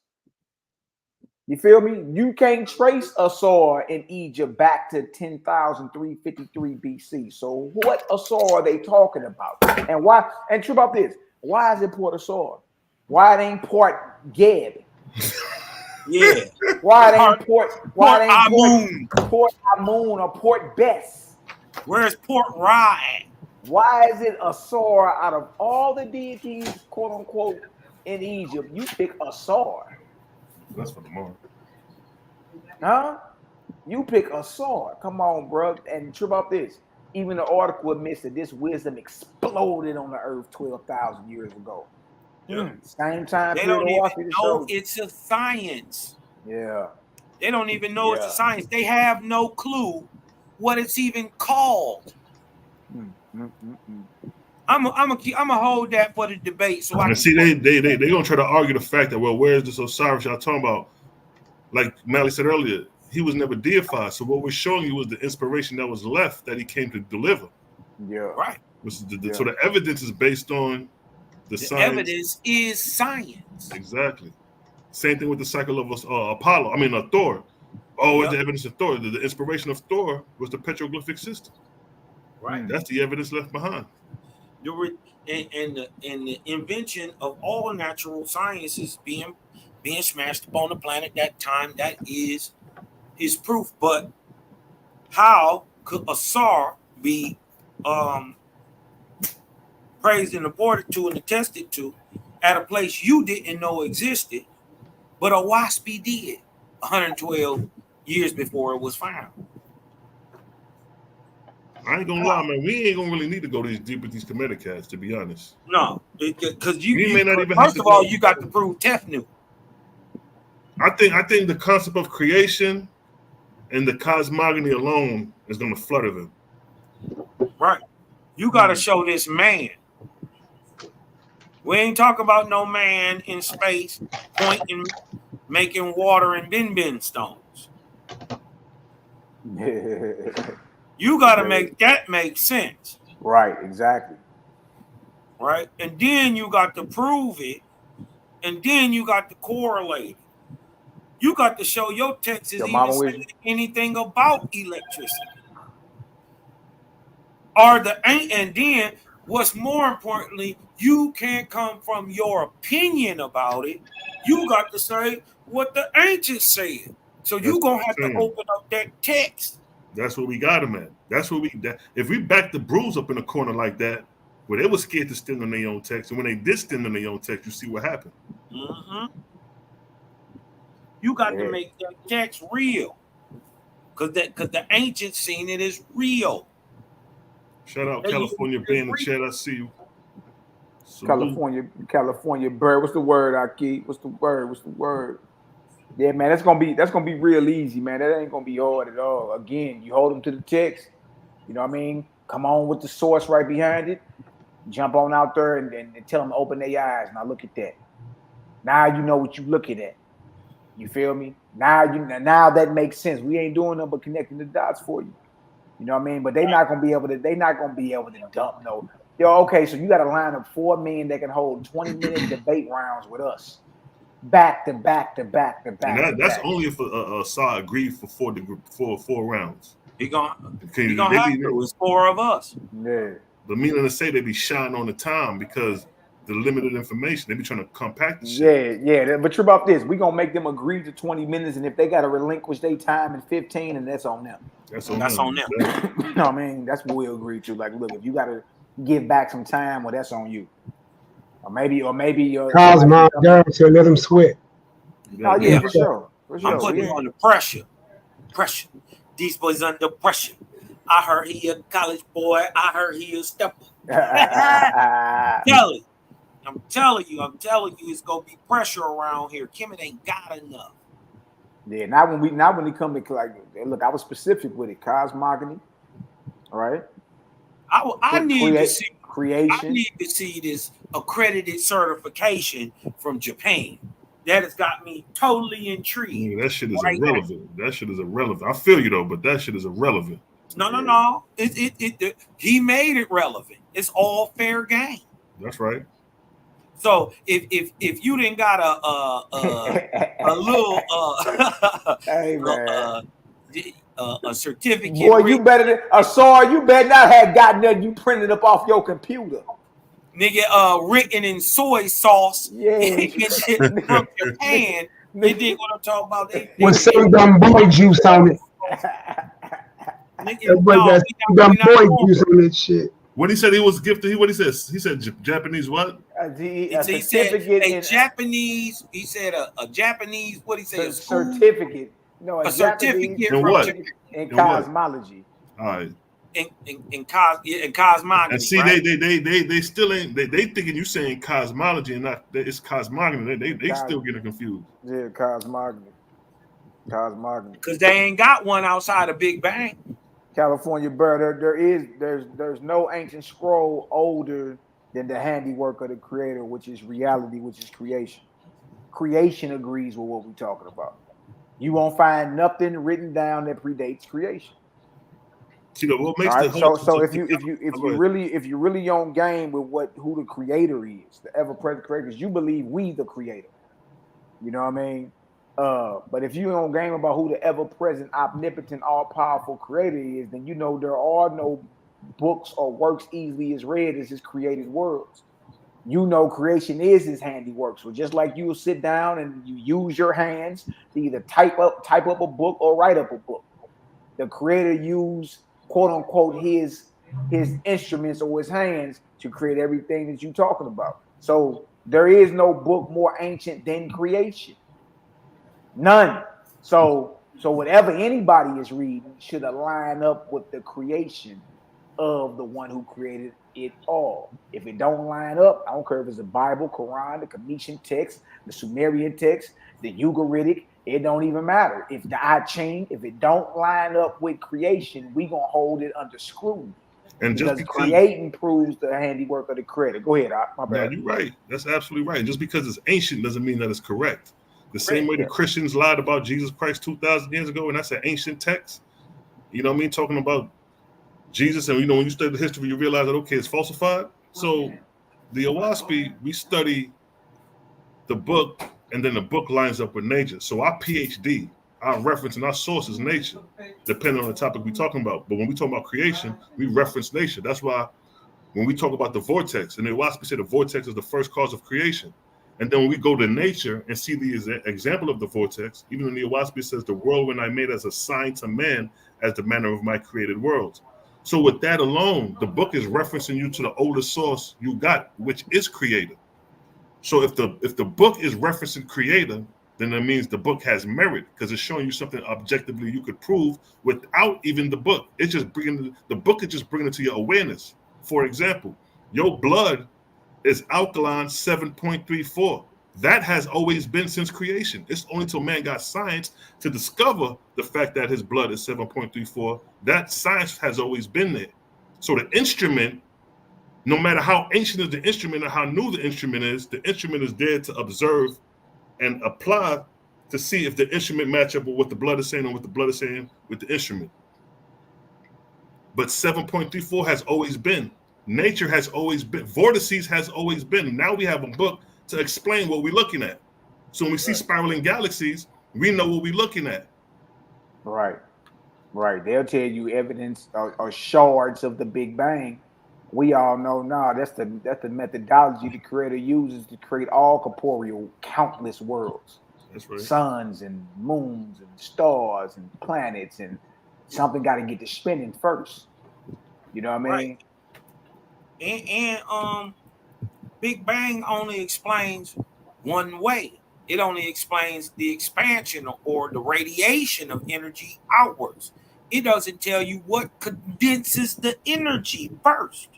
You feel me? You can't trace Asar in Egypt back to 10,353 BC. So what Asar are they talking about? And why? And true about this, why is it Port Asar? Why it ain't Port Geb? Yeah. Why it ain't Port Amun or Port Bess? Where's Port Rye? Why is it Asar out of all the deities, quote unquote, in Egypt? You pick Asar. That's for tomorrow. Huh? You pick Asar. Come on, bro. And true about this. Even the article admits that this wisdom exploded on the earth 12,000 years ago. Yeah. Same time they period. don't even know it's a science. Yeah. They don't even know it's a science. They have no clue what it's even called. I'm gonna hold that for the debate. So I can see they gonna try to argue the fact that, well, where's this Osiris y'all talking about? Like Mally said earlier, he was never deified. So what we're showing you was the inspiration that was left that he came to deliver. Yeah. Right. So the evidence is based on the science. Evidence is science. Exactly. Same thing with the cycle of Apollo. I mean, Thor. Oh, the evidence of Thor. The inspiration of Thor was the petroglyphic system. Right. That's the evidence left behind. And the invention of all natural sciences being smashed upon the planet that time, that is proof. But how could Asar be praised and aborted to and attested to at a place you didn't know existed, but Owaspy did 112 years before it was found? I ain't gonna lie, man. We ain't gonna really need to go this deep with these Kemetic cats, to be honest. No, because first of all, you got to prove Tefnu. I think the concept of creation and the cosmogony alone is gonna flutter them. Right. You got to show this man. We ain't talking about no man in space pointing, making water and bin stones. You got to make that make sense. Right, exactly. Right? And then you got to prove it. And then you got to correlate it. You got to show your text is even saying anything about electricity. And then what's more importantly, you can't come from your opinion about it. You got to say what the ancients said. So you're going to have to open up that text. That's what we got them at. If we back the Brews up in a corner like that, where they were scared to stand on their own text, and when they did stand on their own text, you see what happened. Mm-hmm. You got to make that text real, because the ancients seen it as real. Shout out California band and chat. I see you. California bird. What's the word, Aki? What's the word? Yeah, man, that's gonna be real easy, man. That ain't gonna be hard at all. Again, you hold them to the text. You know what I mean? Come on with the source right behind it. Jump on out there and tell them to open their eyes. Now look at that. Now you know what you're looking at. You feel me? Now that makes sense. We ain't doing nothing but connecting the dots for you. You know what I mean? But they're not gonna be able to dump no. Yo, okay, so you got to line up 4 men that can hold 20-minute debate rounds with us. Back to back to back to back. And that's only if Asar agreed for 4 rounds. He gonna have to. It's 4 of us. Yeah. But meaning to say they be shying on the time because the limited information. They be trying to compact the shit. Yeah. But true about this, we gonna make them agree to 20 minutes, and if they gotta relinquish their time in 15, and that's on them. That's on them. You know what I mean? That's what we'll agree to. Like, look, if you gotta give back some time, well, that's on you. Or maybe your Cosmo down to let him sweat. Oh yeah, for sure. I'm putting him under pressure. Pressure. These boys under pressure. I heard he a college boy. I heard he a stepper. I'm telling you, it's gonna be pressure around here. Kemet ain't got enough. Yeah, not when it come to like, look, I was specific with it. Cosmogony, all right. I need to see creation. I need to see this accredited certification from Japan. That has got me totally intrigued. Yeah, that shit is irrelevant. That shit is irrelevant. I feel you though, but that shit is irrelevant. No. He made it relevant. It's all fair game. That's right. So if you didn't got a little hey man. A certificate. Boy, you better than you better not have gotten that you printed up off your computer. Nigga, written in soy sauce. Yeah. From Japan. You dig what I'm talking about? With some dumb boy juice on it. Everybody got some dumb boy juice on that shit. When he said he was gifted, what he says? He said Japanese what? He said a Japanese. He said a Japanese. What he say? A certificate. No, a certificate in what? In cosmology. All right. In cosmology. And see, right? they still ain't they thinking you saying cosmology and not it's cosmogony. They still getting confused. Yeah, cosmogony. Because they ain't got one outside of Big Bang. California bird. There's no ancient scroll older than the handiwork of the creator, which is reality, which is creation. Creation agrees with what we're talking about. You won't find nothing written down that predates creation. See, what makes so if you really on game with who the creator is, the ever-present creator, because you believe we the creator. You know what I mean? But if you don't game about who the ever-present, omnipotent, all-powerful creator is, then you know there are no books or works easily as read as his created worlds. You know creation is his handiwork. So just like you will sit down and you use your hands to either type up a book or write up a book, the creator used quote unquote his instruments or his hands to create everything that you're talking about. So there is no book more ancient than creation. None. So whatever anybody is reading should align up with the creation of the one who created it all. If it don't line up, I don't care if it's the Bible, Quran, the Kemetian text, the Sumerian text, the Ugaritic, it don't even matter. If the I Ching, if it don't line up with creation, we gonna hold it under scrutiny. And because creating proves the handiwork of the creator. Go ahead, my bad. No, you're right. That's absolutely right. Just because it's ancient doesn't mean that it's correct. The same way the Christians lied about Jesus Christ 2,000 years ago, and that's an ancient text. You know what I mean? Talking about Jesus, and when you study the history, you realize that it's falsified. So the Owaspi, we study the book, and then the book lines up with nature. So our PhD, our reference and our source is nature, depending on the topic we're talking about. But when we talk about creation, we reference nature. That's why when we talk about the vortex, and the Owaspi say the vortex is the first cause of creation. And then when we go to nature and see the example of the vortex, even when the Owaspi says the whirlwind I made as a sign to man as the manner of my created worlds. So with that alone, the book is referencing you to the oldest source you got, which is creator. So if the book is referencing creator, then that means the book has merit because it's showing you something objectively you could prove without even the book. It's just the book is just bringing it to your awareness. For example, your blood is alkaline 7.34. That has always been since creation. It's only till man got science to discover the fact that his blood is 7.34. That science has always been there. So the instrument, no matter how ancient is the instrument or how new the instrument is there to observe and apply to see if the instrument match up with what the blood is saying and what the blood is saying with the instrument. But 7.34 has always been. Nature has always been. Vortices has always been. Now we have a book to explain what we're looking at. So when we see spiraling galaxies, we know what we're looking at. Right. They'll tell you evidence or shards of the Big Bang. We all know that's the methodology the creator uses to create all corporeal, countless worlds. That's right. Suns and moons and stars and planets, and something got to get to spinning first. You know what I mean? And Big Bang only explains one way. It only explains the expansion or the radiation of energy outwards. It doesn't tell you what condenses the energy first.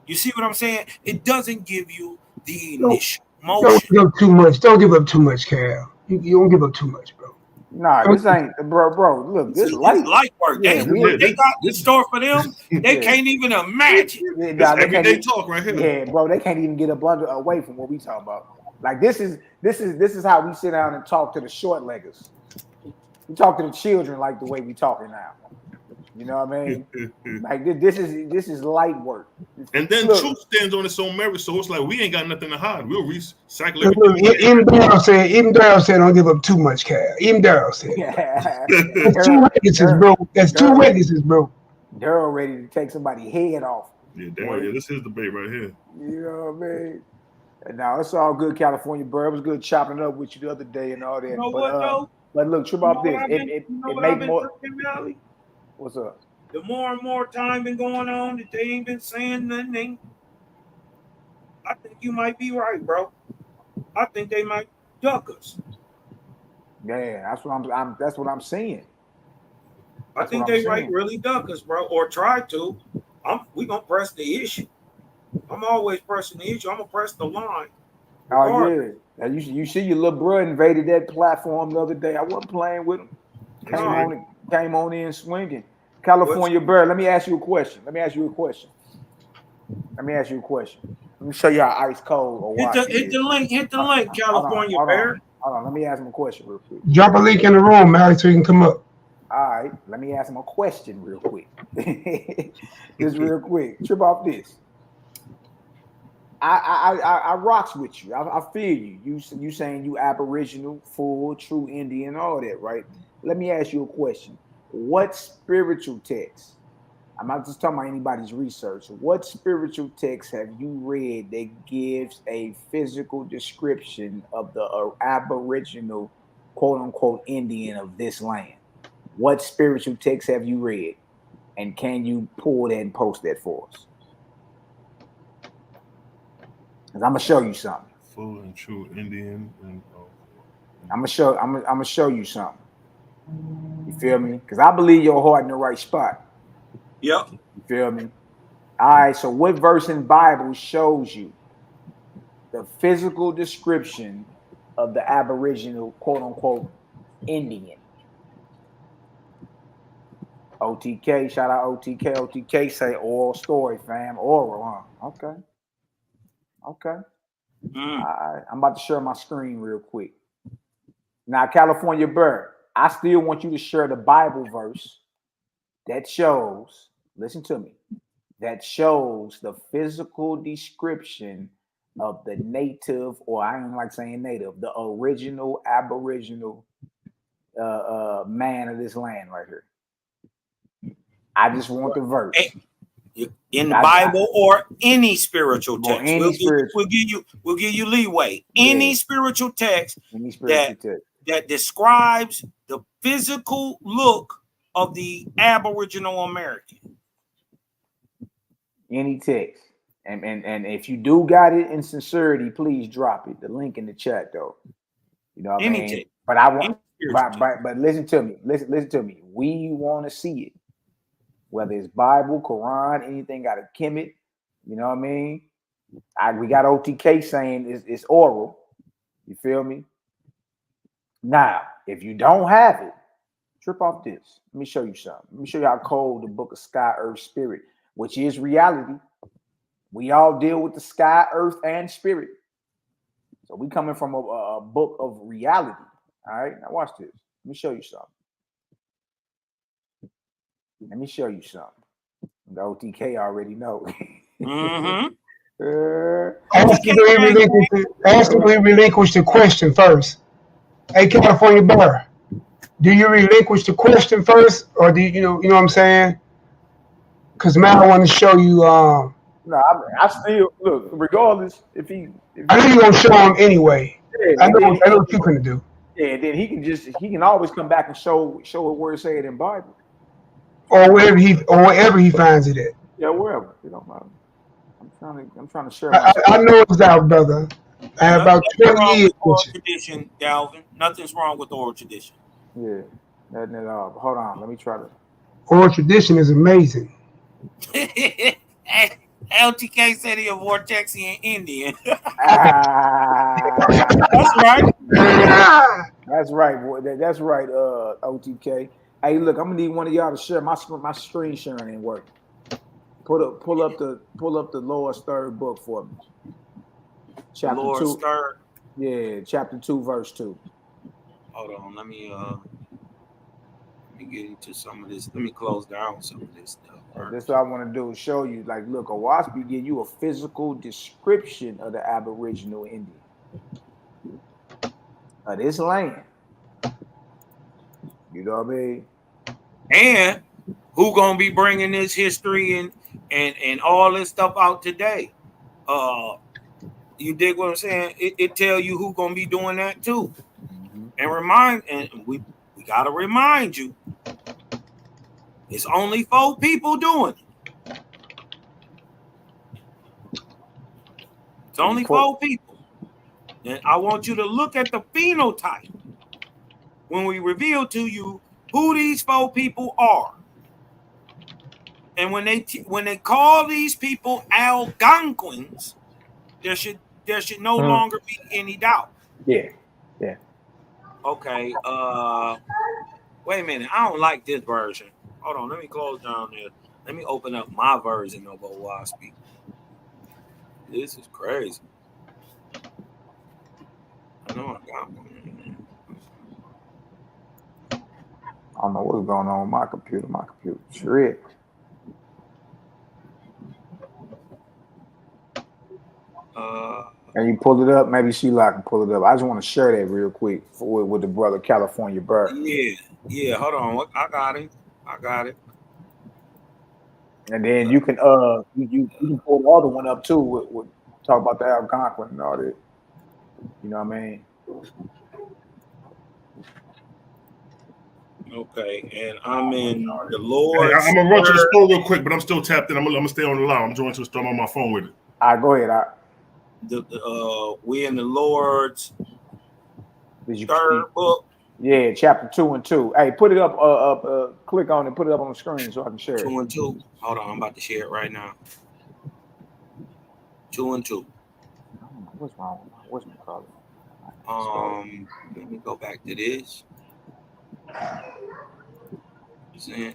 You see what I'm saying? It doesn't give you the initial Don't motion. give up too much. Don't give up too much, Cal. You don't give up too much, bro. Nah, this ain't, bro. Look, this light. Light work. Yeah, What they got in store for them, they can't even imagine. This everyday talk right here. Yeah, bro, they can't even get away from what we talking about. Like this is how we sit down and talk to the short leggers. We talk to the children like the way we talking now. You know what I mean? Like this is light work. And then truth stands on its own merit, so it's like we ain't got nothing to hide. We'll recycle everything. Even Darryl said, "Don't give up too much, Cal." Even Darryl said, "That's two witnesses, bro. That's two witnesses, bro." Darryl ready to take somebody's head off. Yeah, Darryl. Yeah, this is debate right here. You know what I mean? And now it's all good, California bird. It was good chopping up with you the other day and all that. You know what, though? But look, trip off this. It make more. Thinking, What's up? The more and more time been going on that they ain't been saying nothing. I think you might be right, bro. I think they might duck us. Yeah, that's what I'm saying. I think they might really duck us, bro, or try to. We gonna press the issue. I'm always pressing the issue. I'm gonna press the line. Oh yeah. Now you see your little bro invaded that platform the other day. I wasn't playing with him. Came on in swinging. California bird. Let me ask you a question. Let me show you how ice cold or hit the link, California bird. Hold on. Let me ask him a question real quick. Drop a link in the room, Mary, so you can come up. All right. Let me ask him a question real quick. Just real quick. Trip off this. I rocks with you. I feel you. You saying you Aboriginal, full, true Indian, all that, right? Let me ask you a question. What spiritual text? I'm not just talking about anybody's research. What spiritual text have you read that gives a physical description of the Aboriginal, quote unquote, Indian of this land? What spiritual text have you read? And can you pull that and post that for us? Because I'm gonna show you something. Full and true Indian. I'm gonna show you something. You feel me? Because I believe your heart in the right spot. Yep. You feel me? All right. So what verse in Bible shows you the physical description of the Aboriginal, quote unquote, Indian? OTK, shout out OTK. OTK say oral story, fam. Oral, huh? Okay. All right. I'm about to share my screen real quick. Now, California bird, I still want you to share the Bible verse that shows, listen to me, that shows the physical description of the native, or I don't like saying native, the original Aboriginal man of this land right here. I just want the verse. In the Bible or any spiritual text. We'll give you leeway. Any spiritual text that describes the physical look of the Aboriginal American. Any text. And if you do got it in sincerity, please drop it. The link in the chat though. You know what I mean? Text. But I want but listen to me. Listen to me. We want to see it. Whether it's Bible, Quran, anything got a kemet, you know what I mean? We got OTK saying it's oral. You feel me? Now, if you don't have it, trip off this. Let me show you something. Let me show you how cold the book of Sky, Earth, Spirit, which is reality. We all deal with the sky, earth, and spirit. So we coming from a book of reality. All right, now watch this. Let me show you something. The OTK already know. Ask him we relinquish the question first. Hey, California Bar, do you relinquish the question first, or do you know what I'm saying? Because man, I want to show you. No, I still look. Regardless, if I know you're gonna show him anyway. Yeah, I know what you're gonna do. Yeah, then he can always come back and show it where it say it in Bible. Or wherever he finds it at. Yeah, wherever. It don't matter. I'm I'm trying to share my I know it's out, brother. I have about Nothing 20 wrong years with with oral you. tradition, Galvin. Nothing's wrong with oral tradition. Yeah, nothing at all. But hold on, let me try to. Oral tradition is amazing. LTK said he a Vortexian Indian. Ah, That's right. that's right, boy. That's right. OTK. Hey, look, I'm gonna need one of y'all to share my screen sharing ain't working. Pull up the Lord's third book for me. Chapter Lord 2. stirred. Yeah, chapter 2, verse 2. Hold on, let me get into some of this. Let me close down some of this stuff. That's what I want to do is show you. Like, look, Owaspi give you a physical description of the Aboriginal Indian of this land. You know what I mean? And who gonna be bringing this history and all this stuff out today? You dig what I'm saying? It tell you who gonna be doing that too. And we gotta remind you, it's only 4 people doing it. It's only 4 people. And I want you to look at the phenotype when we reveal to you who these 4 people are. And when they call these people Algonquins, there should no longer be any doubt. Yeah. Okay. Wait a minute. I don't like this version. Hold on. Let me close down there. Let me open up my version of Owaspi. This is crazy. I know I got one. I don't know what's going on with my computer. My computer tripped. And you pull it up. Maybe Sheila can pull it up. I just want to share that real quick with the brother California Burr. Yeah. Hold on. I got it. And then you can you can pull the other one up too. With talk about the Algonquin and all that. You know what I mean? Okay, and I'm in the Lord. Hey, I'm gonna run to the store real quick, but I'm still tapped in. I'm gonna stay on the line. I'm joining to the store. I'm on my phone with it. All right, go ahead. We in the Lord's third book. Yeah, chapter 2 and 2. Hey, put it up. Click on it. Put it up on the screen so I can share 2 and 2. Hold on, I'm about to share it right now. 2 and 2. What's wrong with what's my color? Let me go back to this. Share.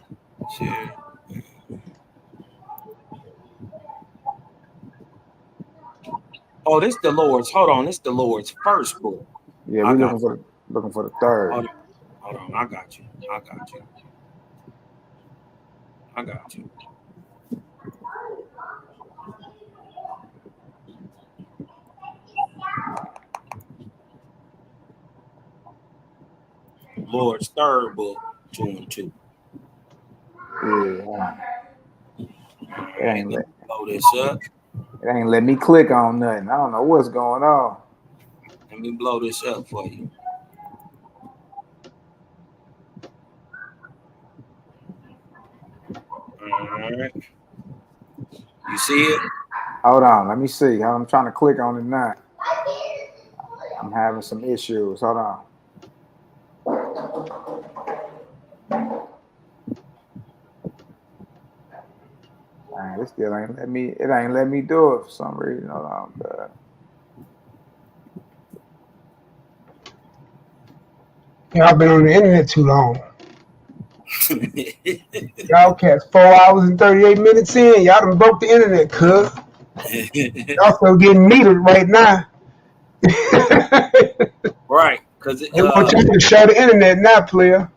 Oh, this the Lord's. Hold on, this the Lord's first book. Yeah, we're looking for the third. Hold on, I got you. Lord's third book, 2 and 2. Yeah. It ain't blow this up. It ain't let me click on nothing. I don't know what's going on. Let me blow this up for you. All right. You see it? Hold on. Let me see. I'm trying to click on it now. I'm having some issues. Hold on. Man, this still ain't let me. It ain't let me do it for some reason. Hold on. Y'all been on the internet too long. Y'all cats 4 hours and 38 minutes in. Y'all done broke the internet, cuz. Y'all still getting metered right now. Right, because they want you to share the internet now, player.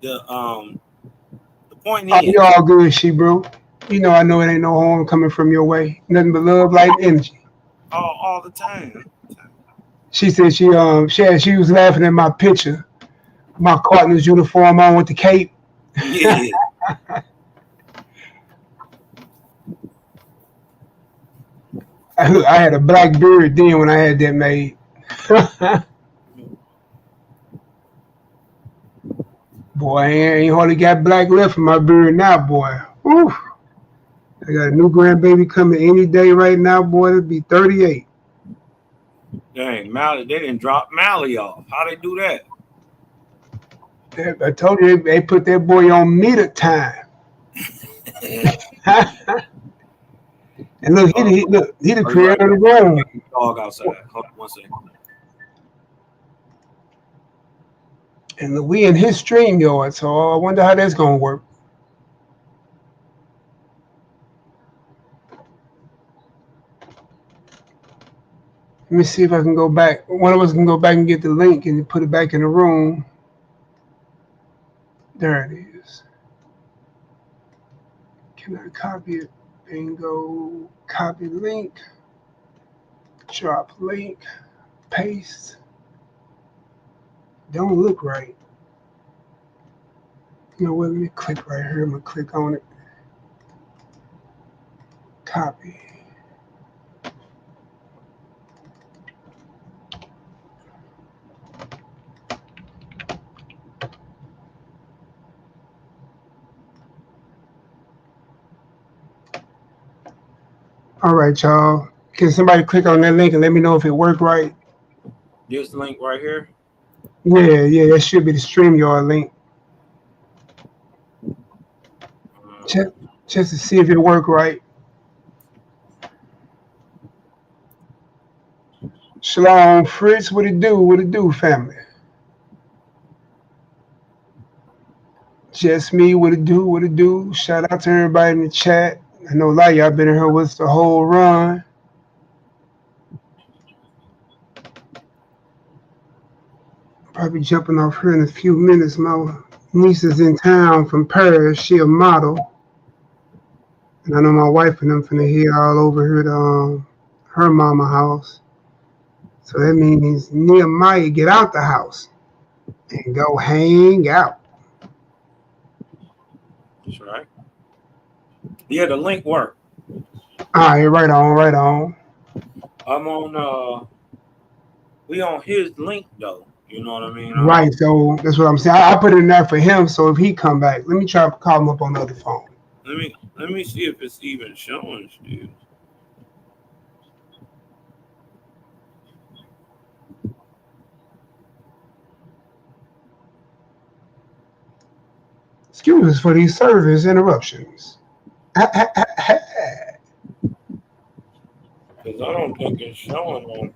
The point is, is, you're all good, she bro. You know, I know it ain't no harm coming from your way. Nothing but love, light, and energy. All the time. She said she was laughing at my picture, my Cardinals uniform on with the cape. Yeah. I had a black beard then when I had that made. Boy, I ain't hardly got black left in my beard now, boy. Ooh. I got a new grandbaby coming any day right now, boy. It'll be 38. Dang, Mally, they didn't drop Mally off. How they do that? I told you they put that boy on meter time. And look, he the creator of the room. Dog outside. Hold on 1 second. And look, we in his stream yard, so I wonder how that's gonna work. Let me see if I can go back. One of us can go back and get the link and put it back in the room. There it is. Can I copy it? Bingo. Copy link. Drop link. Paste. Don't look right. You know what? Let me click right here. I'm gonna click on it. Copy. All right, y'all. Can somebody click on that link and let me know if it worked right? This link right here. Yeah, that should be the StreamYard link. Just to see if it worked right. Shalom, Fritz. What it do? What it do, family? Just me. What it do? What it do? Shout out to everybody in the chat. I know a lot of y'all been in here with us the whole run. Probably jumping off here in a few minutes. My niece is in town from Paris. She a model. And I know my wife and them finna head all over here to her mama house. So that means Nehemiah get out the house and go hang out. That's right. Yeah, the link worked. All right, right on. I'm on we on his link though. You know what I mean? Right, so that's what I'm saying. I put it in there for him, so if he come back, let me try to call him up on the other phone. Let me see if it's even showing still. Excuse us for these service interruptions. Because I don't think it's showing on.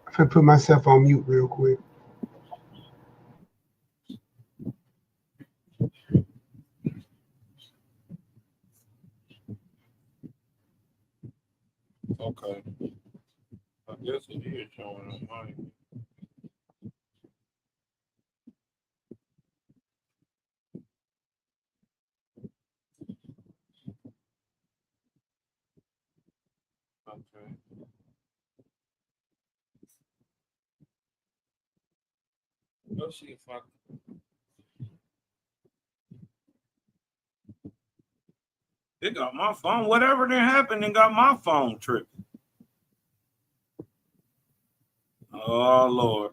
I'm gonna put myself on mute real quick. Okay. I guess it is showing on mine. Okay. Let's see if I It got my phone. Whatever did happen, it got my phone tripping. Oh Lord.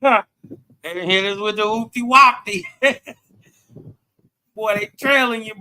And hit us with the oopty wopty. Boy, they trailing you, boy.